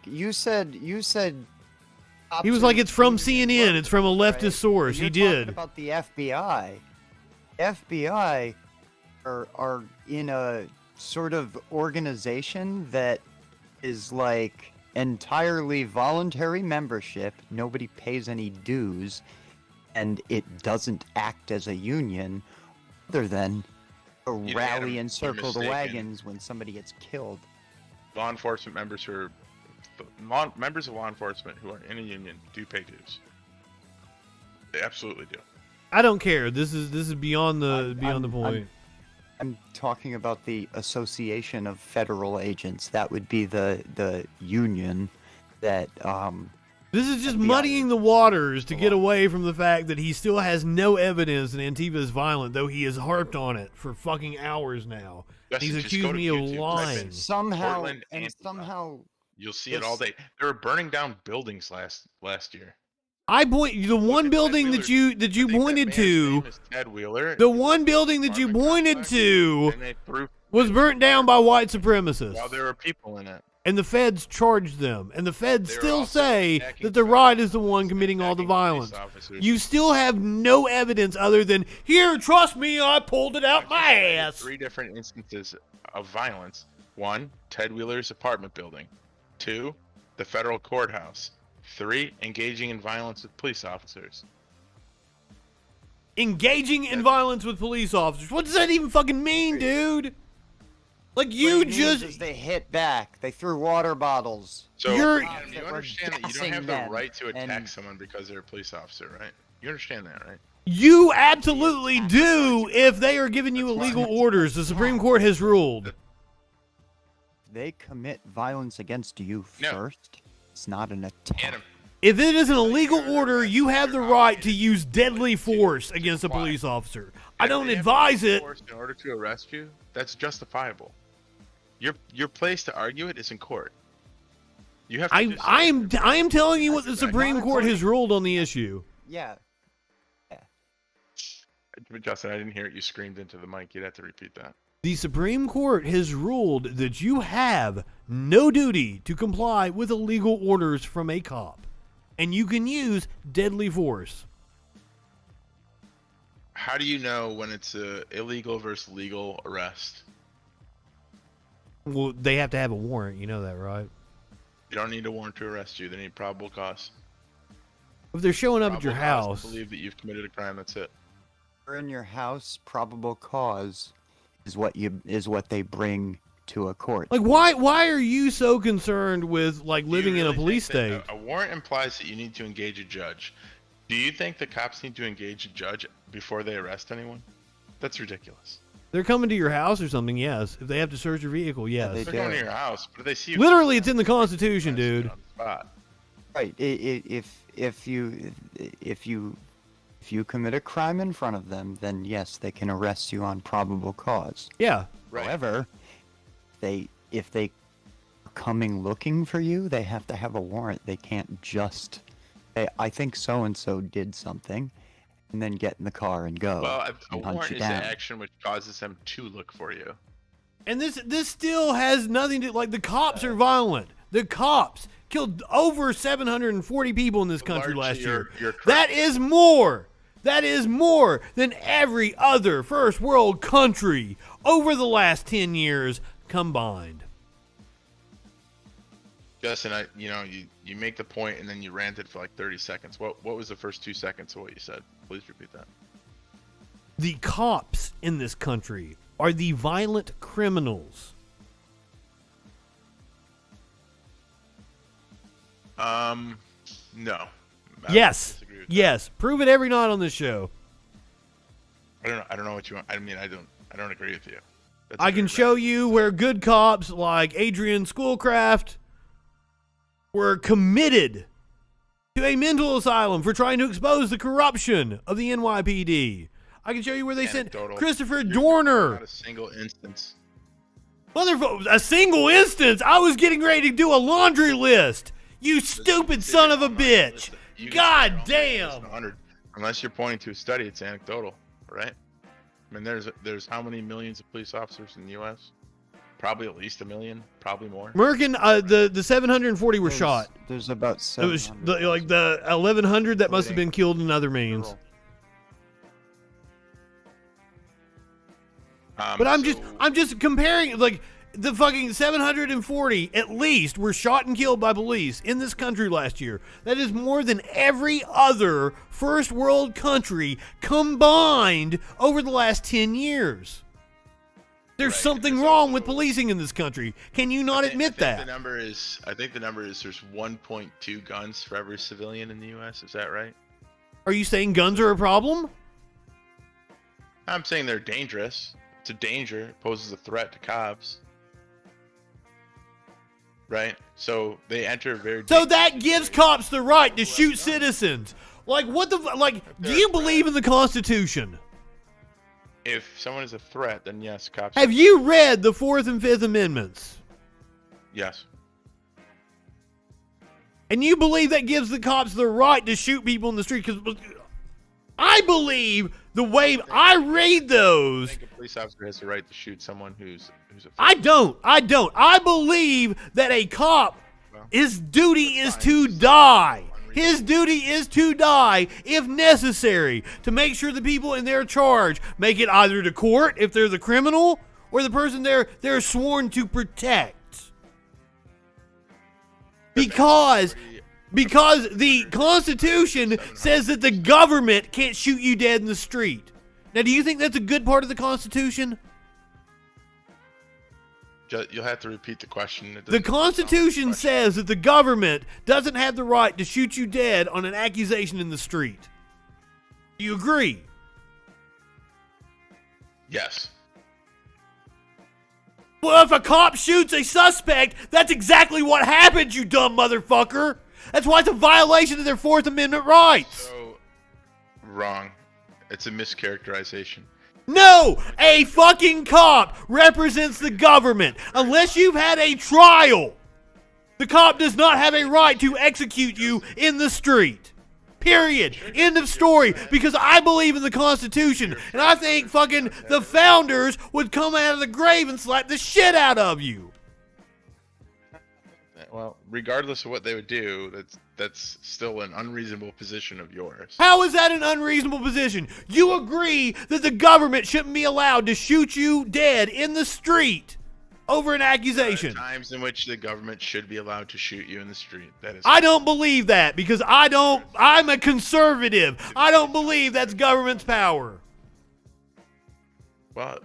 You said. He was like, it's from CNN. It's from a leftist source. You're He did. talking about the FBI. FBI are in a sort of organization that is like entirely voluntary membership. Nobody pays any dues, and it doesn't act as a union, other than a rally and circle the wagons when somebody gets killed. Law enforcement members who are members of law enforcement who are in a union do pay dues. They absolutely do. I don't care. This is beyond the point. I'm talking about the Association of Federal Agents. That would be the union that. This is just muddying the waters to get away from the fact that he still has no evidence that Antifa is violent, though he has harped on it for fucking hours now. He's accused me of lying. Somehow, Portland and Antifa. somehow. You'll see it all day. They were burning down buildings last year. The one building that you pointed to. Ted Wheeler. The one building that you pointed to was burnt down by white supremacists. While there were people in it. And the feds charged them. And the feds still say that the right is the one committing all the violence. You still have no evidence other than, here, trust me, I pulled it out my ass. 3 different instances of violence. 1, Ted Wheeler's apartment building. 2, the federal courthouse. 3, engaging in violence with police officers. Engaging in violence with police officers. What does that even fucking mean, dude? Like What it means is they hit back. They threw water bottles. So You're- you understand that you don't have the right to attack someone because they're a police officer, right? You understand that, right? You absolutely do if they are giving you illegal orders. The Supreme Court has ruled. They commit violence against you first. It's not an attack. If it is an illegal order, you have the right to use deadly force against a police officer. I don't advise it. In order to arrest you, that's justifiable. Your place to argue it is in court. You have. To I am telling you what the Supreme Court has ruled on the issue. Yeah. Justin, I didn't hear it. You screamed into the mic. You'd have to repeat that. The Supreme Court has ruled that you have no duty to comply with illegal orders from a cop, and you can use deadly force. How do you know when it's a illegal versus legal arrest? Well, they have to have a warrant. You know that, right? You don't need a warrant to arrest you. They need probable cause. If they're showing up at your Probable cause house, to believe that you've committed a crime. That's it. You're in your house. Probable cause is what they bring to a court. like why are you so concerned with like living in a really police think state? that a warrant implies that you need to engage a judge. Do you think the cops need to engage a judge before they arrest anyone? That's ridiculous. They're coming to your house or something, yes. If they have to search your vehicle, yes. They're going to your house, but if they see you Literally, it's in the Constitution, dude. spot. Right. If you commit a crime in front of them, then yes, they can arrest you on probable cause. Yeah. Right. However, if they are coming looking for you, they have to have a warrant. They can't just say, I think so and so did something. and then get in the car and go Well, a and hunt warrant you is down. an action which causes them to look for you. And this still has nothing to, like, the cops are violent. The cops killed over 740 people in this country last year. You're correct. That is more. That is more than every other first world country over the last 10 years combined. Justin, you make the point and then you ranted for like 30 seconds. What was the first 2 seconds of what you said? Please repeat that. The cops in this country are the violent criminals. No. Yes. Yes. Prove it every night on this show. I don't know what you want. I mean, I don't agree with you. I can show you where good cops like Adrian Schoolcraft were committed to a mental asylum for trying to expose the corruption of the NYPD. I can show you where they sent Christopher Dorner. Not a single instance. Motherfucker, a single instance. I was getting ready to do a laundry list. You stupid son of a bitch. God damn. Unless you're pointing to a study, it's anecdotal, right? I mean, there's how many millions of police officers in the U.S.? Probably at least 1 million, probably more. Merkin, the 740 were shot. There's about It was 700. like the 1,100 that must have been killed in other means. But I'm just comparing, like, the fucking 740 at least were shot and killed by police in this country last year. That is more than every other first world country combined over the last 10 years. There's something wrong with policing in this country. Can you not admit that? I think the number is there's 1.2 guns for every civilian in the U.S. Is that right? Are you saying guns are a problem? I'm saying they're dangerous. It's a danger. It poses a threat to cops. Right? So they enter very... So that gives cops the right to shoot citizens. Like, what the... Like, do you believe in the Constitution? If someone is a threat, then yes, cops... Have you read the 4th and 5th Amendments? Yes. And you believe that gives the cops the right to shoot people in the street? Because I believe the way I read those... I think a police officer has the right to shoot someone who's a threat. I don't. I believe that a cop, his duty is to die. His duty is to die if necessary to make sure the people in their charge make it either to court if they're the criminal or the person they're sworn to protect. Because the Constitution says that the government can't shoot you dead in the street. Now, do you think that's a good part of the Constitution? You'll have to repeat the question. The Constitution says that the government doesn't have the right to shoot you dead on an accusation in the street. Do you agree? Yes. Well, if a cop shoots a suspect, that's exactly what happened, you dumb motherfucker. That's why it's a violation of their 4th Amendment rights. So, wrong. It's a mischaracterization. No! A fucking cop represents the government. Unless you've had a trial, the cop does not have a right to execute you in the street. Period. End of story. Because I believe in the Constitution, and I think fucking the founders would come out of the grave and slap the shit out of you. Well, regardless of what they would do, that's still an unreasonable position of yours. How is that an unreasonable position? You agree that the government shouldn't be allowed to shoot you dead in the street over an accusation. There are times in which the government should be allowed to shoot you in the street. That is. I don't believe that because I'm a conservative. I don't believe that's government's power. Well,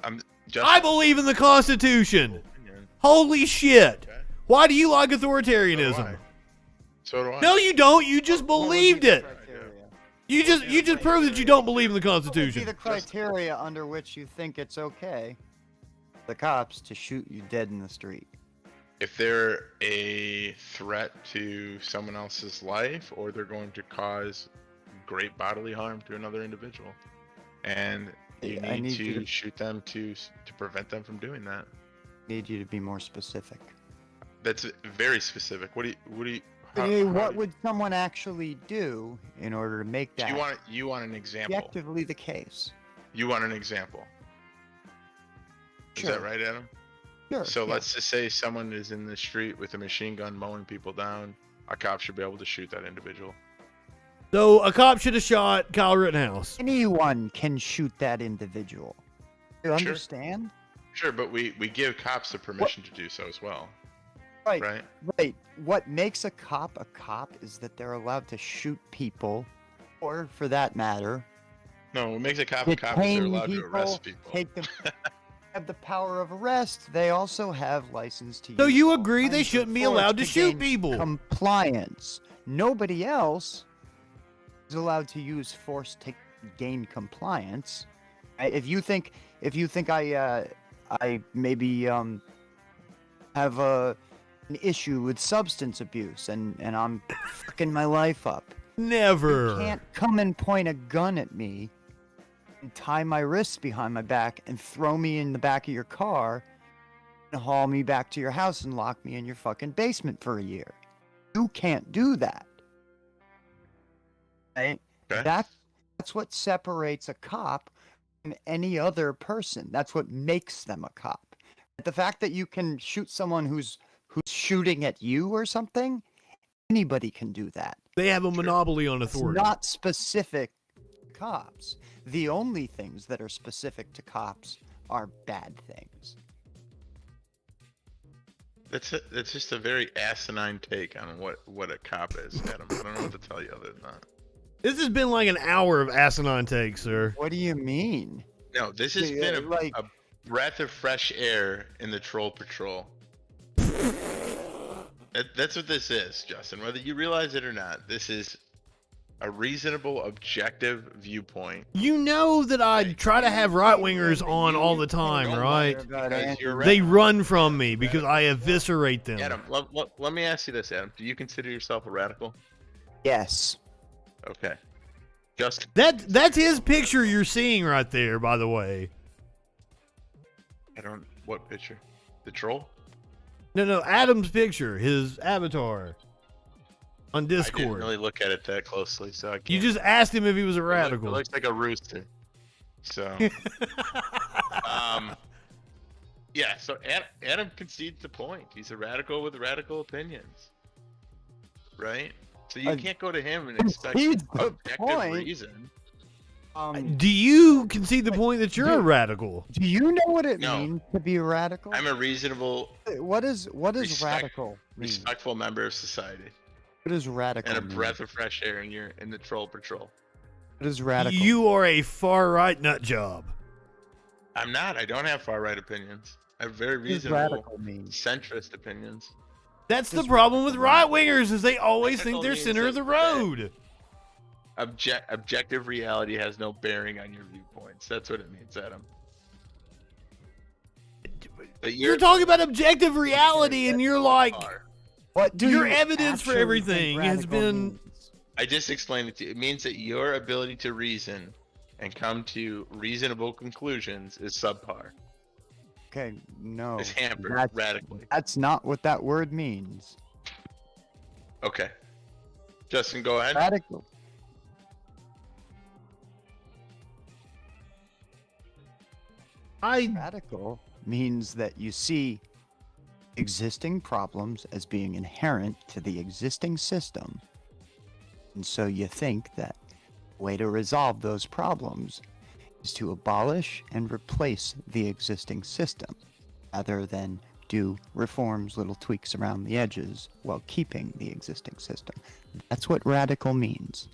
I believe in the Constitution. Holy shit. Okay. Why do you like authoritarianism? So do I. No, you don't. You just believed it. You just proved that you don't believe in the Constitution. What would be the criteria under which you think it's okay for the cops to shoot you dead in the street? If they're a threat to someone else's life or they're going to cause great bodily harm to another individual. And you need to shoot them to prevent them from doing that. Need you to be more specific. That's very specific. What do you What would someone actually do in order to make that You want an example? objectively the case? You want an example? Is Sure. that right, Adam? Sure. So yeah. let's just say someone is in the street with a machine gun mowing people down. A cop should be able to shoot that individual. So a cop should have shot Kyle Rittenhouse. Anyone can shoot that individual. You understand? Sure, but we give cops the permission to do so as well. Right. Right. Right. What makes a cop is that they're allowed to shoot people, or for that matter, No, what makes a cop is they're allowed to arrest people. Take them. Have the power of arrest. They also have license to use. So you all agree they kinds of shouldn't be force allowed to shoot gain people? Compliance. Nobody else is allowed to use force to gain compliance. If you think I maybe have an issue with substance abuse and I'm fucking my life up. Never. You can't come and point a gun at me and tie my wrists behind my back and throw me in the back of your car and haul me back to your house and lock me in your fucking basement for a year. You can't do that. Right? Okay. That's what separates a cop from any other person. That's what makes them a cop. The fact that you can shoot someone who's shooting at you or something, anybody can do that. They have a monopoly on authority. It's not specific to cops. The only things that are specific to cops are bad things. That's just a very asinine take on what a cop is, Adam. I don't know what to tell you other than that. This has been like an hour of asinine takes, sir. What do you mean? No, this has been a breath of fresh air in the troll patrol. That's what this is, Justin. Whether you realize it or not, this is a reasonable, objective viewpoint. You know that I try to have right-wingers on all the time, right? Because you're They run from me because I eviscerate them. Adam, let me ask you this, Adam. Do you consider yourself a radical? Yes. Okay. Justin. That's his picture you're seeing right there, by the way. What picture? The troll? No, Adam's picture, his avatar on I Discord. didn't really look at it that closely, so I can't. You just asked him if he was a radical. It looks like a rooster. So, yeah. So Adam concedes the point. He's a radical with radical opinions, right? So you can't go to him and expect objective reason. Do you concede the point that you're a radical? Do you know what it means to be a radical? I'm a reasonable. What does radical mean? Respectful member of society. What does radical And a mean? breath of fresh air in the troll patrol. What is radical? You are a far-right nut job. I'm not. I don't have far-right opinions. I have very reasonable, centrist opinions. That's the problem with right-wingers is they always think they're center of the road. Objective reality has no bearing on your viewpoints. That's what it means, Adam. But You're talking about objective reality, and you're like, what do your you evidence for actually everything think has radical been. means? I just explained it to you. It means that your ability to reason and come to reasonable conclusions is subpar. Okay, no. It's hampered radically. That's not what that word means. Okay. Justin, go ahead. Radical. Radical means that you see existing problems as being inherent to the existing system. And so you think that the way to resolve those problems is to abolish and replace the existing system, rather than do reforms, little tweaks around the edges, while keeping the existing system. That's what radical means.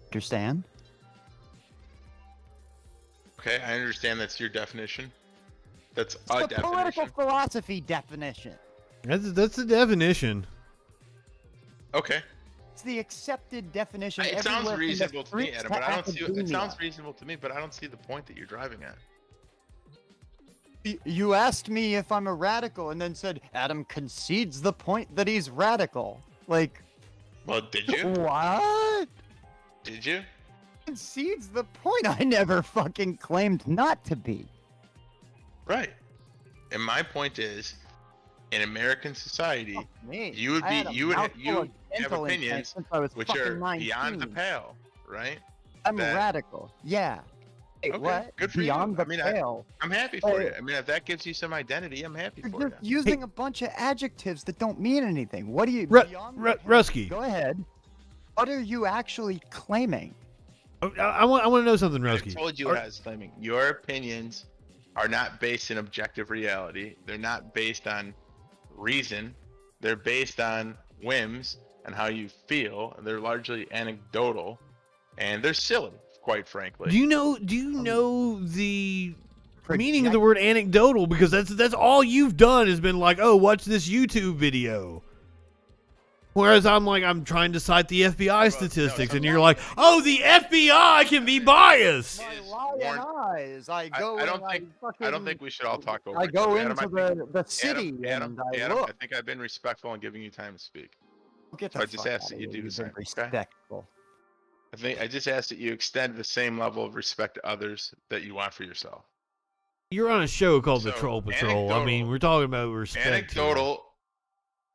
Understand? Okay, I understand that's your definition. That's It's a the definition. political philosophy definition. That's the definition. Okay. It's the accepted definition. It sounds everywhere from the reasonable to me, streets Adam, to but I don't see. It academia. sounds reasonable to me, but I don't see the point that you're driving at. You asked me if I'm a radical, and then said Adam concedes the point that he's radical. Like, well, did you? What? Did you? Concedes the point. I never fucking claimed not to be. Right. And my point is, in American society, me. you would I had a you would mouthful you of have dental implants opinions since I was which fucking are 19. beyond the pale, right? I'm That- radical. Yeah. Hey, Okay, what? good for Beyond you. the I mean, pale. I'm happy for Hey, you. I mean, if that gives you some identity, I'm happy You're for you. just using a bunch of adjectives that don't mean anything. What do you? beyond the pale? Rusky. Go ahead. What are you actually claiming? I want to know something, Rusky. I told you what I was claiming. Your opinions are not based in objective reality. They're not based on reason. They're based on whims and how you feel. They're largely anecdotal, and they're silly, quite frankly. Do you know the meaning of the word anecdotal? Because that's all you've done has been like, oh, watch this YouTube video. Whereas I'm trying to cite the FBI statistics, and you're like, oh, the FBI can be biased. Lying eyes. I go. I don't think we should all talk over. I each go other. Adam, into the city Adam, and I Adam, look. I think I've been respectful in giving you time to speak. Get So the I just fuck ask outta that you here. do the You've same. been Okay? respectful. I just ask that you extend the same level of respect to others that you want for yourself. You're on a show called The So, Troll Patrol. I mean, we're talking about respect. Anecdotal,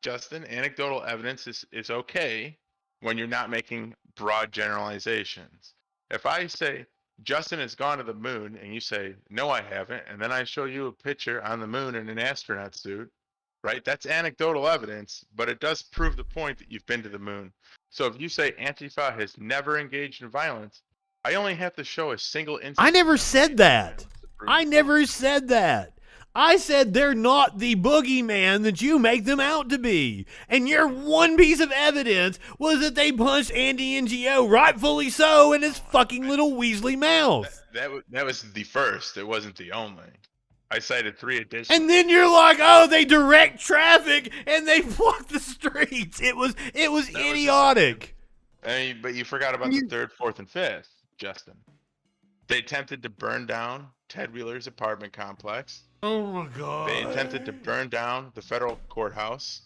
Justin, anecdotal evidence is okay when you're not making broad generalizations. If I say Justin has gone to the moon and you say no I haven't, and then I show you a picture on the moon in an astronaut suit, right? That's anecdotal evidence, but it does prove the point that you've been to the moon. So if you say Antifa has never engaged in violence, I only have to show a single instance. I never said that. I never said that. I said they're not the boogeyman that you make them out to be. And your one piece of evidence was that they punched Andy NGO, rightfully so, in his fucking little Weasley mouth. That was the first. It wasn't the only. I cited 3 additional. And then you're like, oh, they direct traffic and they block the streets. It was idiotic. But you forgot about the 3rd, 4th, and 5th, Justin. They attempted to burn down Ted Wheeler's apartment complex. Oh my God. They attempted to burn down the federal courthouse,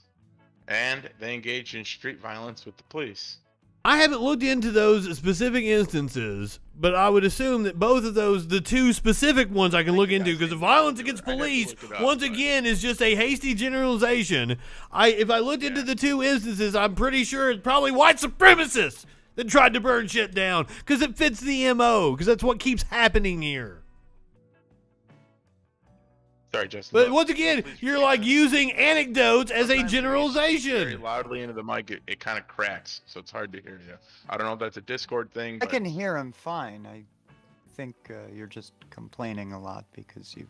and they engaged in street violence with the police. I haven't looked into those specific instances, but I would assume that both of those, the 2 specific ones I can look into, because the violence against police, once again, is just a hasty generalization. If I looked into the 2 instances, I'm pretty sure it's probably white supremacists that tried to burn shit down, because it fits the MO, because that's what keeps happening here. Sorry, Justin. But once again, you're like using anecdotes as a Very generalization. loudly into the mic, it kind of cracks, so it's hard to hear you. I don't know if that's a Discord thing. I But can hear him fine. I think you're just complaining a lot because you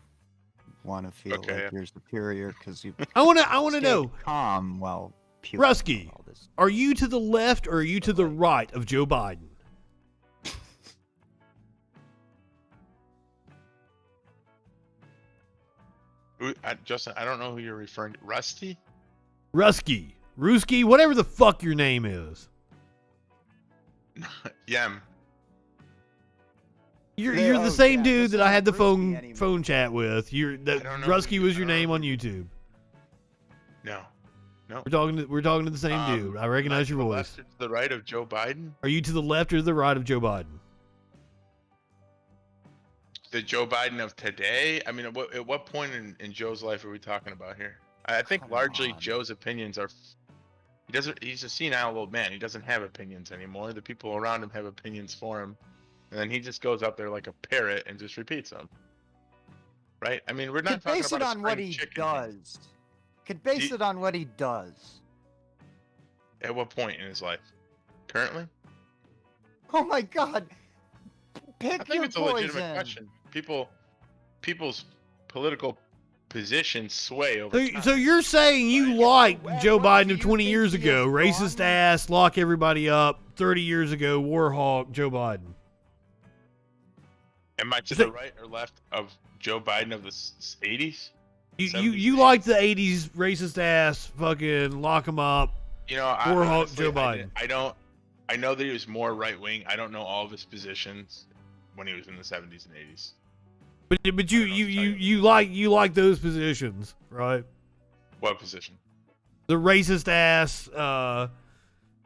want to feel like you're superior because you. I want to know. Calm while puking Rusky, are you to the left or are you to the right of Joe Biden? Justin, I don't know who you're referring to. Rusty? Ruski, whatever the fuck your name is. Yem. You're the same dude that I had the phone chat with. Rusky was your name on YouTube. No. We're talking to the same dude. I recognize your voice. Left or to the right of Joe Biden? Are you to the left or the right of Joe Biden? The Joe Biden of today? I mean, at what point in Joe's life are we talking about here? I think largely Joe's opinions are. He's a senile old man. He doesn't have opinions anymore. The people around him have opinions for him, and then he just goes up there like a parrot and just repeats them. Right? I mean, we're not talking base it about on what he does. Could base it on what he does. At what point in his life? Currently? Oh my God! Pick I think it's a legitimate question. People's political positions sway over time. So you're saying you like Joe Biden of 20 years ago, racist ass, lock everybody up, 30 years ago, war hawk, Joe Biden. Am I to the right or left of Joe Biden of the 80s? You like the 80s racist ass, fucking lock him up, war hawk Joe Biden. I know that he was more right wing. I don't know all of his positions when he was in the 70s and 80s. But you like those positions, right? What position? The racist ass,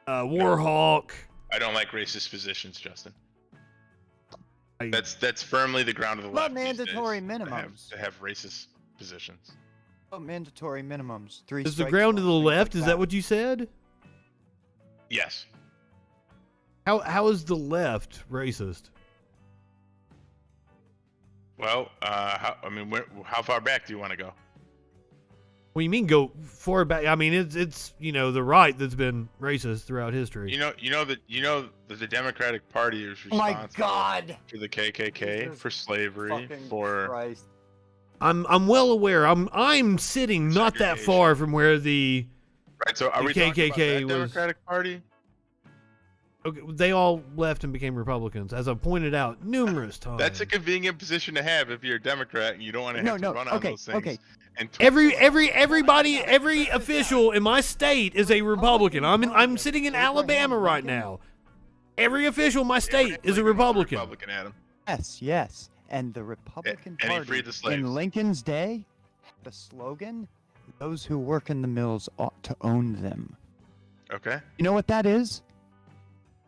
war hawk. I don't like racist positions, Justin. That's firmly the ground of the left. Not mandatory these days, minimums. to have racist positions. Oh, mandatory minimums. 3 Is the strikes, ground to the 1 left? like Is that what you said? Yes. How is the left racist? Well, how far back do you want to go? Well, you mean go far back? I mean, it's the right that's been racist throughout history. You know that the Democratic Party is Oh my responsible God! for the KKK, Jesus for slavery, fucking for Christ. I'm well aware. I'm sitting not that far from where the right. So are the we talking about KKK that was. Democratic Party? Okay, they all left and became Republicans, as I've pointed out numerous times. That's a convenient position to have if you're a Democrat and you don't want to have to run on those things. And Every official in my state is a Republican. I'm sitting in Alabama right now. Every official in my state is a Republican. Adam. Yes. And the Republican And he Party freed the slaves. in Lincoln's day had a slogan: "Those who work in the mills ought to own them." Okay. You know what that is?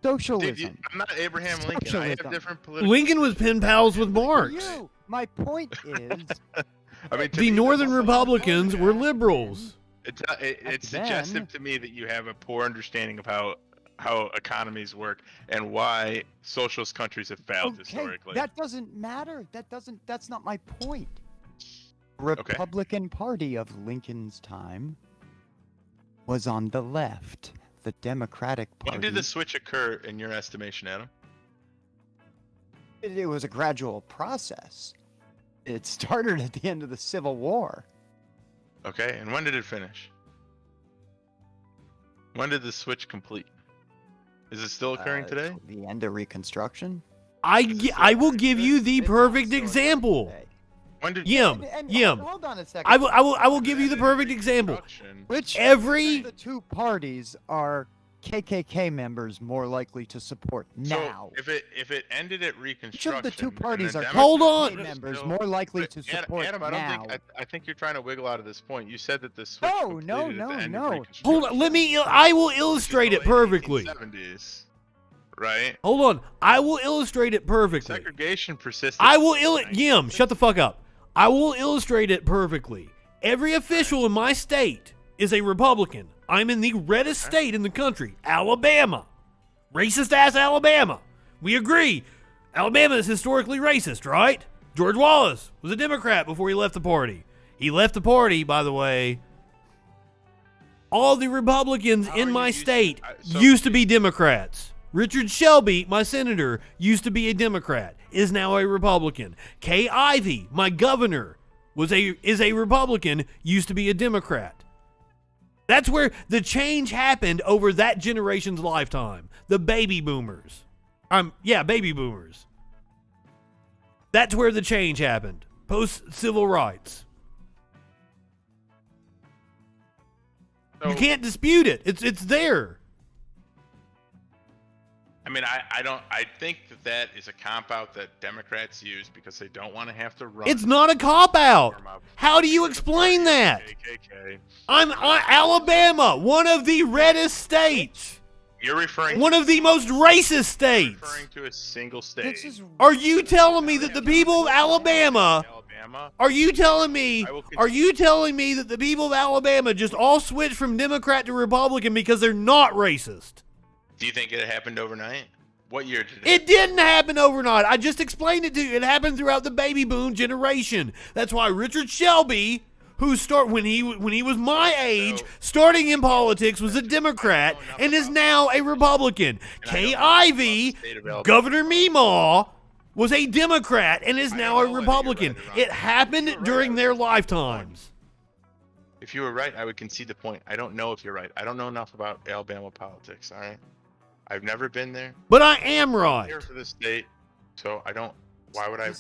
Socialism. Dude, I'm not Abraham Lincoln. I have Socialism. different political. Lincoln was pen pals with Marx. My point is, I mean, to The me, Northern Republicans were liberals. It's suggestive to me that you have a poor understanding of how economies work and why socialist countries have failed historically. that doesn't matter. That's not my point. Republican Party of Lincoln's time was on the left. The Democratic Party. When did the switch occur in your estimation, Adam? It was a gradual process. It started at the end of the Civil War. Okay, and when did it finish? When did the switch complete? Is it still occurring today? The end of Reconstruction. I will give you the perfect example. When did Yim? Hold on a second. I will give you the perfect example. Which every of the two parties are KKK members more likely to support now? So if it ended at Which Reconstruction, of the two parties are Hold on. KKK members more likely to support Adam, I now? don't think I think you're trying to wiggle out of this point. You said that the switch No. completed at the end of Reconstruction. Hold on. I will illustrate it perfectly. 70s, right? Hold on. I will illustrate it perfectly. Segregation persisted. Yim, shut the fuck up. I will illustrate it perfectly. Every official in my state is a Republican. I'm in the reddest state in the country, Alabama. Racist ass Alabama. We agree. Alabama is historically racist, right? George Wallace was a Democrat before he left the party. He left the party, by the way. All the Republicans in my state used to be Democrats. Richard Shelby, my senator, used to be a Democrat, is now a Republican. Kay Ivey, my governor, is a Republican, used to be a Democrat. That's where the change happened over that generation's lifetime. The baby boomers. Baby boomers. That's where the change happened. Post-civil rights. You can't dispute it. It's there. I mean, I think that is a cop-out that Democrats use because they don't want to have to run. It's not a cop-out. How do you explain that? KKK. I'm Alabama, one of the reddest states. You're referring one of the most racist states. You're referring to a single state. Are you telling me that the people of Alabama? Are you telling me that the people of Alabama just all switched from Democrat to Republican because they're not racist? Do you think it happened overnight? What year did It didn't happen overnight. I just explained it to you. It happened throughout the baby boom generation. That's why Richard Shelby, when he was my age, starting in politics, was a Democrat and is now a Republican. Kay Ivey, Governor Meemaw, was a Democrat and is now a Republican. It happened during their lifetimes. If you were right, I would concede the point. I don't know if you're right. I don't know enough about Alabama politics, all right? I've never been there. But I am right. I'm here for the state, so I don't. Why would I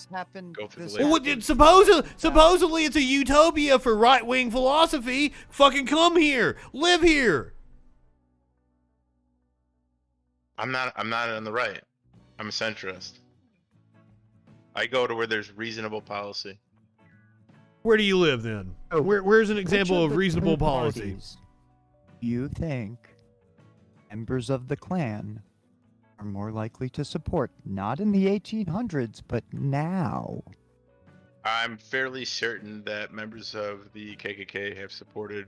go through the Well, supposedly it's a utopia for right-wing philosophy. Fucking come here. Live here. I'm not on the right. I'm a centrist. I go to where there's reasonable policy. Where do you live then? Where's an example of reasonable policy? Parties you think members of the Klan are more likely to support, not in the 1800s, but now? I'm fairly certain that members of the KKK have supported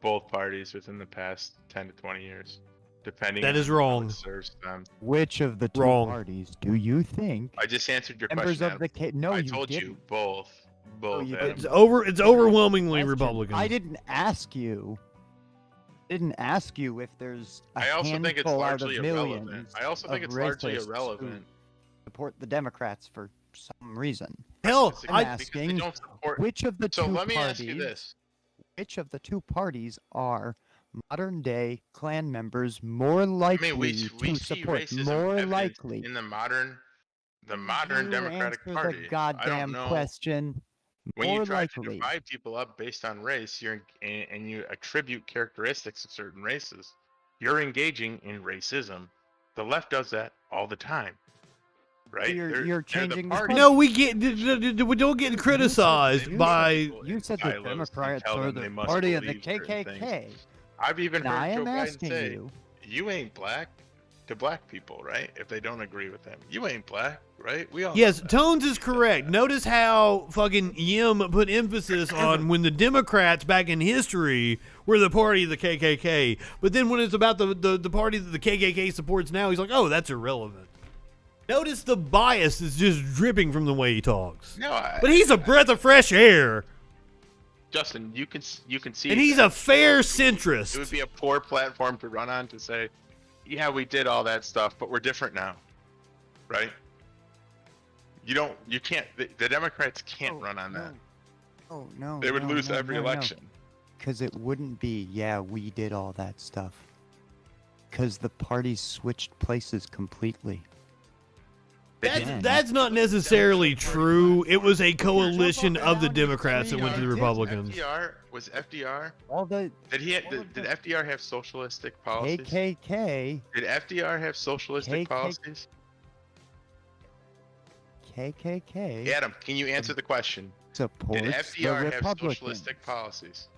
both parties within the past 10 to 20 years, depending That on is how wrong. it serves them. Which of the two Wrong. parties do you think? I just answered your Members question. of the No, I you told didn't. you both. Both. you Adam. didn't. It's overwhelmingly Question. Republican. I didn't ask you. Didn't ask you if there's a I also think it's handful out of largely millions irrelevant. I also think of it's largely racists irrelevant. who support the Democrats for some reason. Hell, I'm Because they asking don't support. which of the So two let me parties. ask you this. Which of the two parties are modern day Klan members more likely we to see support? racism More evident likely. in the modern You Democratic answer Party. the I goddamn don't know. question. When More you try to likely. divide people up based on race, and you attribute characteristics of certain races, you're engaging in racism. The left does that all the time, right? You're changing the No, we don't get criticized by. You said the silos and Democrats tell are them the they must party of the believe certain KKK. things. I've even Now, I heard am Joe Biden asking say, you. "You ain't black," to black people, right? If they don't agree with them, you ain't black, right? We all. Yes, Tones is correct. Notice how fucking Yim put emphasis on when the Democrats back in history were the party of the KKK. But then when it's about the party that the KKK supports now, he's like, oh, that's irrelevant. Notice the bias is just dripping from the way he talks. No, but he's a breath of fresh air. Justin, you can see. And he's a fair centrist. It would be a poor platform to run on to say, yeah, we did all that stuff, but we're different now, right? You can't. The Democrats can't run on that. Oh no. They would lose every election. Because it wouldn't be, yeah, we did all that stuff. Because the parties switched places completely. That's not necessarily true. It was a coalition of the Democrats that went to the Republicans. Was FDR? All the Did FDR have socialistic policies? KKK. Did FDR have socialistic policies? KKK. Adam, can you answer the question? Supports Did the FDR have Republicans. socialistic policies?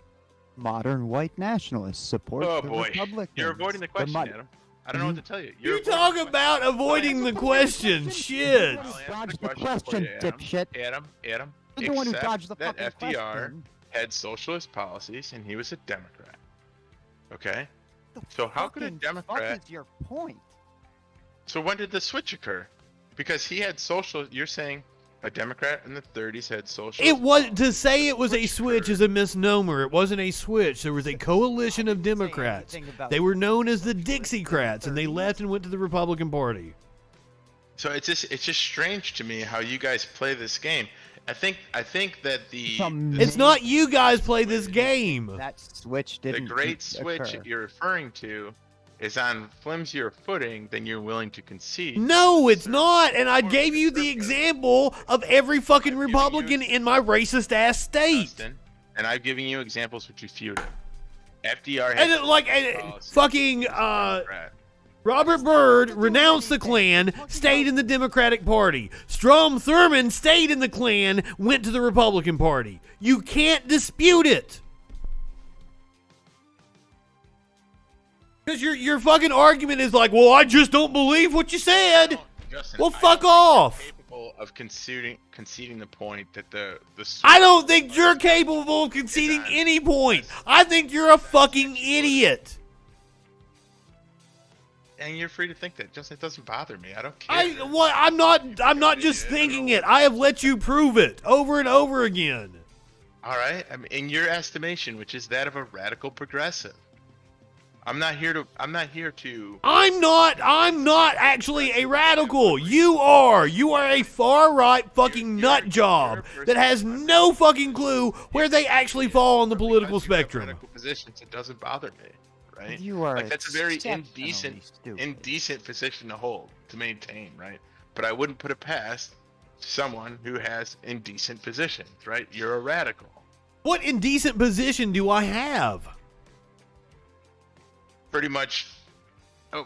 Modern white nationalists support Oh the boy, Republicans. you're avoiding the question, Adam. I don't know what to tell you. You talk about avoiding the question. Shit. Dodge the question, dipshit. Adam, You're the one who accept dodged the that fucking FDR question. had socialist policies and he was a Democrat. Okay? So how could a Democrat... What is your point? So when did the switch occur? Because he had social... You're saying a Democrat in the 30s had socialist... It was to say it was a switch is a misnomer. It wasn't a switch. There was a coalition of Democrats. They were known as the Dixiecrats, and they left and went to the Republican Party. So it's just strange to me how you guys play this game. I think that the It's not you guys play this game. That switch didn't the great switch occur. you're referring to is on flimsier footing than you're willing to concede. No, it's not. And I gave you the example of every fucking Republican in my racist ass state. And I've given you examples which refute it. FDR had And like fucking Robert Byrd renounced the Klan, stayed in the Democratic Party. Strom Thurmond stayed in the Klan, went to the Republican Party. You can't dispute it. Because your fucking argument is like, well, I just don't believe what you said. Justin, Well, fuck off. capable of conceding the point that the I don't think you're capable of conceding any point. I think you're a fucking idiot. and you're free to think that. Justin, it doesn't bother me. I don't care. I'm not just thinking it. I have let you prove it over and over again. All right. I mean, in your estimation, which is that of a radical progressive. I'm not here to. I'm not actually a radical. You are. You are a far right fucking nut job that has no fucking clue where they actually fall on the political spectrum. Radical positions. It doesn't bother me, right? You are like that's a very exceptionally indecent position to hold, to maintain, right? But I wouldn't put it past someone who has indecent positions, right? You're a radical. What indecent position do I have? Pretty much.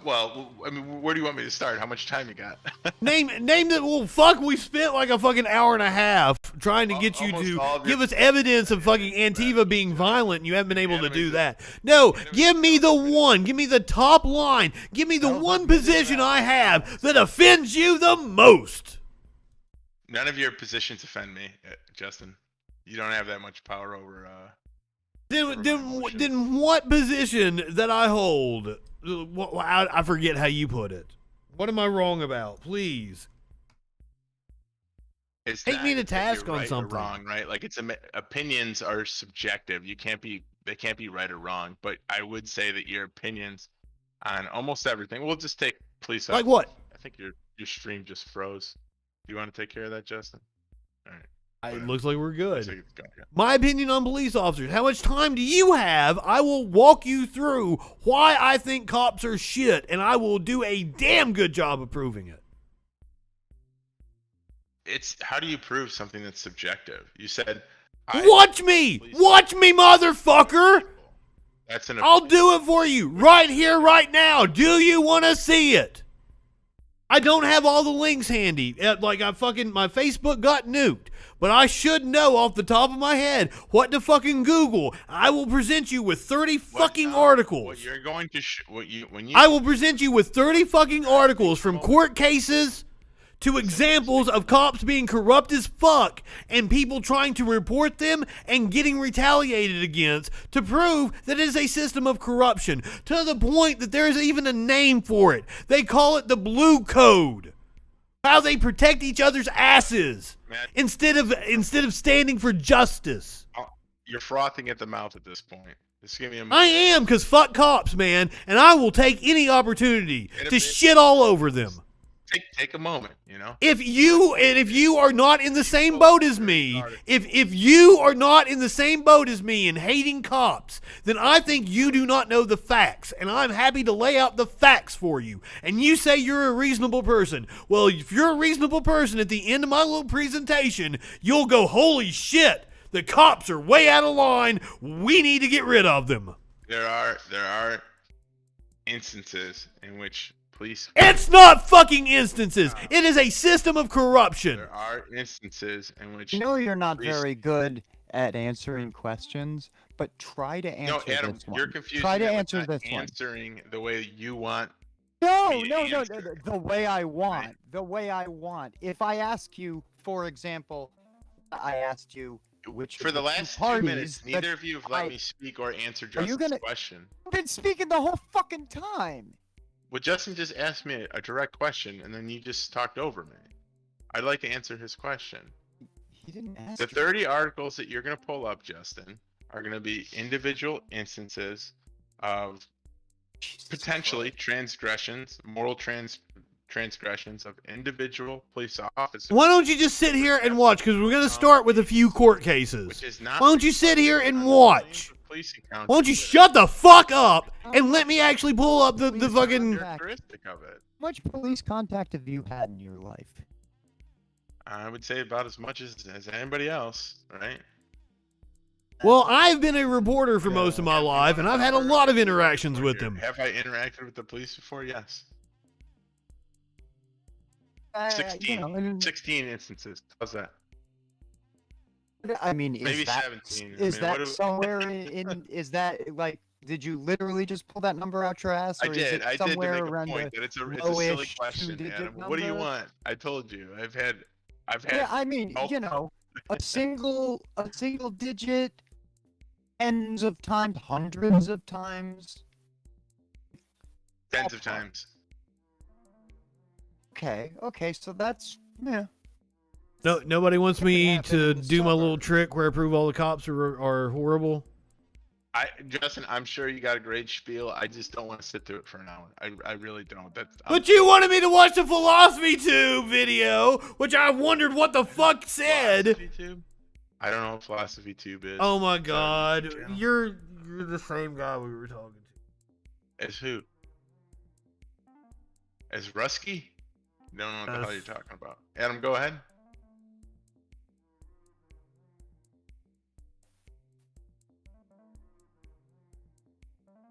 Well, I mean, where do you want me to start? How much time you got? Name that. Well, fuck, we spent like a fucking hour and a half trying to get you to give us evidence of fucking Antifa being violent, and you haven't been able to do that. No, give me the one. Give me the top line. Give me the one position I have that offends you the most. None of your positions offend me, Justin. You don't have that much power over. Then what position that I hold? I forget how you put it. What am I wrong about? Please. It's Take me to that task you're on right or something. wrong, right? Like opinions are subjective. They can't be right or wrong. But I would say that your opinions on almost everything. We'll just take police. Like what? I think your stream just froze. Do you want to take care of that, Justin? All right. It looks like we're good. Looks like it's good, yeah. My opinion on police officers. How much time do you have? I will walk you through why I think cops are shit, and I will do a damn good job of proving it. It's how do you prove something that's subjective? You said, Watch me, motherfucker. That's an. I'll do it for you right here, right now. Do you want to see it? I don't have all the links handy. My Facebook got nuked. But I should know off the top of my head what to fucking Google. I will present you with 30 fucking articles. What you're going to I will present you with 30 fucking articles from court cases to examples of cops being corrupt as fuck and people trying to report them and getting retaliated against to prove that it is a system of corruption, to the point that there is even a name for it. They call it the Blue Code. How they protect each other's asses instead of standing for justice. You're frothing at the mouth at this point. Just give me a moment. I am, because fuck cops, man, and I will take any opportunity to shit all over them. Take a moment, you know. If you are not in the same boat as me, if you are not in the same boat as me in hating cops, then I think you do not know the facts, and I'm happy to lay out the facts for you. And you say you're a reasonable person. Well, if you're a reasonable person, at the end of my little presentation, you'll go, holy shit, the cops are way out of line. We need to get rid of them. There are instances in which police. It's not fucking instances. It is a system of corruption. There are instances in which. You know you're not very good at answering questions, but try to answer No, Adam, this one. you're confusing. Try to it with answer not this one. Answering the way you want. No, the way I want. Right. The way I want. If I ask you, for example, I asked you which for the last 2 minutes, neither of you have let me speak or answer Justin's question. I've been speaking the whole fucking time. Well, Justin just asked me a direct question, and then you just talked over me. I'd like to answer his question. He didn't ask. The 30 articles that you're going to pull up, Justin, are going to be individual instances of potentially transgressions, moral transgressions of individual police officers. Why don't you just sit here and watch? Because we're going to start with a few court cases. Why don't you sit here and watch? Why don't you shut the fuck up and let me actually pull up the fucking characteristic of it? How much police contact have you had in your life? I would say about as much as anybody else, right? Well, I've been a reporter for most of my life, and I've had a lot of interactions with them. Have I interacted with the police before? Yes. 16 instances. How's that? I mean, maybe that, 17. Is that somewhere in? Is that like? Did you literally just pull that number out your ass? Or I did. Is it I did somewhere to make around a point that it's a silly question, Adam. Number? What do you want? I told you. I've had. Yeah, I mean, you know, a single digit, tens of times, hundreds of times. Tens of times. Okay, so that's No, nobody wants me to do my little trick where I prove all the cops are horrible. Justin, I'm sure you got a great spiel. I just don't want to sit through it for an hour. I really don't. But you wanted me to watch the Philosophy Tube video, which I wondered what the fuck said. Philosophy Tube? I don't know what Philosophy Tube is. Oh my god, you're the same guy we were talking to. As who? As Rusky? Don't know what the hell you're talking about. Adam, go ahead.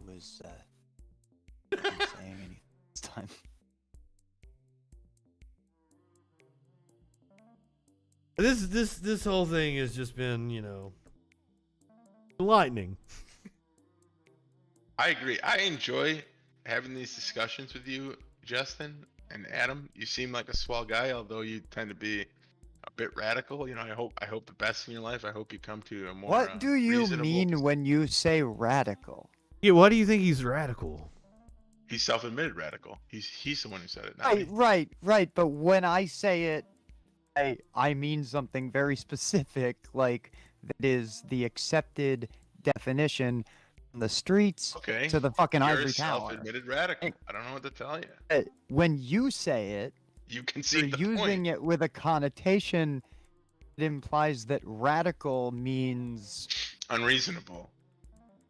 Was saying anything this time. This whole thing has just been, enlightening. I agree. I enjoy having these discussions with you, Justin and Adam. You seem like a swell guy, although you tend to be a bit radical. You know, I hope the best in your life. I hope you come to a more What do you reasonable mean when you say radical? Yeah, why do you think he's radical? He's self-admitted radical. He's the one who said it, not me. Right. But when I say it, I mean something very specific, like that is the accepted definition from the streets Okay. to the fucking You're ivory a tower. self-admitted radical. I don't know what to tell you. When you say it, You can see you're the using point. it with a connotation that implies that radical means Unreasonable.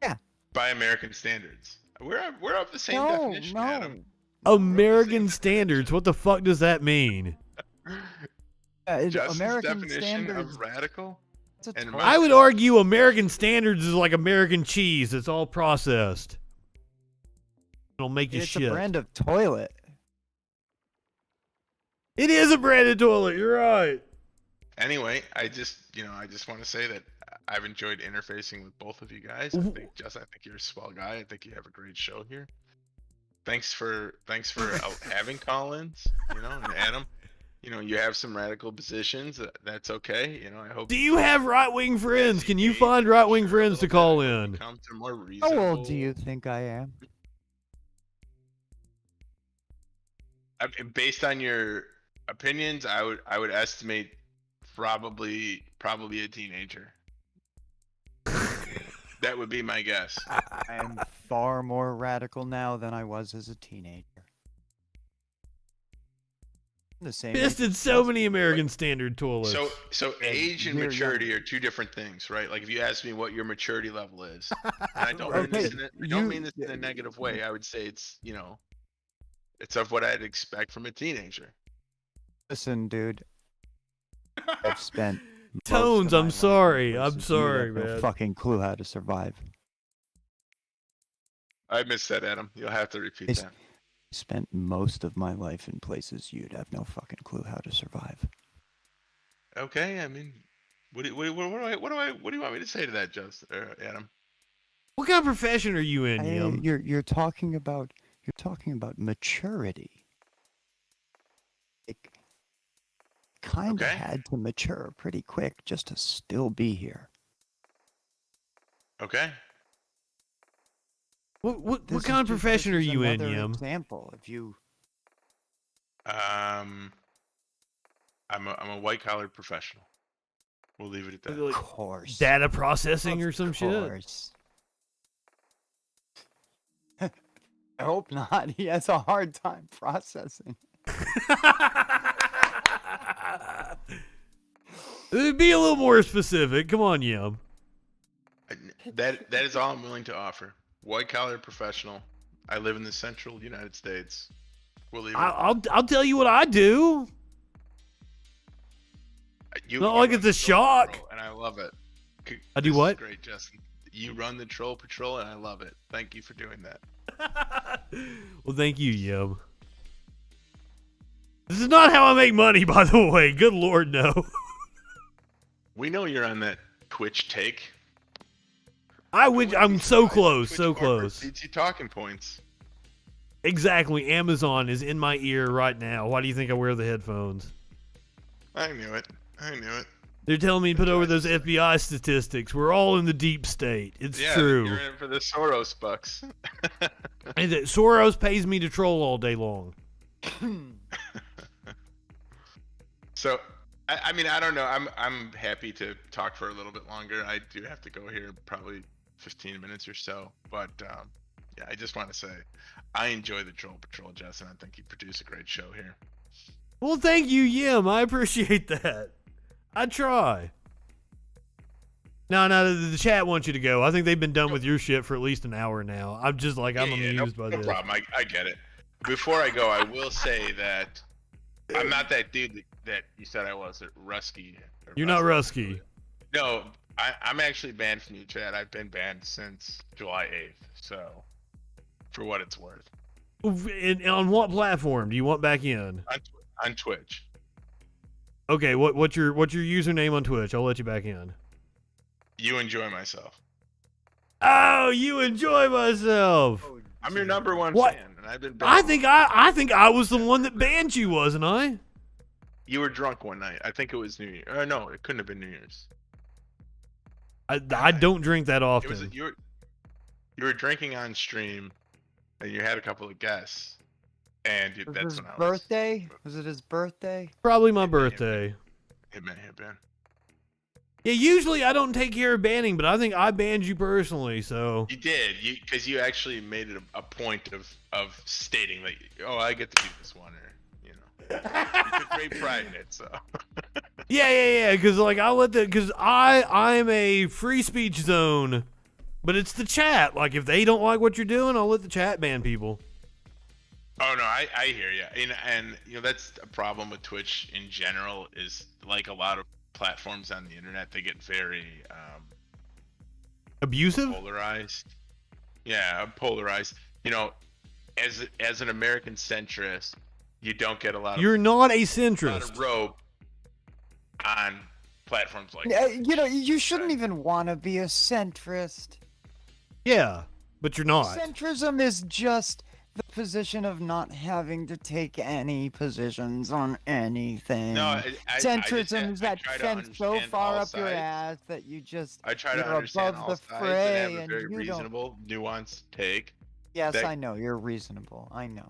Yeah. By American standards. We're of the same definition, Adam. American standards. What the fuck does that mean? Justin's American definition standards. of radical. And I would argue American standards is like American cheese. It's all processed. It'll make you It's shit. a brand of toilet. It is a brand of toilet. You're right. Anyway, I just want to say that I've enjoyed interfacing with both of you guys. I think Justin, I think you're a swell guy. I think you have a great show here. Thanks for having call-ins. You know, and Adam, you know, you have some radical positions. That's okay. You know, I hope. Do you have right-wing friends? Can you find right-wing friends to call in? Come to more How reasonable. old do you think I am? Based on your opinions, I would estimate probably a teenager. That would be my guess. I'm far more radical now than I was as a teenager. The same. Pissed in so many American standard toilets. So age and You're maturity are two different things, right? Like if you ask me what your maturity level is, and I don't mean this in a negative way. I would say it's, you know, it's of what I'd expect from a teenager. Listen, dude. I've spent Tones, I'm sorry. I'm sorry, you have no man. fucking clue how to survive. I missed that, Adam. You'll have to repeat that. Spent most of my life in places you'd have no fucking clue how to survive. Okay, I mean, what do you want me to say to that, Adam? What kind of profession are you in, Yum? You're talking about maturity. It kind of had to mature pretty quick just to still be here. Okay. What kind of profession are you in, Another Yum? example, if you. I'm a white collar professional. We'll leave it at that. Of course. Data processing or some shit? Course. I hope not. He has a hard time processing. Be a little more specific. Come on, Yum. That is all I'm willing to offer. White collar professional. I live in the central United States. We'll leave it. I'll tell you what I do. Not like it's a shock. And I love it. I do This is what? Great, Justin. You run the troll patrol, and I love it. Thank you for doing that. Well, thank you, Yum. This is not how I make money, by the way. Good Lord, no. We know you're on that Twitch take. I'm so close, so close. BT talking points. Exactly. Amazon is in my ear right now. Why do you think I wear the headphones? I knew it. They're telling me to put over those FBI statistics. We're all in the deep state. It's Yeah, true. you're in for the Soros bucks. And that Soros pays me to troll all day long. So, I mean, I don't know. I'm happy to talk for a little bit longer. I do have to go here probably 15 minutes or so. But, yeah, I just want to say I enjoy the Troll Patrol, Justin. I think you produce a great show here. Well, thank you, Yim. I appreciate that. I try. No, the chat wants you to go. I think they've been done with your shit for at least an hour now. I'm just like, I'm amused by No this. problem. I get it. Before I go, I will say that I'm not that dude that you said I was, Rusky. You're not Rusky. No, I'm actually banned from your chat. I've been banned since July 8th. So, for what it's worth. On what platform do you want back in? On Twitch. Okay, what's your username on Twitch? I'll let you back in. You enjoy myself. Oh, you enjoy myself. I'm your number one What? fan, and I've been banned. I think I was the one that banned you, wasn't I? You were drunk one night. I think it was New Year. No, it couldn't have been New Year's. I don't drink that often. It was you were drinking on stream, and you had a couple of guests, and Was that's his when I was. birthday? Was it his birthday? Probably my birthday. It may have been. Yeah, usually I don't take care of banning, but I think I banned you personally, so. You did, because you actually made it a point of stating that, oh, I get to do this one, or you took great pride in it. So. Yeah, because like because I'm a free speech zone, but it's the chat. Like if they don't like what you're doing, I'll let the chat ban people. Oh no, I hear you, and that's a problem with Twitch in general. Is like a lot of platforms on the internet, they get very abusive, polarized. Yeah, polarized. As an American centrist, you don't get a lot of. You're not a lot centrist. of rope on platforms like. You shouldn't even want to be a centrist. Yeah, but you're not. Centrism is just the position of not having to take any positions on anything. No, centrism is that try to fence so understand far all up your sides. ass that you just I try to you're understand above all the sides and fray have a and very you don't. reasonable, nuanced take. Yes, that- I know you're reasonable. I know.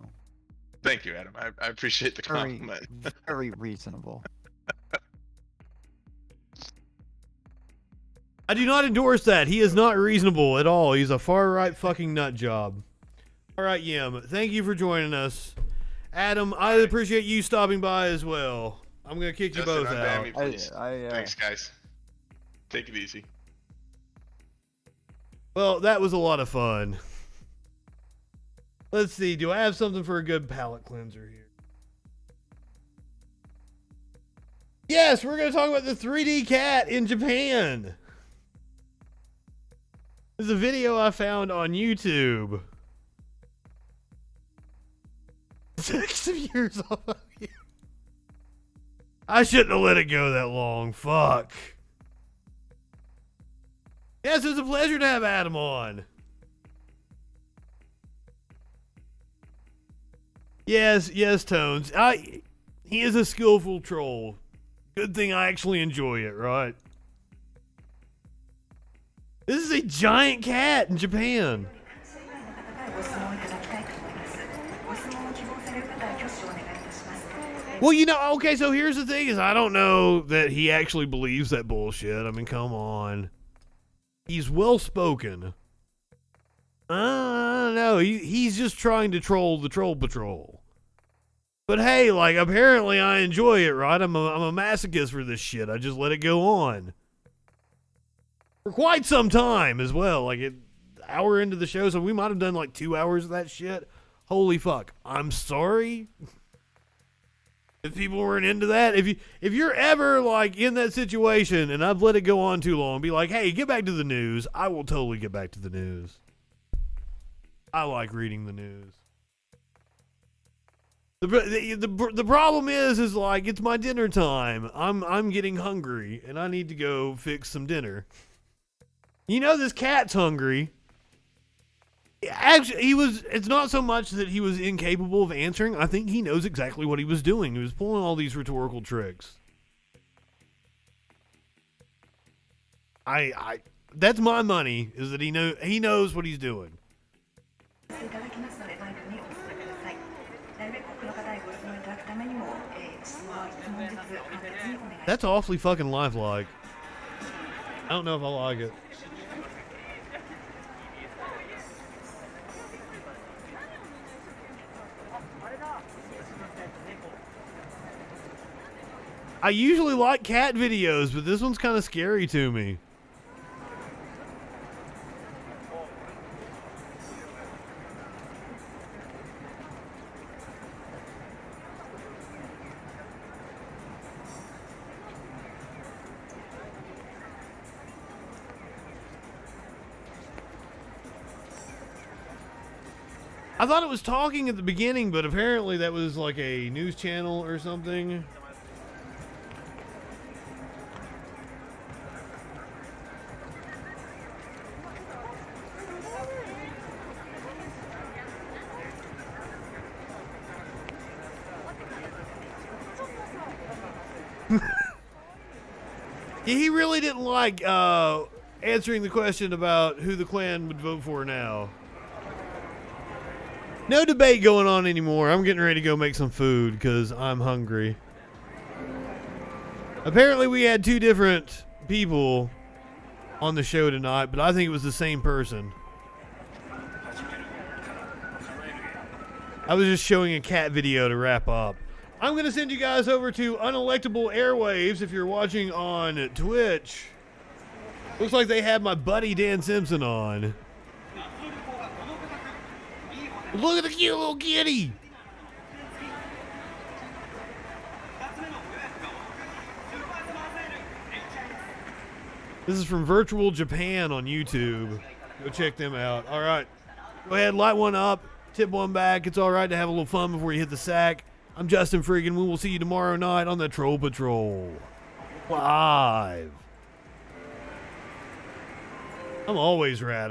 Thank you, Adam. I appreciate the Very, compliment. very reasonable. I do not endorse that. He is not reasonable at all. He's a far right fucking nut job. All right, Yim. Thank you for joining us. Adam, I appreciate you stopping by as well. I'm going to kick Justin, you both unban out. me, please. Thanks, guys. Take it easy. Well, that was a lot of fun. Let's see. Do I have something for a good palate cleanser here? Yes, we're going to talk about the 3D cat in Japan. This is a video I found on YouTube. 6 years off of you. I shouldn't have let it go that long. Fuck. Yes, it's a pleasure to have Adam on. Yes, Tones. He is a skillful troll. Good thing I actually enjoy it, right? This is a giant cat in Japan. Well, okay, so here's the thing is I don't know that he actually believes that bullshit. I mean, come on. He's well-spoken. No, he's just trying to troll the Troll Patrol. But hey, like, apparently I enjoy it, right? I'm a masochist for this shit. I just let it go on. For quite some time as well. Like, an hour into the show, so we might have done like 2 hours of that shit. Holy fuck. I'm sorry. If people weren't into that, if you're ever like in that situation and I've let it go on too long, be like, hey, get back to the news. I will totally get back to the news. I like reading the news. The problem is like it's my dinner time. I'm getting hungry and I need to go fix some dinner. This cat's hungry. Actually, it's not so much that he was incapable of answering. I think he knows exactly what he was doing. He was pulling all these rhetorical tricks. That's my money, is that he knows what he's doing. That's awfully fucking lifelike. I don't know if I like it. I usually like cat videos, but this one's kind of scary to me. I thought it was talking at the beginning, but apparently that was like a news channel or something. He really didn't like answering the question about who the Klan would vote for now. No debate going on anymore. I'm getting ready to go make some food because I'm hungry. Apparently we had two different people on the show tonight, but I think it was the same person. I was just showing a cat video to wrap up. I'm going to send you guys over to Unelectable Airwaves if you're watching on Twitch. Looks like they have my buddy Dan Simpson on. Look at the cute little kitty. This is from Virtual Japan on YouTube. Go check them out. All right. Go ahead, light one up, tip one back. It's all right to have a little fun before you hit the sack. I'm Justin Freakin. We will see you tomorrow night on the Troll Patrol. Live. I'm always radical.